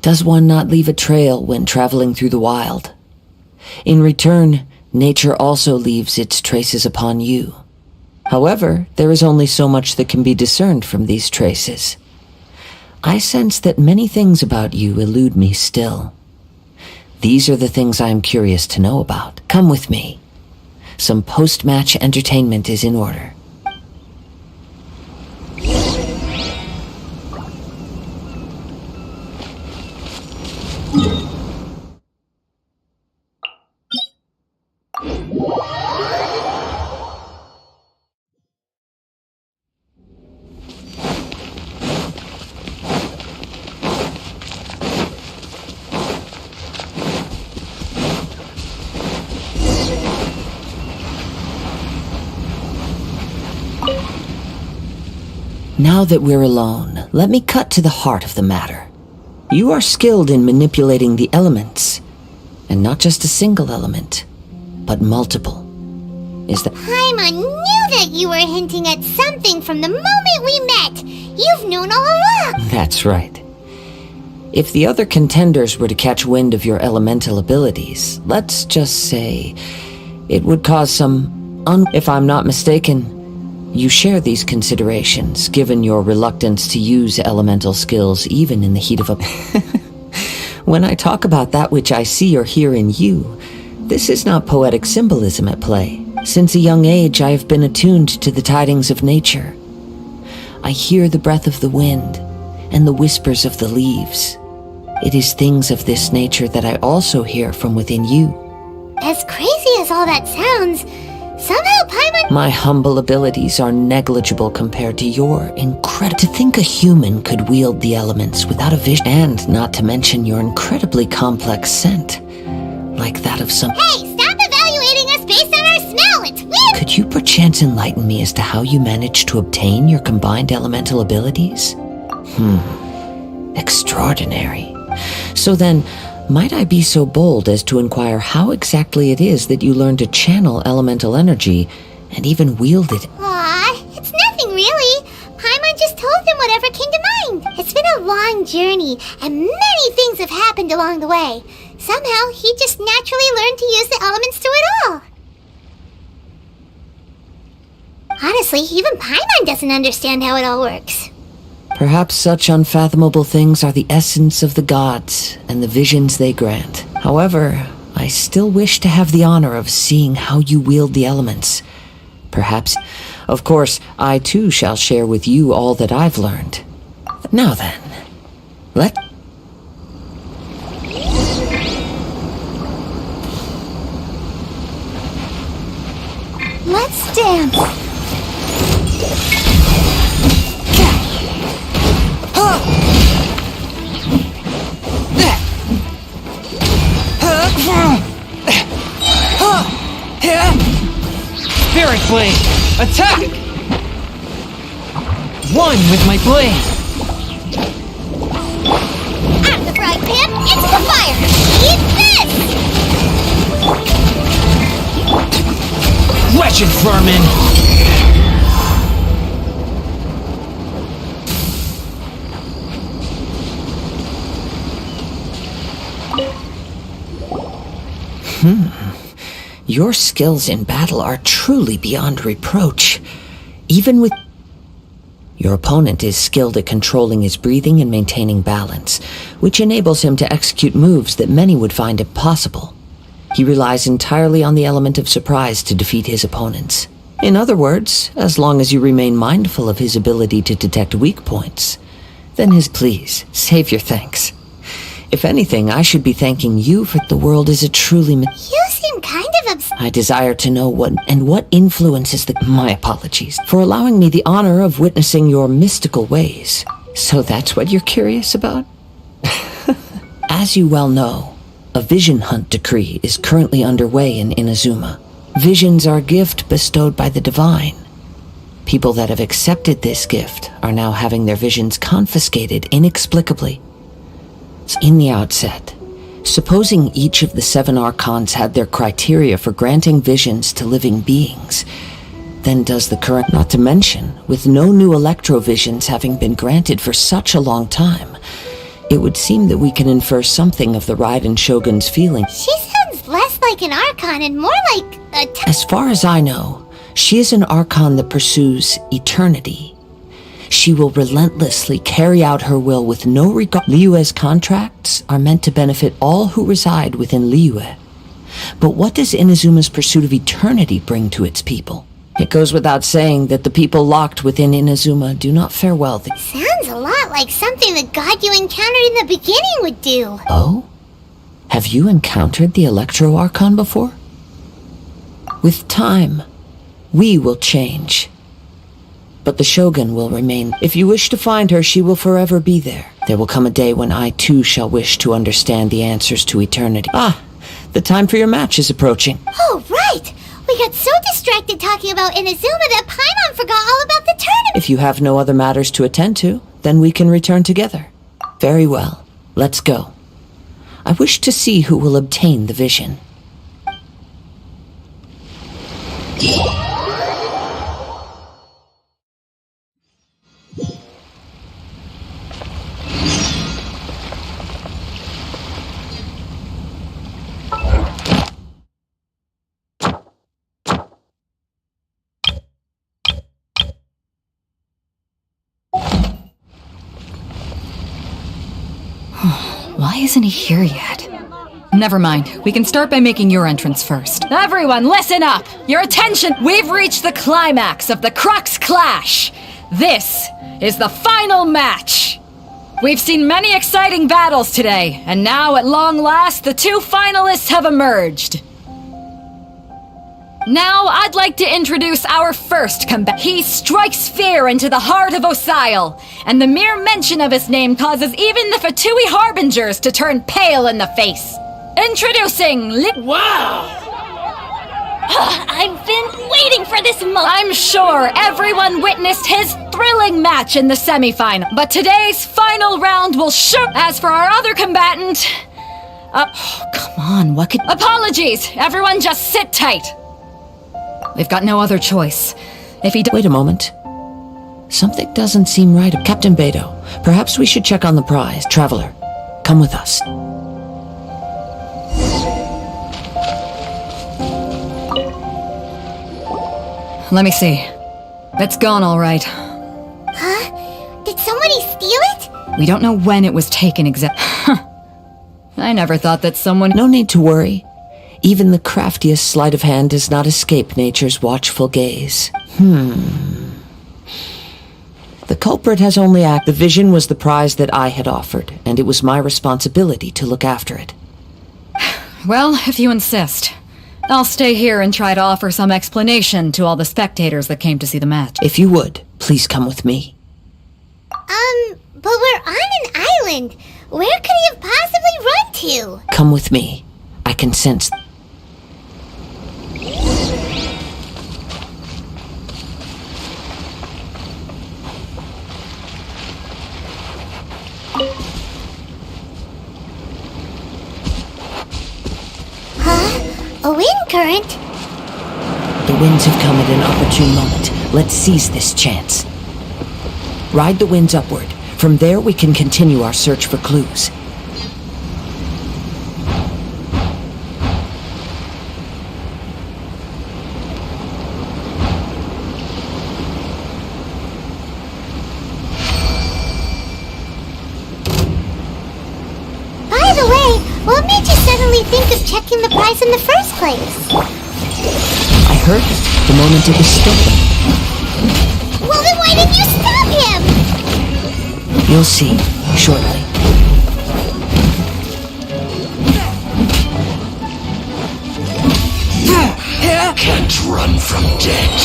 Does one not leave a trail when traveling through the wild? In return, nature also leaves its traces upon you. However, there is only so much that can be discerned from these traces. I sense that many things about you elude me still. These are the things I am curious to know about. Come with me. Some post-match entertainment is in order. Now that we're alone, let me cut to the heart of the matter. You are skilled in manipulating the elements, and not just a single element, but multiple. Is that... Paimon knew that you were hinting at something from the moment we met. You've known all along. That's right. If the other contenders were to catch wind of your elemental abilities, let's just say it would cause some If I'm not mistaken, you share these considerations, given your reluctance to use elemental skills even in the heat of a... When I talk about that which I see or hear in you, this is not poetic symbolism at play. Since a young age, I have been attuned to the tidings of nature. I hear the breath of the wind and the whispers of the leaves. It is things of this nature that I also hear from within you. As crazy as all that sounds, somehow Paimon... My humble abilities are negligible compared to your incredible... To think a human could wield the elements without a vision, and not to mention your incredibly complex scent, like that of some... Hey, stop evaluating us based on our smell! It's weird! Could you perchance enlighten me as to how you managed to obtain your combined elemental abilities? Extraordinary. So then, might I be so bold as to inquire how exactly it is that you learned to channel elemental energy and even wield it? Aw, it's nothing really. Paimon just told him whatever came to mind. It's been a long journey, and many things have happened along the way. Somehow, he just naturally learned to use the elements through it all. Honestly, even Paimon doesn't understand how it all works. Perhaps such unfathomable things are the essence of the gods and the visions they grant. However, I still wish to have the honor of seeing how you wield the elements. Perhaps, of course, I too shall share with you all that I've learned. Now then, let's dance. Spirit Blade! Attack! One with my blade! I'm the frying pan, it's the fire! Eat this! Wretched vermin! Your skills in battle are truly beyond reproach. Even with... Your opponent is skilled at controlling his breathing and maintaining balance, which enables him to execute moves that many would find impossible. He relies entirely on the element of surprise to defeat his opponents. In other words, as long as you remain mindful of his ability to detect weak points, then please, save your thanks. If anything, I should be thanking you for the world is a truly... You seem kind of upset. I desire to know what influences my apologies for allowing me the honor of witnessing your mystical ways. So that's what you're curious about? As you well know, a vision hunt decree is currently underway in Inazuma. Visions are a gift bestowed by the divine. People that have accepted this gift are now having their visions confiscated inexplicably. In the outset, supposing each of the 7 archons had their criteria for granting visions to living beings, then does the current, not to mention, with no new electrovisions having been granted for such a long time, it would seem that we can infer something of the Raiden Shogun's feeling. She sounds less like an archon and more like a... As far as I know, she is an archon that pursues eternity. She will relentlessly carry out her will with no regard. Liyue's contracts are meant to benefit all who reside within Liyue. But what does Inazuma's pursuit of eternity bring to its people? It goes without saying that the people locked within Inazuma do not fare well. Sounds a lot like something the god you encountered in the beginning would do. Oh? Have you encountered the Electro Archon before? With time, we will change. But the Shogun will remain. If you wish to find her, she will forever be there. There will come a day when I too shall wish to understand the answers to eternity. Ah, the time for your match is approaching. Oh, right! We got so distracted talking about Inazuma that Paimon forgot all about the tournament! If you have no other matters to attend to, then we can return together. Very well. Let's go. I wish to see who will obtain the vision. Why isn't he here yet? Never mind. We can start by making your entrance first. Everyone, listen up! Your attention! We've reached the climax of the Crux Clash! This is the final match! We've seen many exciting battles today, and now, at long last, the 2 finalists have emerged. Now, I'd like to introduce our first combatant. He strikes fear into the heart of Osile, and the mere mention of his name causes even the Fatui Harbingers to turn pale in the face. Introducing Wow! I've been waiting for this moment. I'm sure everyone witnessed his thrilling match in the semifinal, but today's final round will show. As for our other combatant, Come on, what could... apologies. Everyone just sit tight. We've got no other choice. If he Wait a moment. Something doesn't seem right. Captain Beto, perhaps we should check on the prize. Traveler, come with us. Let me see. It's gone all right. Huh? Did somebody steal it? We don't know when it was taken I never thought that someone... No need to worry. Even the craftiest sleight of hand does not escape nature's watchful gaze. The culprit has only acted. The vision was the prize that I had offered, and it was my responsibility to look after it. Well, if you insist. I'll stay here and try to offer some explanation to all the spectators that came to see the match. If you would, please come with me. But we're on an island. Where could he have possibly run to? Come with me. I can sense... Huh? A wind current? The winds have come at an opportune moment. Let's seize this chance. Ride the winds upward. From there, we can continue our search for clues. By the way, what made you suddenly think of checking the prize in the first place? I heard it the moment it was stolen. Well, then why didn't you stop him? You'll see shortly. Can't run from debt.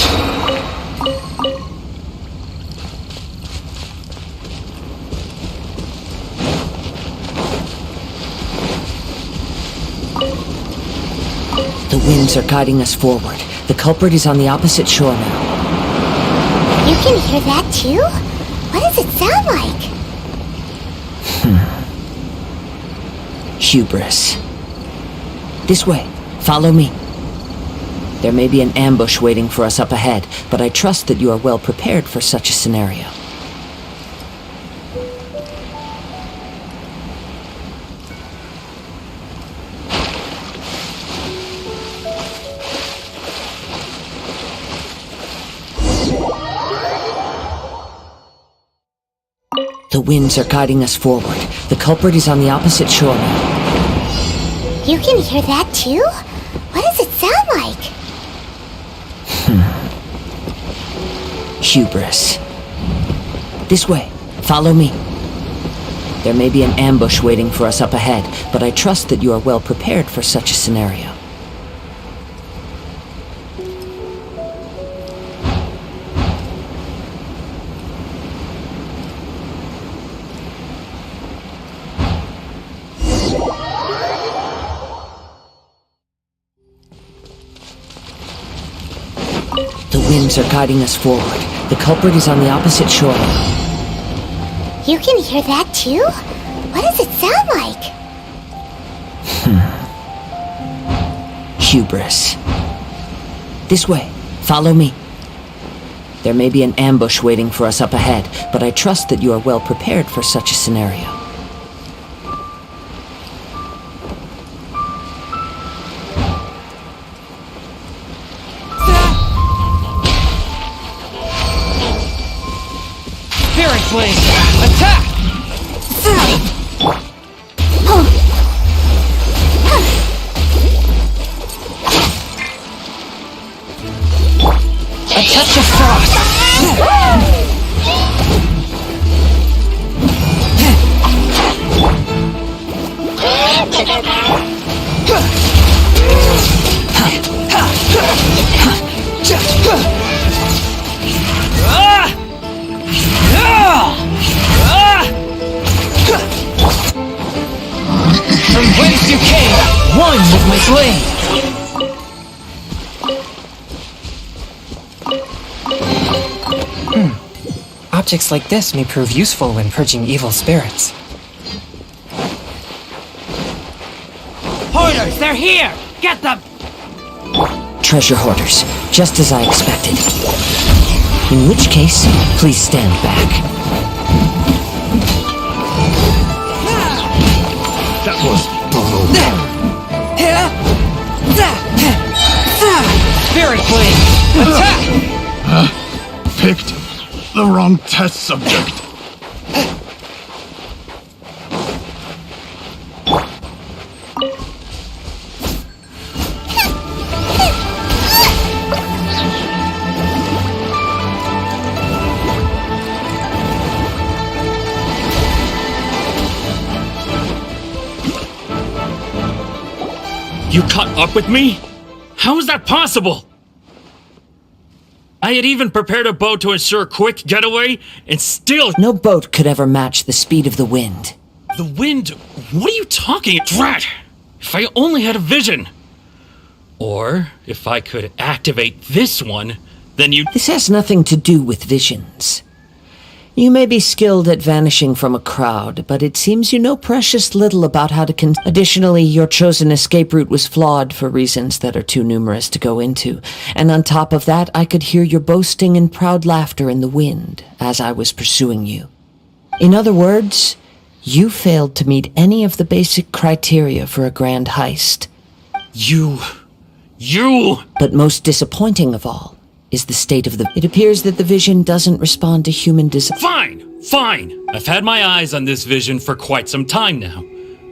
The winds are guiding us forward. The culprit is on the opposite shore now. You can hear that too? What does it sound like? Hubris. This way. Follow me. There may be an ambush waiting for us up ahead, but I trust that you are well prepared for such a scenario. The winds are guiding us forward. The culprit is on the opposite shore now. You can hear that too? What does it sound like? Hubris. This way. Follow me. There may be an ambush waiting for us up ahead, but I trust that you are well prepared for such a scenario. The winds are guiding us forward. The culprit is on the opposite shore now. You can hear that too? What does it sound like? Hubris. This way. Follow me. There may be an ambush waiting for us up ahead, but I trust that you are well prepared for such a scenario. Spirit Blade! Attack! A touch of frost! From whence you came, one with my blade! Objects like this may prove useful when purging evil spirits. Hoarders, they're here! Get them! Treasure hoarders, just as I expected. In which case, please stand back. That was brutal. Spirit Blade! Attack! Picked the wrong test subject. You caught up with me? How is that possible? I had even prepared a boat to ensure a quick getaway, and still— No boat could ever match the speed of the wind. The wind? What are you talking? Drat! If I only had a vision! Or, if I could activate this one, then you— This has nothing to do with visions. You may be skilled at vanishing from a crowd, but it seems you know precious little about how to Additionally, your chosen escape route was flawed for reasons that are too numerous to go into. And on top of that, I could hear your boasting and proud laughter in the wind as I was pursuing you. In other words, you failed to meet any of the basic criteria for a grand heist. You... But most disappointing of all is the state of the— It appears that the vision doesn't respond to human desire. Fine! I've had my eyes on this vision for quite some time now.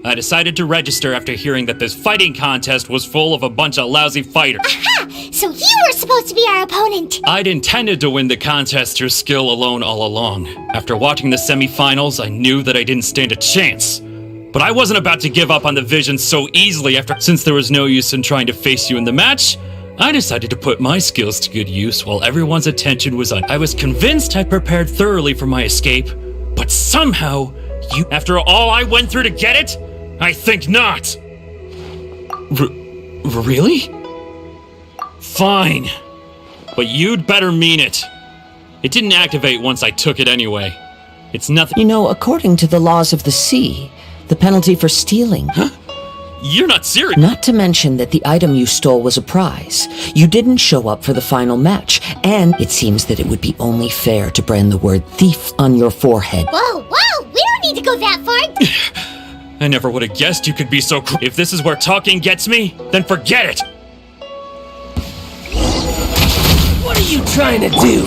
I decided to register after hearing that this fighting contest was full of a bunch of lousy fighters. Aha! So you were supposed to be our opponent! I'd intended to win the contest through skill alone all along. After watching the semifinals, I knew that I didn't stand a chance. But I wasn't about to give up on the vision so easily since there was no use in trying to face you in the match. I decided to put my skills to good use while everyone's attention was on. I was convinced I prepared thoroughly for my escape, but somehow, after all I went through to get it, I think not. Really? Fine. But you'd better mean it. It didn't activate once I took it anyway. It's nothing— You know, according to the laws of the sea, the penalty for stealing— Huh? You're not serious. Not to mention that the item you stole was a prize. You didn't show up for the final match, and it seems that it would be only fair to brand the word thief on your forehead. Whoa! We don't need to go that far! I never would have guessed you could be so If this is where talking gets me, then forget it! What are you trying to do?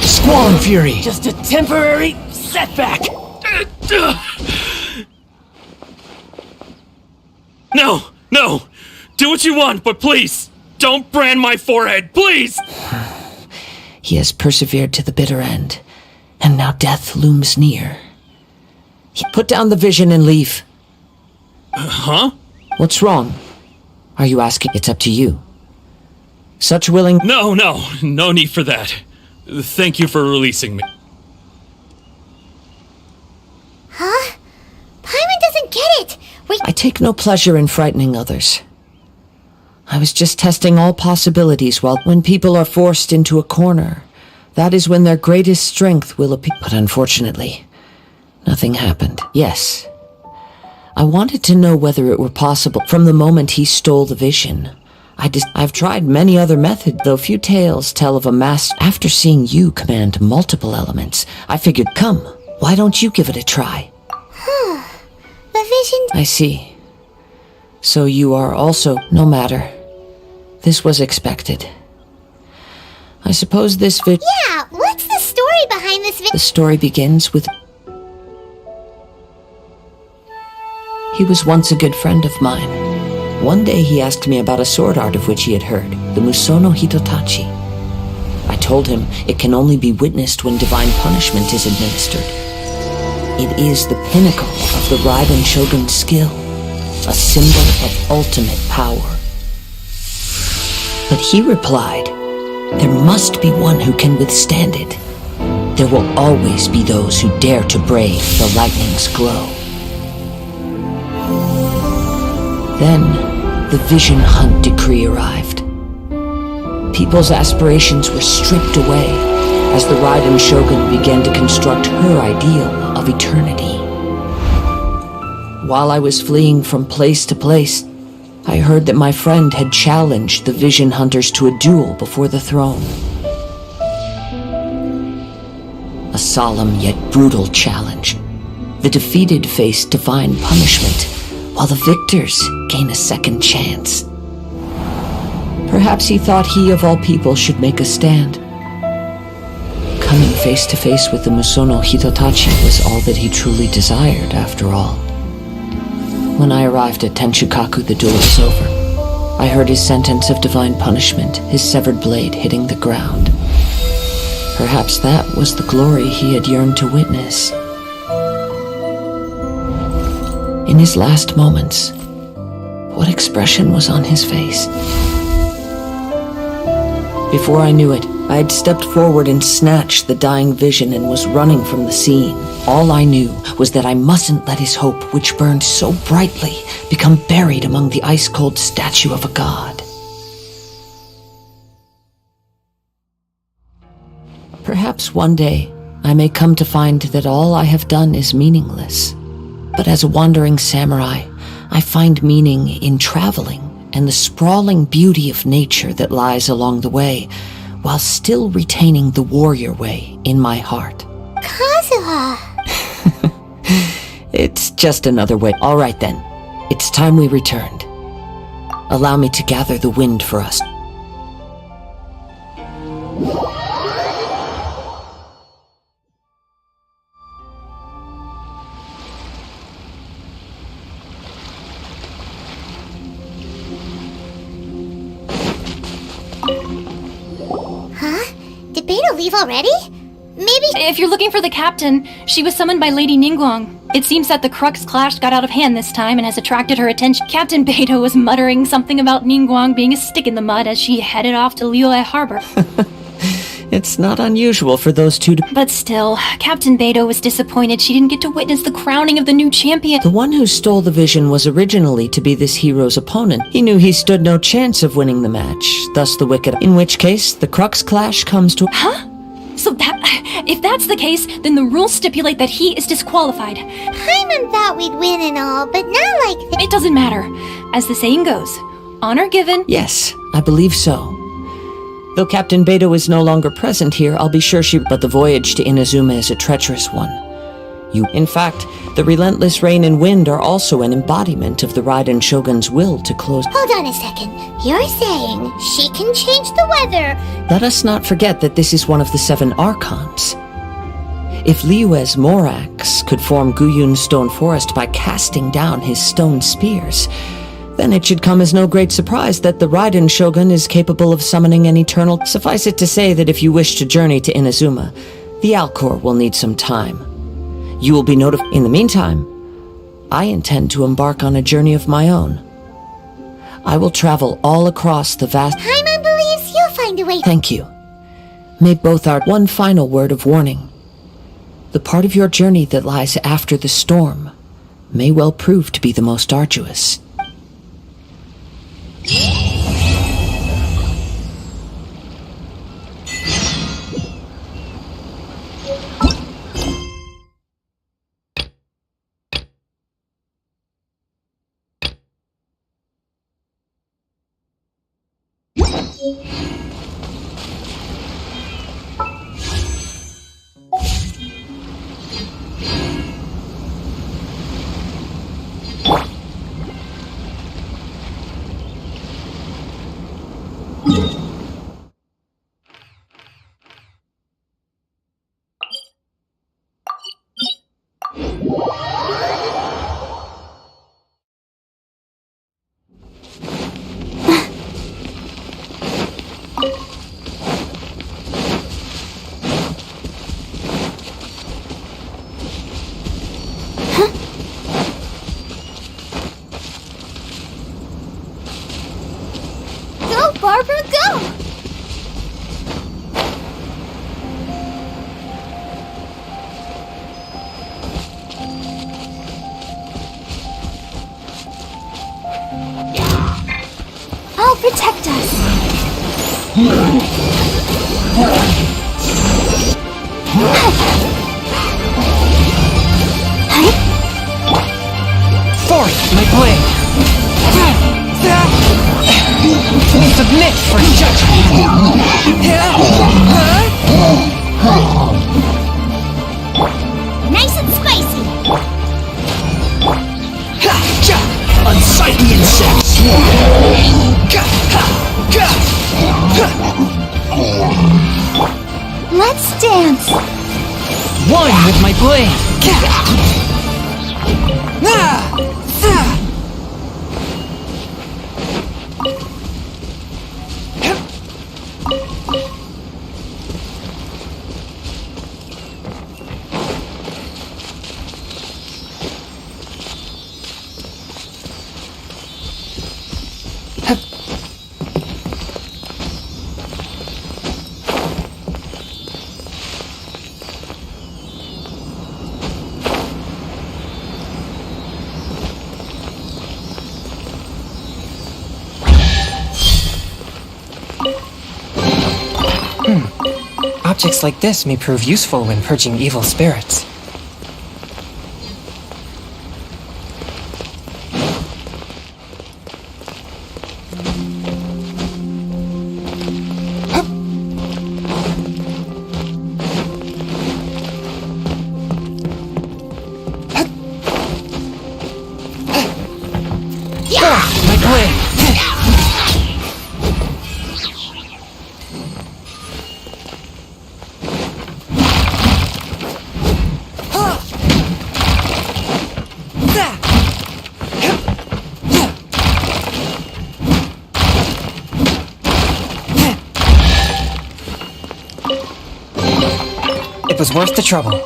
Squall and Fury! Just a temporary setback! No! Do what you want, but please, don't brand my forehead, please! He has persevered to the bitter end, and now death looms near. Put down the vision and leave. Huh? What's wrong? Are you asking? It's up to you. Such willing— No need for that. Thank you for releasing me. Huh? Paimon doesn't get it! I take no pleasure in frightening others. I was just testing all possibilities when people are forced into a corner, that is when their greatest strength will appear. But unfortunately, nothing happened. Yes. I wanted to know whether it were possible. From the moment he stole the vision, I've tried many other methods, though few tales tell of a master. After seeing you command multiple elements, I figured, come, why don't you give it a try? The vision— I see. So you are also— No matter. This was expected. I suppose this Yeah, what's the story behind this The story begins with— He was once a good friend of mine. One day he asked me about a sword art of which he had heard, the Musono Hitotachi. I told him it can only be witnessed when divine punishment is administered. It is the pinnacle of the Raiden Shogun's skill, a symbol of ultimate power. But he replied, there must be one who can withstand it. There will always be those who dare to brave the lightning's glow. Then, the Vision Hunt decree arrived. people's aspirations were stripped away as the Raiden Shogun began to construct her ideal of eternity. While I was fleeing from place to place, I heard that my friend had challenged the Vision Hunters to a duel before the throne. A solemn yet brutal challenge. The defeated face divine punishment, while the victors gain a second chance. Perhaps he thought he of all people should make a stand. Coming face to face with the Musono Hitotachi was all that he truly desired, after all. When I arrived at Tenshukaku, the duel was over. I heard his sentence of divine punishment, his severed blade hitting the ground. Perhaps that was the glory he had yearned to witness. In his last moments, what expression was on his face? Before I knew it, I had stepped forward and snatched the dying vision and was running from the scene. All I knew was that I mustn't let his hope, which burned so brightly, become buried among the ice-cold statue of a god. Perhaps one day, I may come to find that all I have done is meaningless. But as a wandering samurai, I find meaning in traveling and the sprawling beauty of nature that lies along the way, while still retaining the warrior way in my heart. Kazuha! It's just another way. All right then, it's time we returned. Allow me to gather the wind for us. Did Beto leave already? Maybe— If you're looking for the captain, she was summoned by Lady Ningguang. It seems that the Crux clash got out of hand this time and has attracted her attention. Captain Beto was muttering something about Ningguang being a stick in the mud as she headed off to Liyue Harbor. It's not unusual for those two to— But still, Captain Beto was disappointed she didn't get to witness the crowning of the new champion. The one who stole the vision was originally to be this hero's opponent. He knew he stood no chance of winning the match, thus the wicked— In which case, the Crux clash comes to— Huh? So if that's the case, then the rules stipulate that he is disqualified. Paimon thought we'd win and all, but not like this. It doesn't matter. As the saying goes, honor given— Yes, I believe so. Though Captain Beto is no longer present here, I'll be sure she— But the voyage to Inazuma is a treacherous one. In fact, the relentless rain and wind are also an embodiment of the Raiden Shogun's will to close— Hold on a second. You're saying she can change the weather? Let us not forget that this is one of the 7 Archons. If Liyue's Morax could form Guyun's stone forest by casting down his stone spears, then it should come as no great surprise that the Raiden Shogun is capable of summoning an eternal— Suffice it to say that if you wish to journey to Inazuma, the Alcor will need some time. You will be notified. In the meantime, I intend to embark on a journey of my own. I will travel all across the vast— Paimon believes you'll find a way— Thank you. May both our— One final word of warning. The part of your journey that lies after the storm may well prove to be the most arduous. Go, Barbara, go! I'll protect us. Force my blade! Submit for judgment! Nice and spicy. Unsightly insects! Let's dance. One with my blade! Objects like this may prove useful when purging evil spirits. My blade! It was worth the trouble.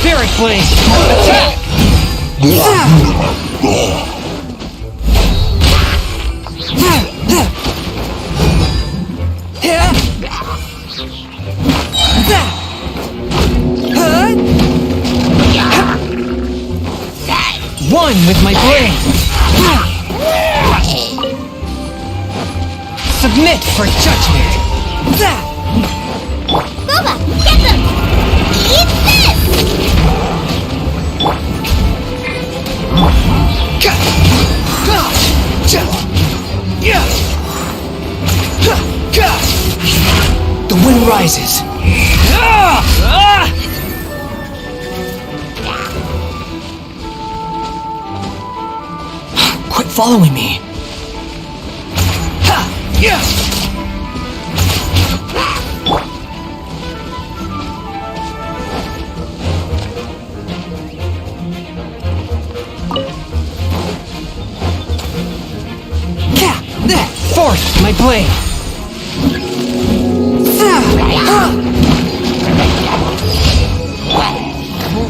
Spirit Blade! Attack! One with my blade! Submit for judgment! Boba, get them! Eat this! The wind rises. Quit following me. Force my blade!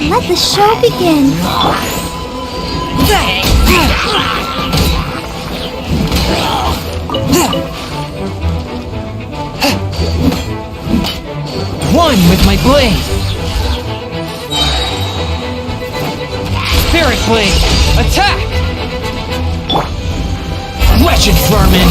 Let the show begin. One with my blade! Spirit Blade! Attack! Wretched vermin!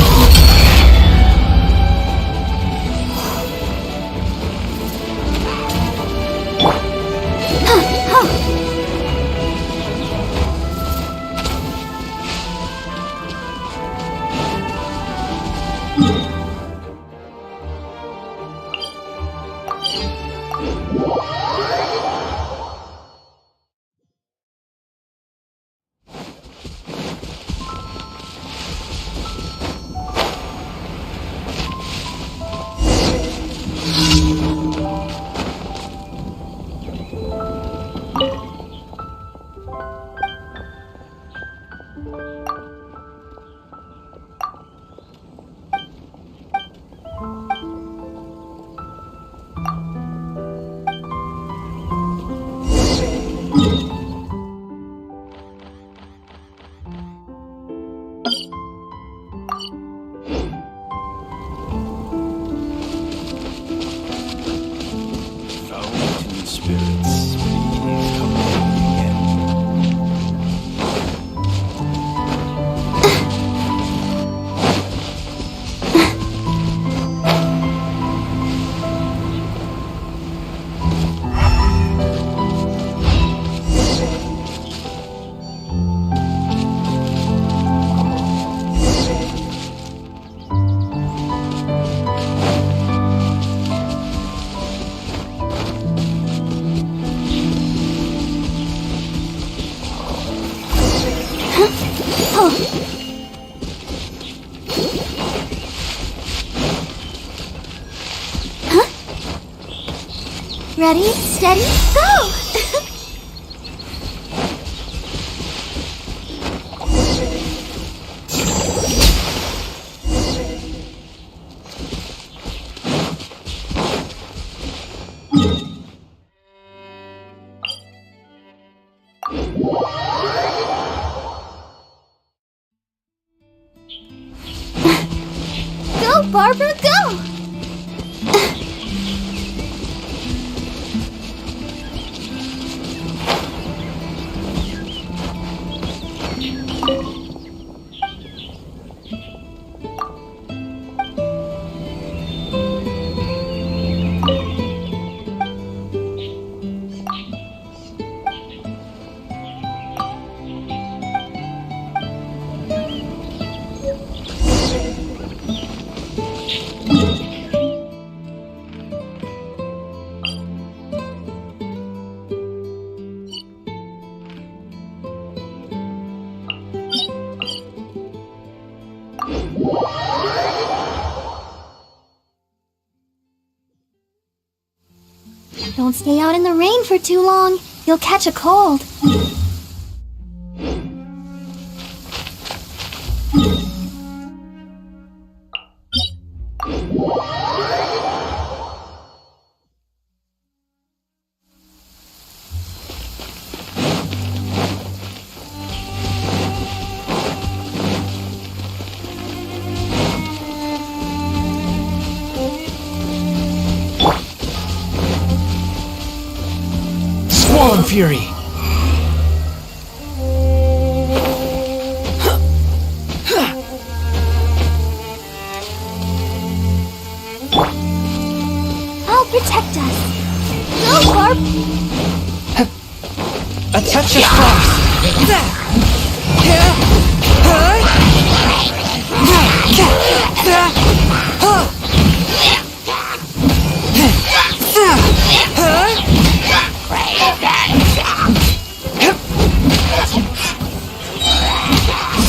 Ready, steady, go! Go, Barbara, go! Don't stay out in the rain for too long. You'll catch a cold. Squall Fury! I'll protect us. Go, Barb! A touch of frost!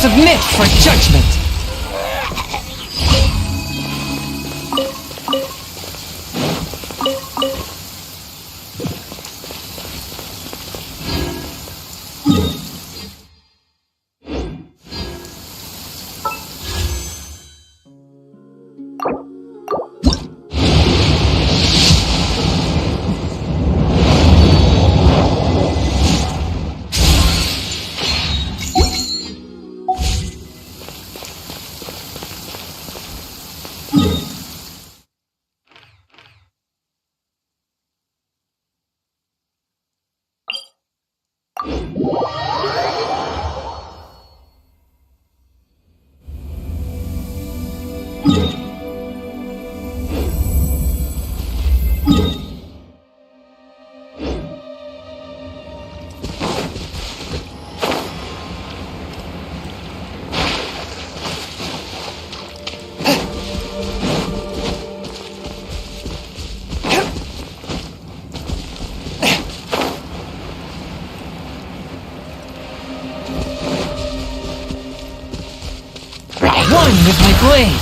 Submit for judgment! One with my blade!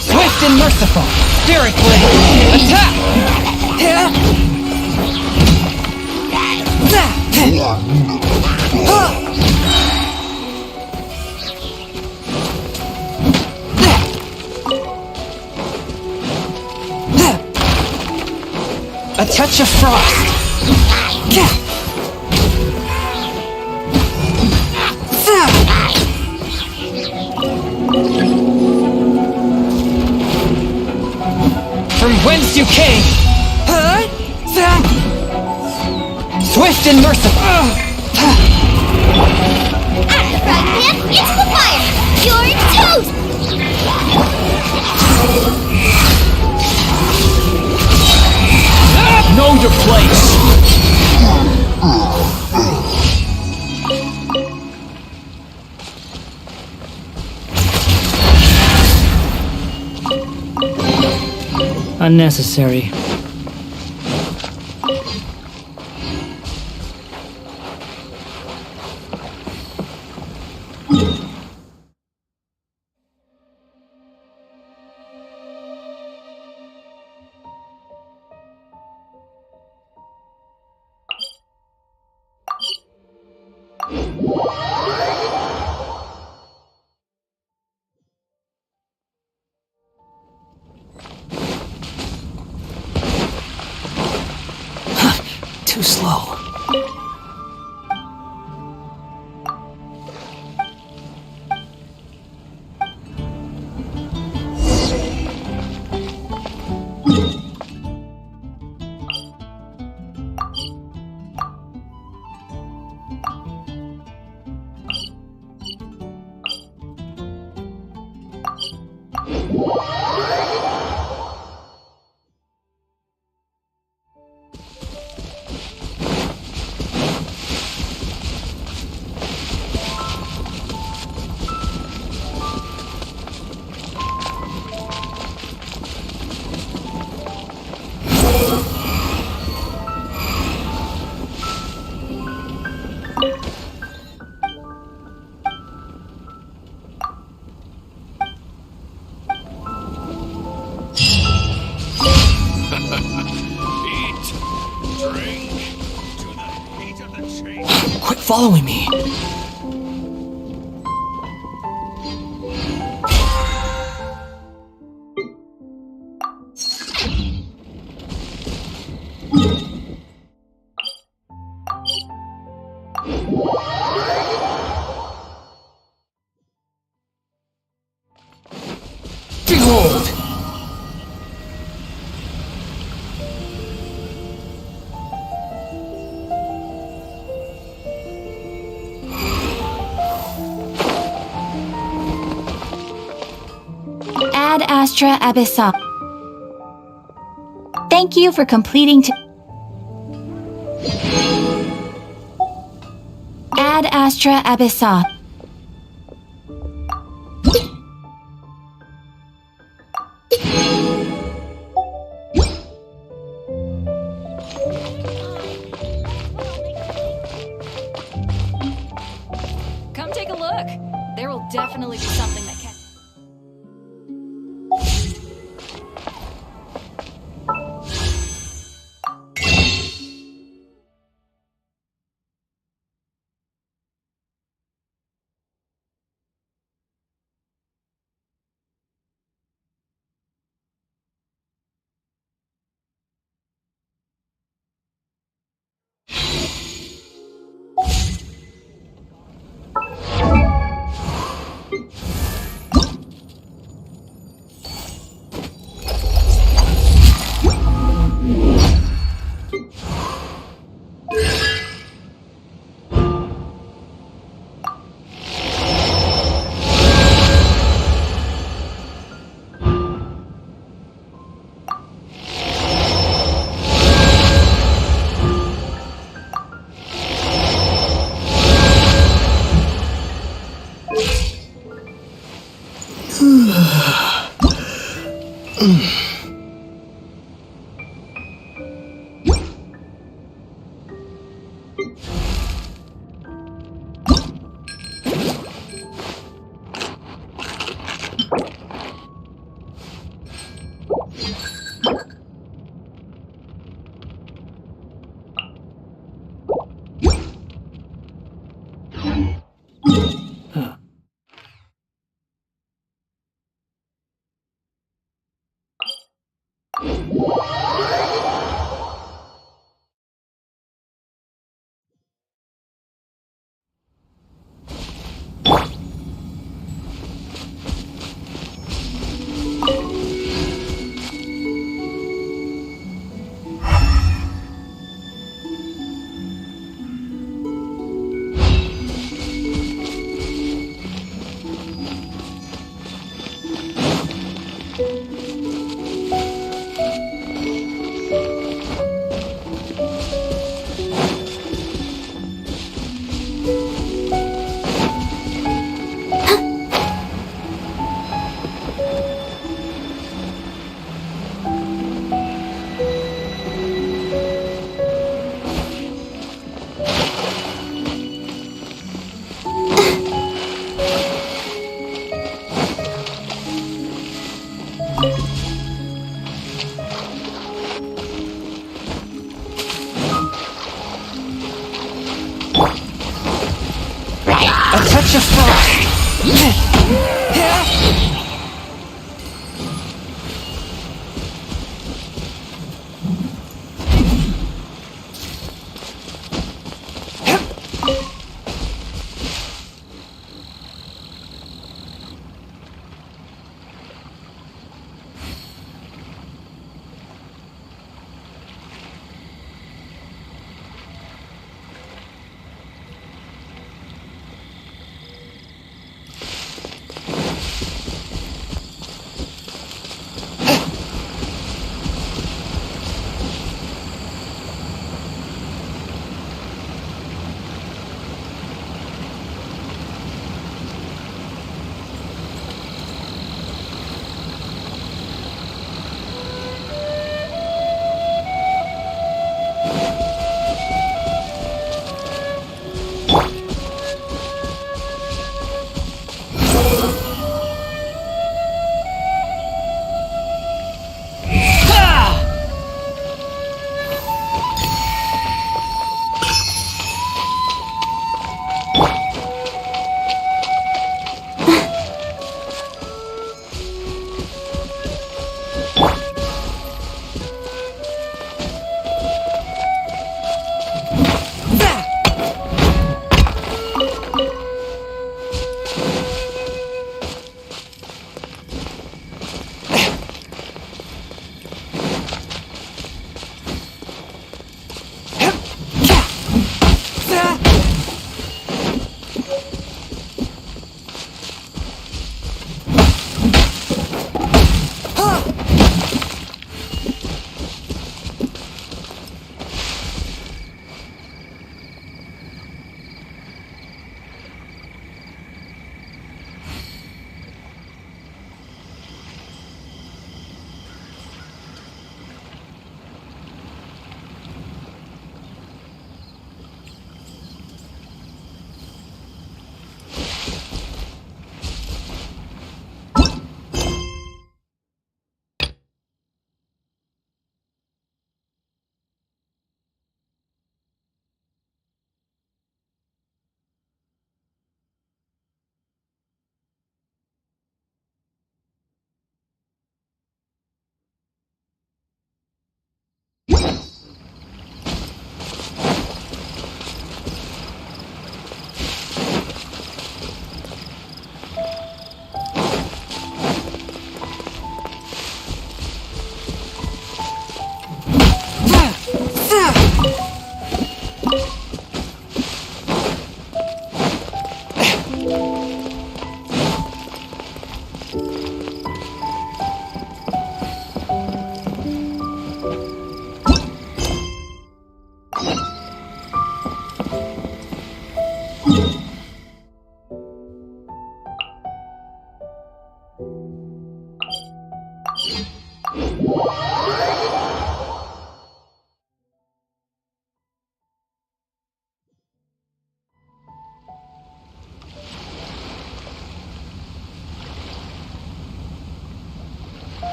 Swift and merciful! Spirit blade! Attack! A touch of frost. From whence you came. Swift and merciful. Frogman, into the fire! You're toast! Know your place! Unnecessary. Too slow. Quit following me. Behold! Ad Astra Abyssal. Thank you for completing Ad Astra Abyssal. Come take a look. There will definitely be something that can.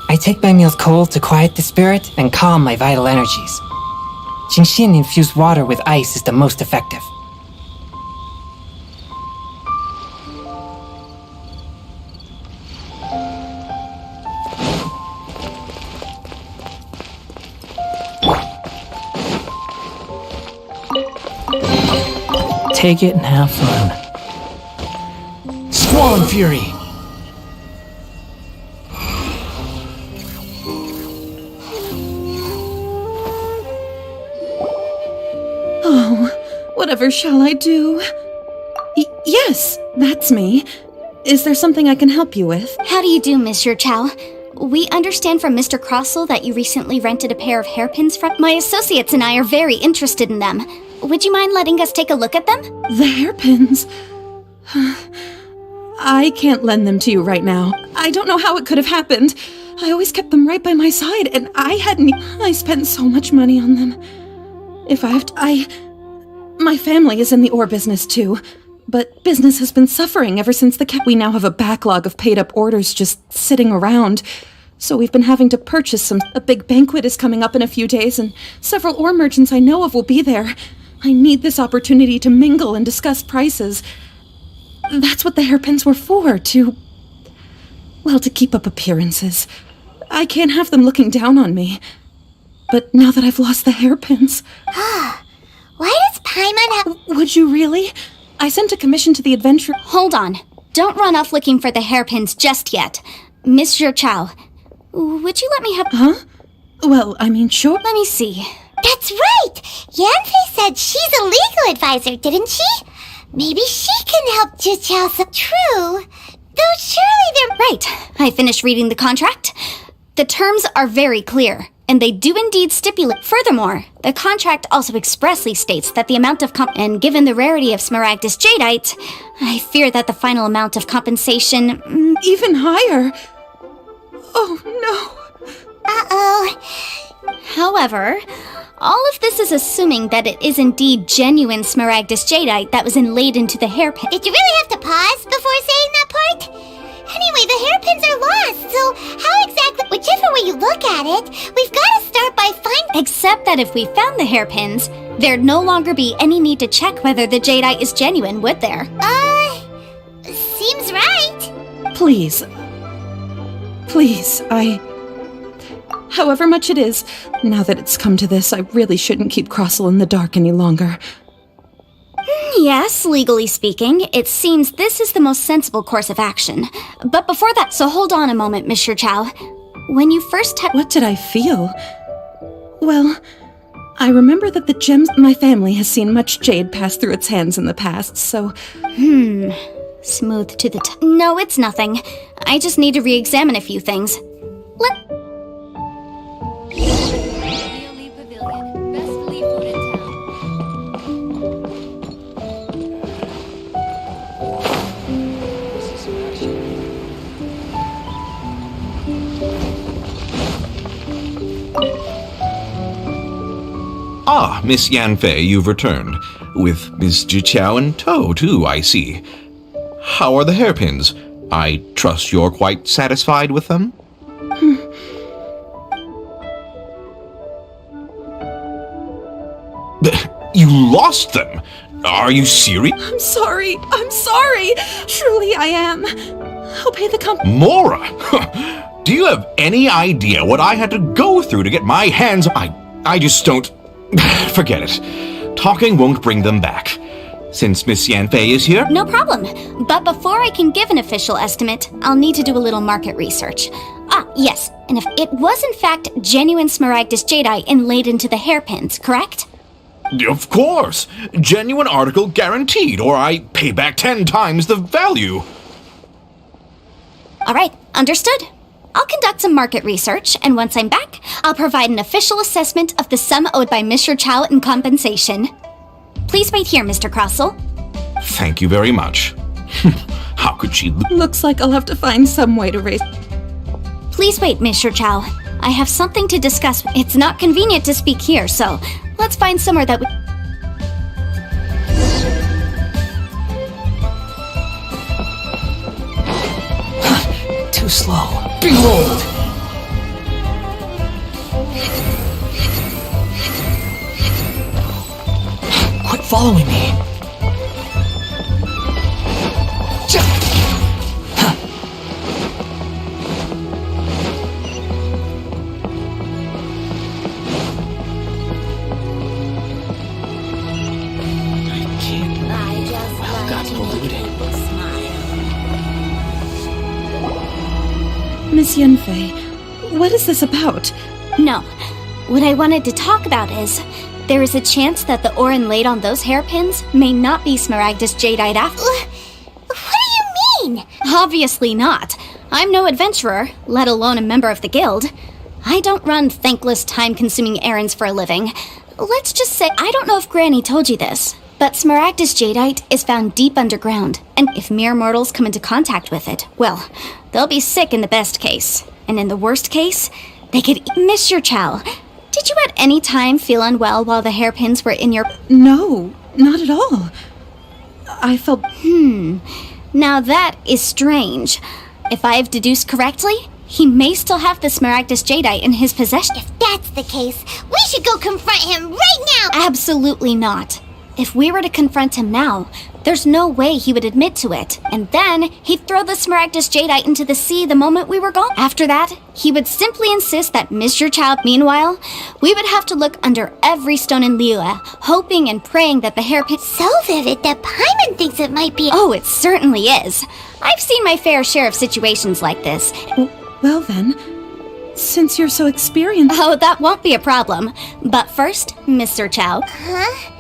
I take my meals cold to quiet the spirit and calm my vital energies. Genshin infused water with ice is the most effective. Take it and have fun. Squall Fury! Whatever shall I do? Yes, that's me. Is there something I can help you with? How do you do, Mr. Chow? We understand from Mr. Crossell that you recently rented a pair of hairpins from... My associates and I are very interested in them. Would you mind letting us take a look at them? The hairpins? I can't lend them to you right now. I don't know how it could have happened. I always kept them right by my side, and I spent so much money on them. If I have to... My family is in the ore business too, but business has been suffering ever since we now have a backlog of paid-up orders just sitting around, so we've been having to purchase some. A big banquet is coming up in a few days, and several ore merchants I know of will be there. I need this opportunity to mingle and discuss prices. That's what the hairpins were for, to keep up appearances. I can't have them looking down on me. But now that I've lost the hairpins... Why does Paimon have... Would you really? I sent a commission to the adventure... Hold on. Don't run off looking for the hairpins just yet. Mr. Chow, would you let me have... Huh? Well, I mean, sure. Let me see. That's right! Yanfei said she's a legal advisor, didn't she? Maybe she can help Jichao some... True. Though surely they're... Right. I finished reading the contract. The terms are very clear. And they do indeed stipulate. Furthermore, the contract also expressly states that the amount of and given the rarity of Smaragdus Jadeite, I fear that the final amount of compensation... Even higher? Oh, no. Uh-oh. However, all of this is assuming that it is indeed genuine Smaragdus Jadeite that was inlaid into the hairpin. Did you really have to pause before saying that part? Anyway, the hairpins are lost, so how exactly... Whichever way you look at it, we've got to start by finding... Except that if we found the hairpins, there'd no longer be any need to check whether the jadeite is genuine, would there? Seems right. Please. Please, However much it is, now that it's come to this, I really shouldn't keep Crossell in the dark any longer. Yes, legally speaking, it seems this is the most sensible course of action. But before that, so hold on a moment, Mr. Chow. When you first What did I feel? Well, I remember that the gems... My family has seen much jade pass through its hands in the past, so... Smooth to the No, it's nothing. I just need to re-examine a few things. Ah, Miss Yanfei, you've returned. With Miss Jichao in tow, too, I see. How are the hairpins? I trust you're quite satisfied with them? You lost them? Are you serious? I'm sorry. Truly I am. I'll pay the company. Mora! Do you have any idea what I had to go through to get my hands... I just don't... Forget it. Talking won't bring them back. Since Miss Yanfei is here... No problem. But before I can give an official estimate, I'll need to do a little market research. Yes. And if it was in fact genuine Smaragdus Jadeite inlaid into the hairpins, correct? Of course! Genuine article guaranteed, or I pay back 10 times the value. All right, understood. I'll conduct some market research, and once I'm back, I'll provide an official assessment of the sum owed by Mr. Chow in compensation. Please wait here, Mr. Crossell. Thank you very much. How could she... Looks like I'll have to find some way to raise... Please wait, Mr. Chow. I have something to discuss. It's not convenient to speak here, so let's find somewhere that we... Too slow. Behold! Quit following me. Miss Yanfei, what is this about? No. What I wanted to talk about is, there is a chance that the ore inlaid on those hairpins may not be Smaragdus Jadeite after... What do you mean? Obviously not. I'm no adventurer, let alone a member of the guild. I don't run thankless, time-consuming errands for a living. Let's just say, I don't know if Granny told you this, but Smaragdus Jadeite is found deep underground, and if mere mortals come into contact with it, well, they'll be sick in the best case. And in the worst case, they could... Mr. Chow, did you at any time feel unwell while the hairpins were in your... No, not at all. I felt... Now that is strange. If I have deduced correctly, he may still have the Smaragdus Jadeite in his possession. If that's the case, we should go confront him right now! Absolutely not. If we were to confront him now, there's no way he would admit to it. And then he'd throw the Smaragdus Jadeite into the sea the moment we were gone. After that, he would simply insist that Mr. Chow... Meanwhile, we would have to look under every stone in Liyue, hoping and praying that the hairpin... So vivid that Paimon thinks it might be... Oh, it certainly is. I've seen my fair share of situations like this. Well then, since you're so experienced... Oh, that won't be a problem. But first, Mr. Chow... Huh?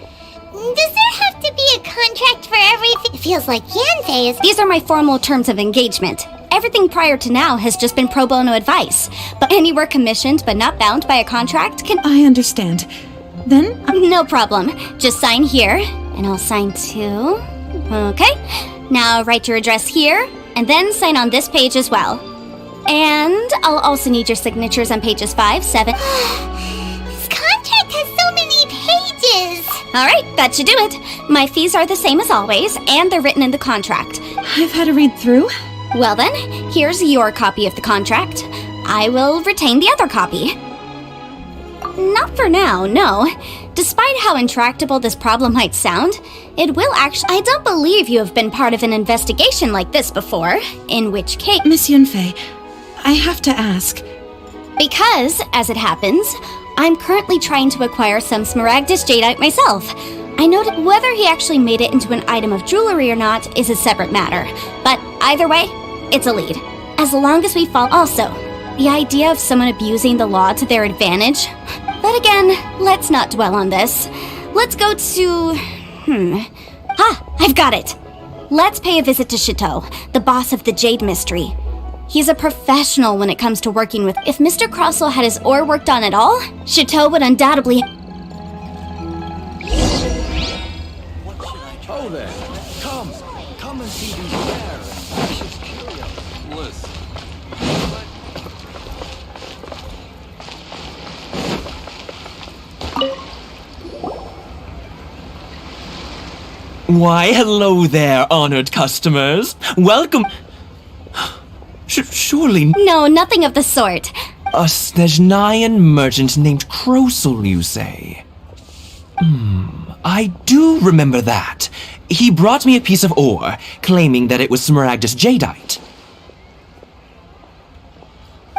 Does there have to be a contract for everything? It feels like Yanfei is... These are my formal terms of engagement. Everything prior to now has just been pro bono advice. But any work commissioned but not bound by a contract can... I understand. Then... No problem. Just sign here, and I'll sign too. Okay. Now write your address here, and then sign on this page as well. And I'll also need your signatures on pages 5, 7... This contract has so many pages! Alright, that should do it. My fees are the same as always, and they're written in the contract. I've had a read through. Well then, here's your copy of the contract. I will retain the other copy. Not for now, no. Despite how intractable this problem might sound, it will actually... I don't believe you have been part of an investigation like this before, in which case... Miss Yanfei, I have to ask. Because, as it happens, I'm currently trying to acquire some Smaragdus Jadeite myself. I noted whether he actually made it into an item of jewelry or not is a separate matter. But either way, it's a lead. As long as we fall... Also, the idea of someone abusing the law to their advantage... But again, let's not dwell on this. Let's go to... I've got it! Let's pay a visit to Chateau, the boss of the Jade Mystery. He's a professional when it comes to working with... If Mr. Crossell had his ore worked on at all, Chateau would undoubtedly... Oh there. Come and see these rare and precious curios. Listen. Why, hello there, honored customers. Welcome... Surely... No, nothing of the sort. A Snezhnayan merchant named Crossell, you say? I do remember that. He brought me a piece of ore, claiming that it was Smaragdus Jadeite.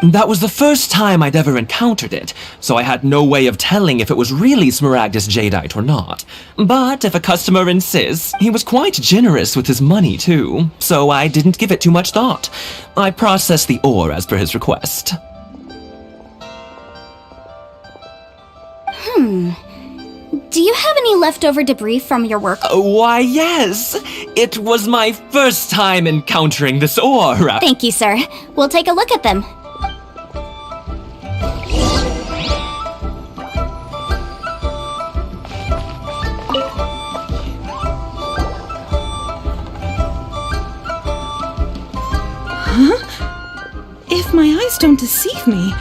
That was the first time I'd ever encountered it, so I had no way of telling if it was really Smaragdus Jadeite or not. But if a customer insists, he was quite generous with his money too, so I didn't give it too much thought. I processed the ore as per his request. Do you have any leftover debris from your work? Why, yes. It was my first time encountering this ore. Thank you, sir. We'll take a look at them. If my eyes don't deceive me,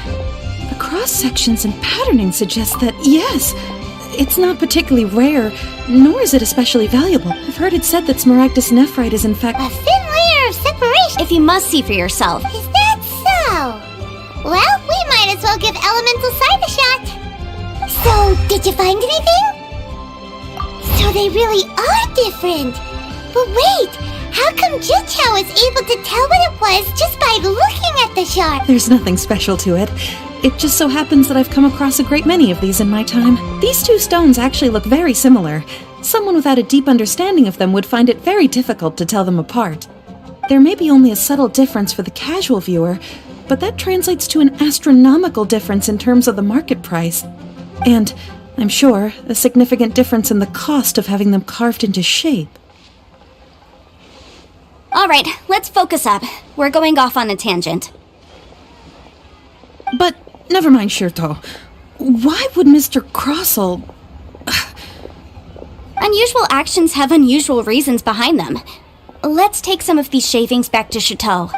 the cross-sections and patterning suggest that, yes, it's not particularly rare, nor is it especially valuable. I've heard it said that smaragdus nephrite is in fact a thin layer of separation. If you must see for yourself. Is that so? Well, we might as well give Elemental Sight a shot. So, did you find anything? So they really are different. But wait, how come Jichao was able to tell what it was just by looking at the shard? There's nothing special to it. It just so happens that I've come across a great many of these in my time. These two stones actually look very similar. Someone without a deep understanding of them would find it very difficult to tell them apart. There may be only a subtle difference for the casual viewer, but that translates to an astronomical difference in terms of the market price. And, I'm sure, a significant difference in the cost of having them carved into shape. Alright, let's focus up. We're going off on a tangent. But, never mind, Shirto. Why would Mr. Crossell... Unusual actions have unusual reasons behind them. Let's take some of these shavings back to Chateau.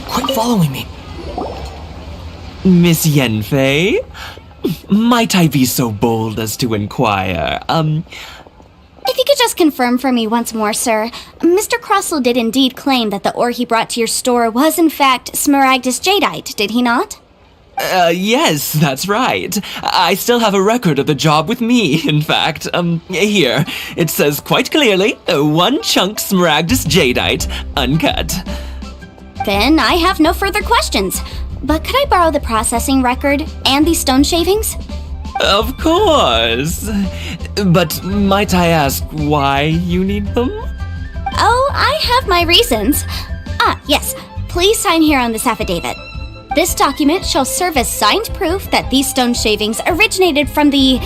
Quit following me. Miss Yanfei? Might I be so bold as to inquire, If you could just confirm for me once more, sir. Mr. Crossell did indeed claim that the ore he brought to your store was in fact smaragdus jadeite, did he not? Yes, that's right. I still have a record of the job with me, in fact. Here. It says quite clearly, 1 chunk smaragdus jadeite, uncut. Then I have no further questions. But could I borrow the processing record and these stone shavings? Of course. But might I ask why you need them? Oh, I have my reasons. Yes. Please sign here on this affidavit. This document shall serve as signed proof that these stone shavings originated from the,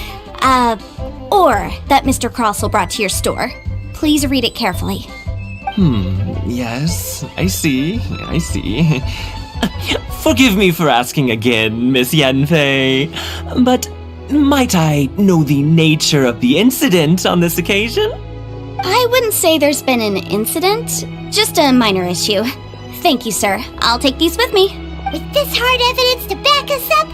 ore that Mr. Crossell brought to your store. Please read it carefully. Yes, I see. Forgive me for asking again, Miss Yanfei, but might I know the nature of the incident on this occasion? I wouldn't say there's been an incident, just a minor issue. Thank you, sir. I'll take these with me. With this hard evidence to back us up,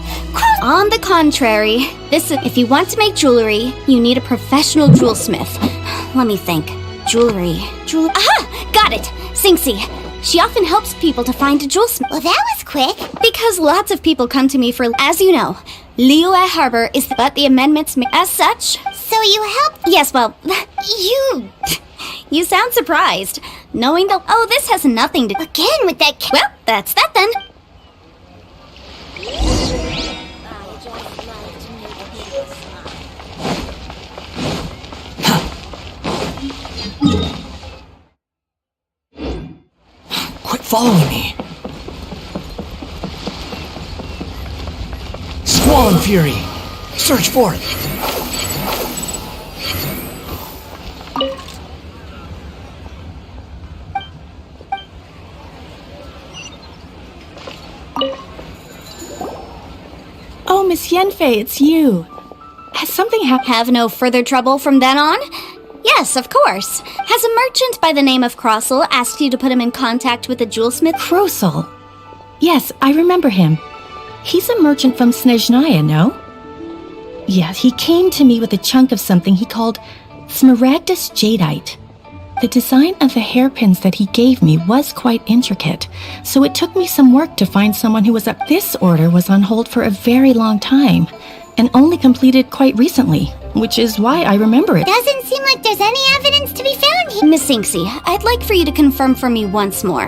On the contrary, if you want to make jewelry, you need a professional jewelsmith. Let me think. Aha! Got it! Singxi. She often helps people to find a jewelsmith. Well, that was quick. Because lots of people come to me for, as you know, Liyue Harbor is but the amendments as such. So you helped? Yes, well, you sound surprised, knowing that, this has nothing to... Again with that... Well, that's that then. Quit following me. Squall and Fury. Search for it. Oh, Miss Yanfei, it's you. Has something happened? Have no further trouble from then on? Yes, of course. Has a merchant by the name of Crossell asked you to put him in contact with a jewelsmith? Crossell. Yes, I remember him. He's a merchant from Snezhnaya, no? Yes, he came to me with a chunk of something he called smaragdus jadeite. The design of the hairpins that he gave me was quite intricate, so it took me some work to find someone who was up. This order was on hold for a very long time, and only completed quite recently, which is why I remember it. Doesn't seem like there's any evidence to be found here. Miss Singxi, I'd like for you to confirm for me once more.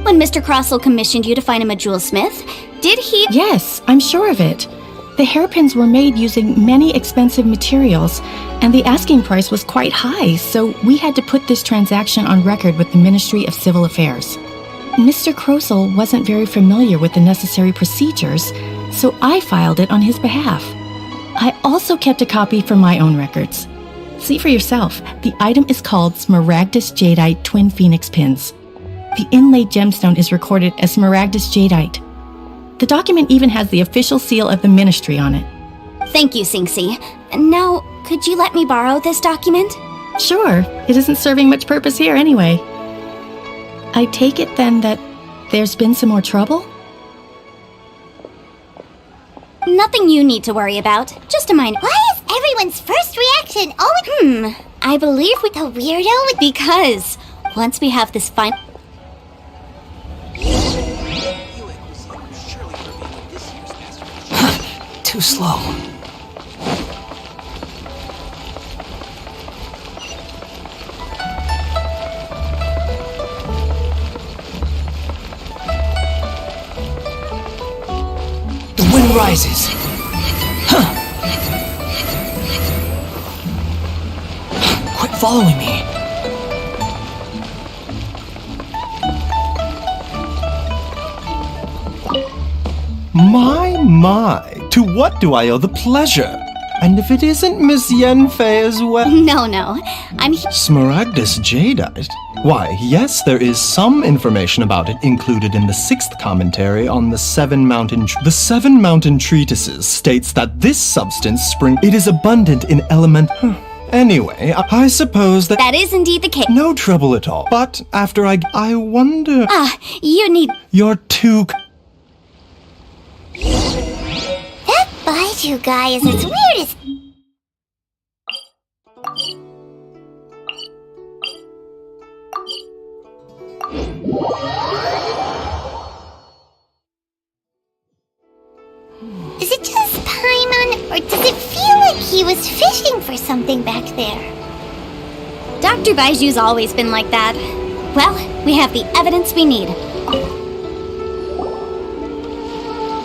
When Mr. Crossell commissioned you to find him a jewelsmith, did he... Yes, I'm sure of it. The hairpins were made using many expensive materials, and the asking price was quite high, so we had to put this transaction on record with the Ministry of Civil Affairs. Mr. Krosel wasn't very familiar with the necessary procedures, so I filed it on his behalf. I also kept a copy for my own records. See for yourself, the item is called Smaragdus Jadeite Twin Phoenix Pins. The inlaid gemstone is recorded as Smaragdus Jadeite. The document even has the official seal of the ministry on it. Thank you, Sinxi. Now, could you let me borrow this document? Sure, it isn't serving much purpose here anyway. I take it then that there's been some more trouble? Nothing you need to worry about. Just a minor. Why is everyone's first reaction always... I believe we... The weirdo? Because once we have this fine... Too slow. The wind rises. Huh. Quit following me. My, to what do I owe the pleasure? And if it isn't Miss Yenfei as well? No, I'm... Smaragdus Jadeite? Why, yes, there is some information about it included in the 6th commentary on the Seven Mountain... The Seven Mountain Treatises states that this substance it is abundant in element... Anyway, I suppose that... That is indeed the case. No trouble at all. But after I wonder... You need... You're too... That Baiju guy is as weird as... Is it just Paimon, or does it feel like he was fishing for something back there? Dr. Baiju's always been like that. Well, we have the evidence we need.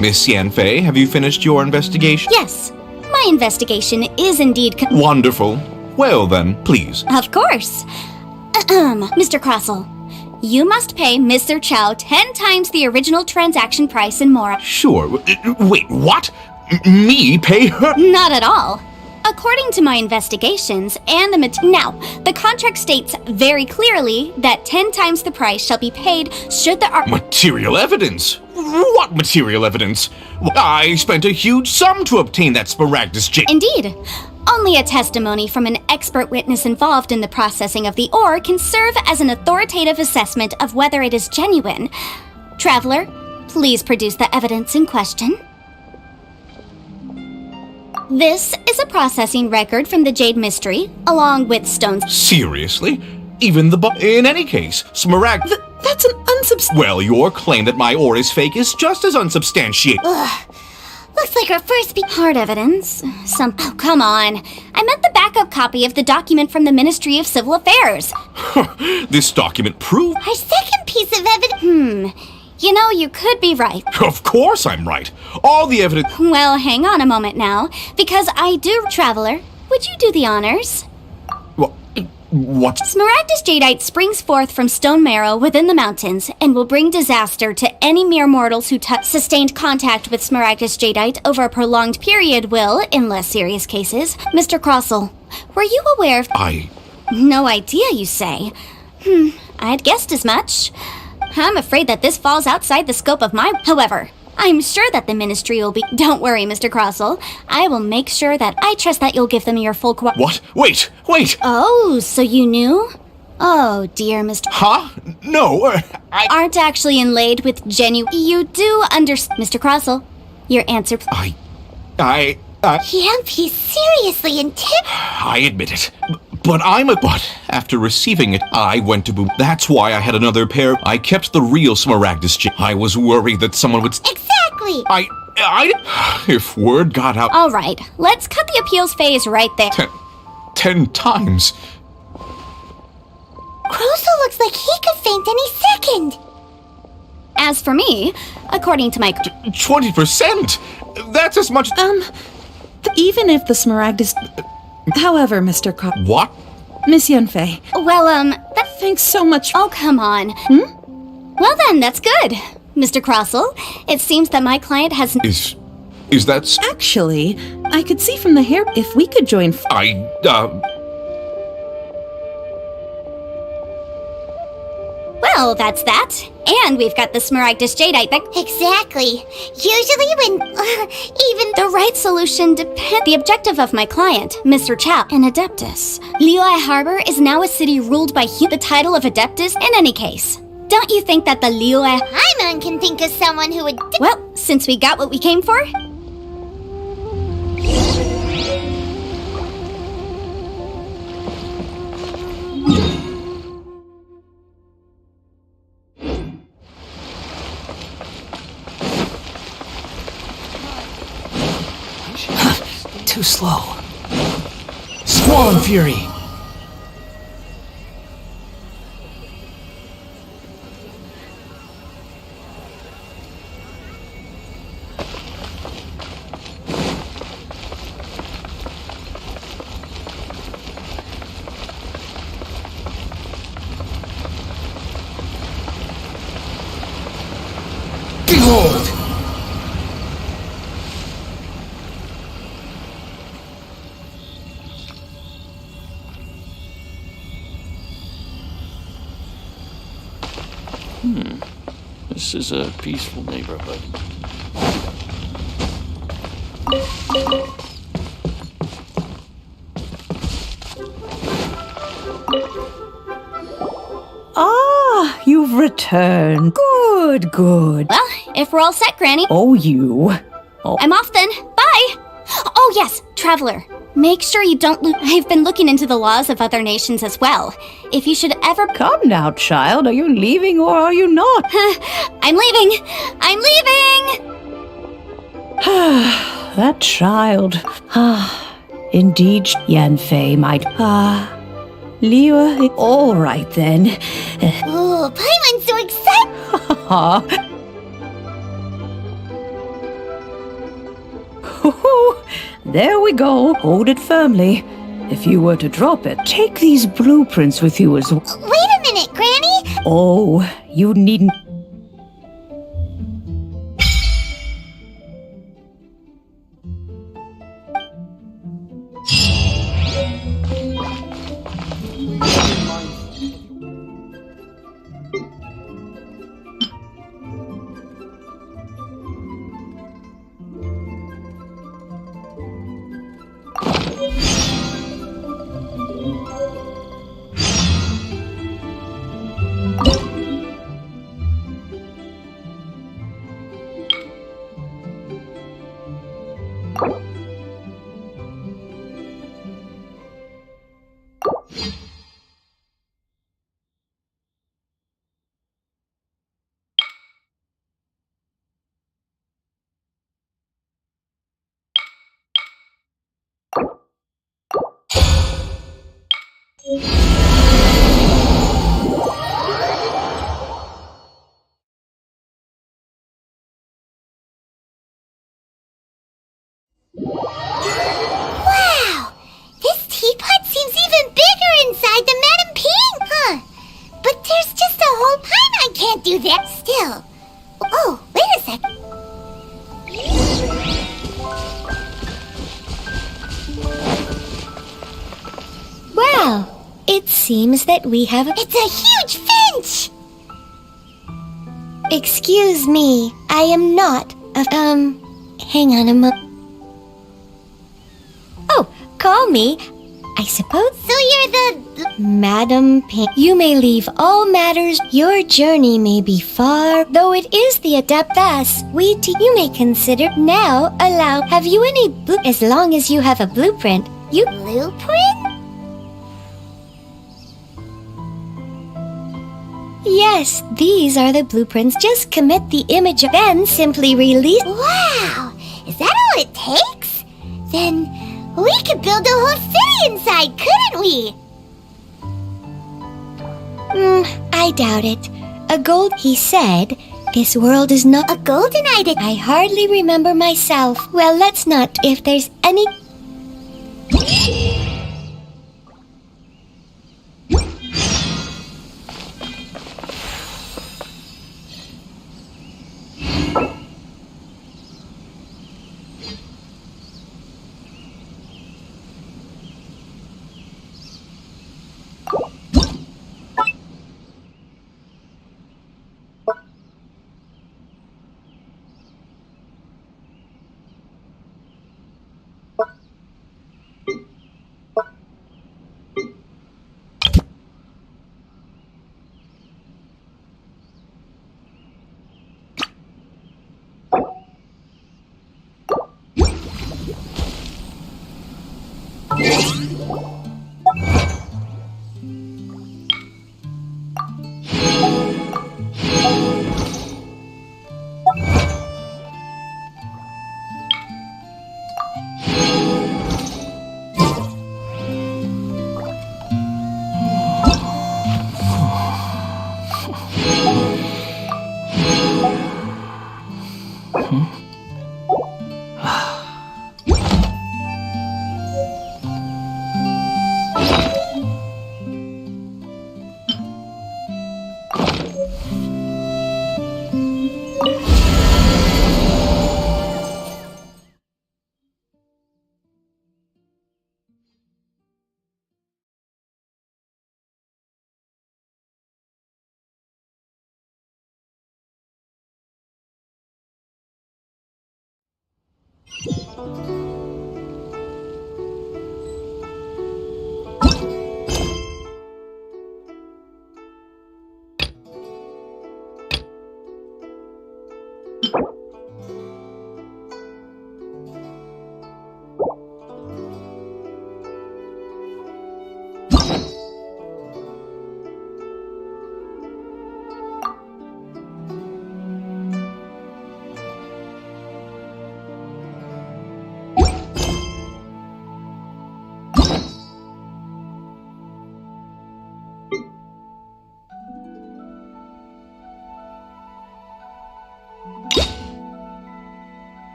Miss Yanfei, have you finished your investigation? Yes, my investigation is indeed Wonderful. Well then, please. Of course. Mr. Crossell, you must pay Mr. Chow 10 times the original transaction price and more. Sure. Wait, what? Me pay her? Not at all. According to my investigations and Now, the contract states very clearly that 10 times the price shall be paid should the Material evidence? What material evidence? I spent a huge sum to obtain that Smaragdus J. Indeed. Only a testimony from an expert witness involved in the processing of the ore can serve as an authoritative assessment of whether it is genuine. Traveler, please produce the evidence in question. This is a processing record from the Jade Mystery, along with stones. Seriously? Even in any case, Smaragd... That's an Well, your claim that my ore is fake is just as unsubstantiated. Ugh. Looks like our first hard evidence. Oh, come on. I meant the backup copy of the document from the Ministry of Civil Affairs. This document proves... Our second piece of evidence... You know, you could be right. Of course I'm right. All the evidence... Well, hang on a moment now, because I do... Traveler, would you do the honors? What? Smaragdus Jadeite springs forth from stone marrow within the mountains and will bring disaster to any mere mortals who sustained contact with Smaragdus Jadeite over a prolonged period will, in less serious cases. Mr. Crossell, were you aware of... No idea, you say? I'd guessed as much. I'm afraid that this falls outside the scope of my... However, I'm sure that the ministry will be... Don't worry, Mr. Crossell. I will make sure that... I trust that you'll give them your full... What? Wait! Oh, so you knew? Oh, dear Mr... Huh? No, Aren't actually inlaid with You do understand... Mr. Crossell, your answer... He's seriously intimidated. I admit it. But after receiving it, I went to boom. That's why I had another pair. I kept the real Smaragdus J. I was worried that someone would... Exactly! If word got out... All right, let's cut the appeals phase right there. 10 times? Krosel looks like he could faint any second. As for me, according to my... 20%? That's as much... Even if the Smaragdus... However, Mr. What? Miss Yunfei. Well, Thanks so much. Oh, come on. Well then, that's good. Mr. Crossell, it seems that my client has... Is that... Actually, I could see from the hair if we could join... Well, that's that. And we've got the Smaragdus Jadeite that... Exactly. Usually when... even... The right solution depends... The objective of my client, Mr. Chow, an Adeptus. Liyue Harbor is now a city ruled by the title of Adeptus in any case. Don't you think that the Liyue... Paimon can think of someone who would... Well, since we got what we came for... Too slow. Squall and Fury! Behold! This is a peaceful neighborhood. Ah, you've returned. Good, good. Well, if we're all set, Granny. Oh, you. Oh. I'm off then. Bye! Oh yes, Traveler. Make sure you don't I've been looking into the laws of other nations as well. If you should ever... Come now, child. Are you leaving or are you not? I'm leaving! I'm leaving! That child. Indeed, Yanfei might... Liyue, all right then. Ooh, Paimon's so excited! There we go. Hold it firmly. If you were to drop it, take these blueprints with you as well. Wait a minute, Granny! Oh, you needn't... Wow! This teapot seems even bigger inside than Madame Ping, huh? But there's just a whole Paimon can't do that still. Oh, wait a sec. Well, it seems that we have a... It's a huge finch! Excuse me, I am not a... hang on a moment. Oh, call me. I suppose... So you're the... Madam Pink, you may leave all matters. Your journey may be far, though it is the Adeptus. You may consider now allow. Have you any as long as you have a blueprint, you... Blueprint? Yes, these are the blueprints. Just commit the image, then simply release... Wow! Is that all it takes? Then we could build a whole city inside, couldn't we? I doubt it. A gold... He said, this world is not... A golden idol. I hardly remember myself. Well, let's not. If there's any...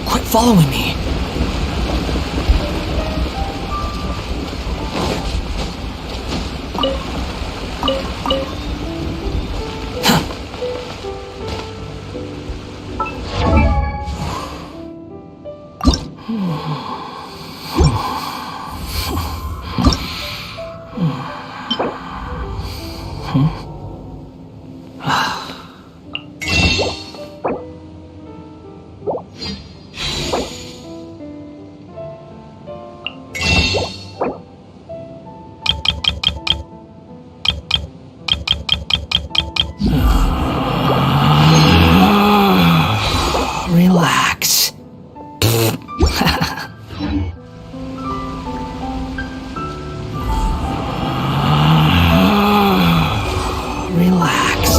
Quit following me. Relax. Relax.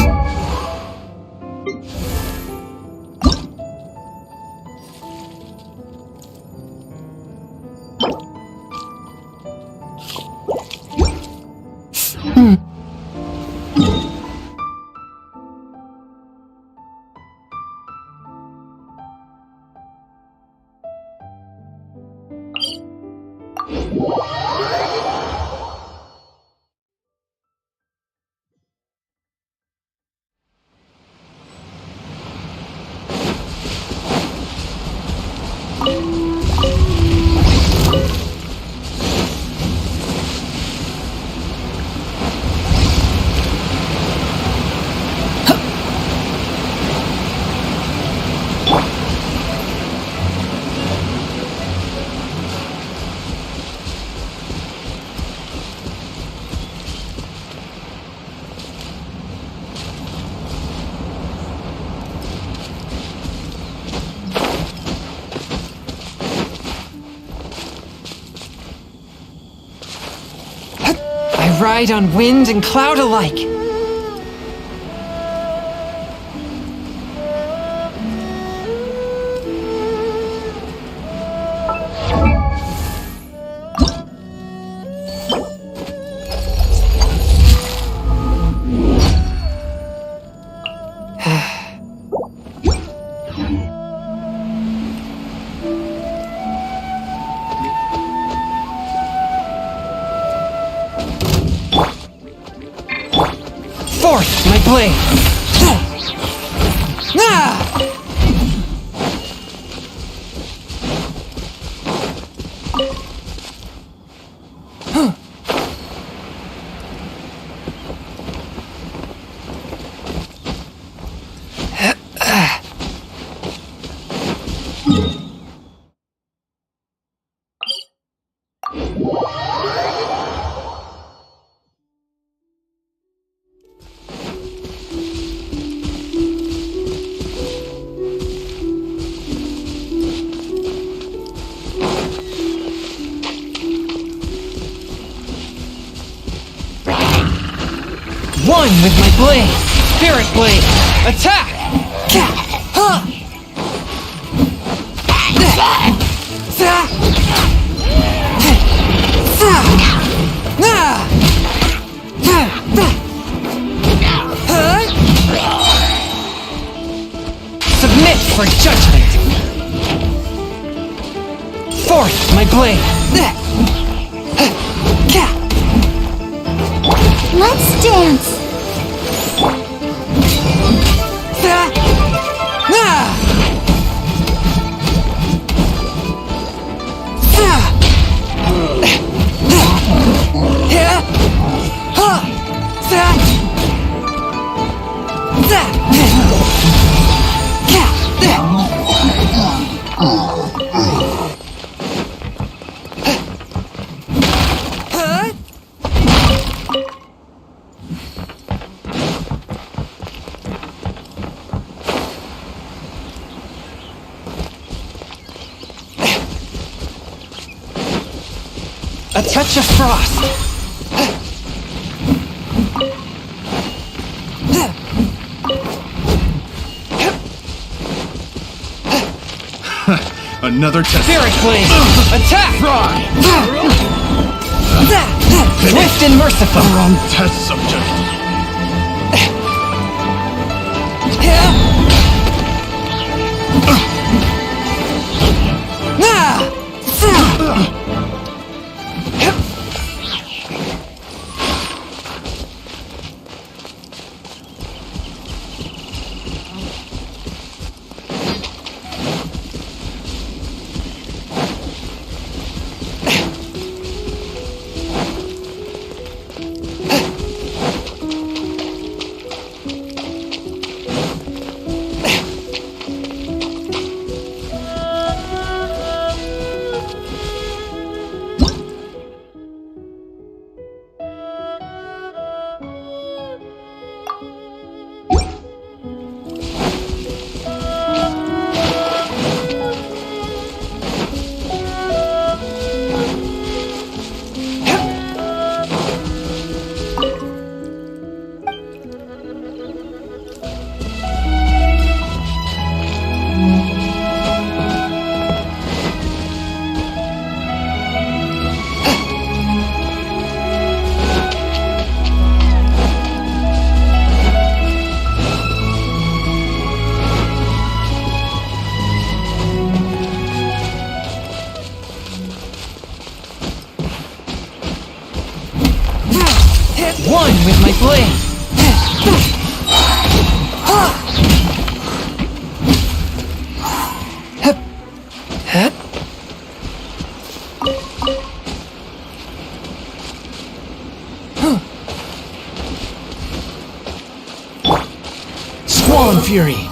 ride on wind and cloud alike. Forth, my blade! Ah! One with my blade! Spirit blade! Attack! Submit for judgment! Forth my blade! Let's dance! A touch of frost! Another test. Spirit blade! Attack! Swift and merciful! Wrong test subject. One with my blade! Squall Fury!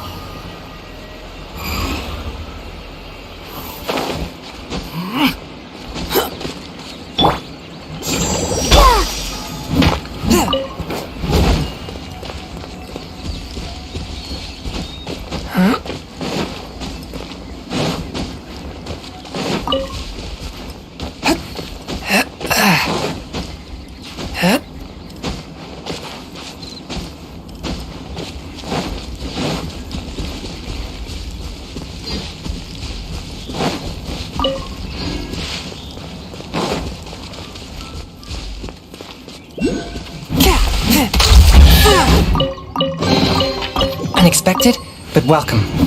unexpected, but welcome.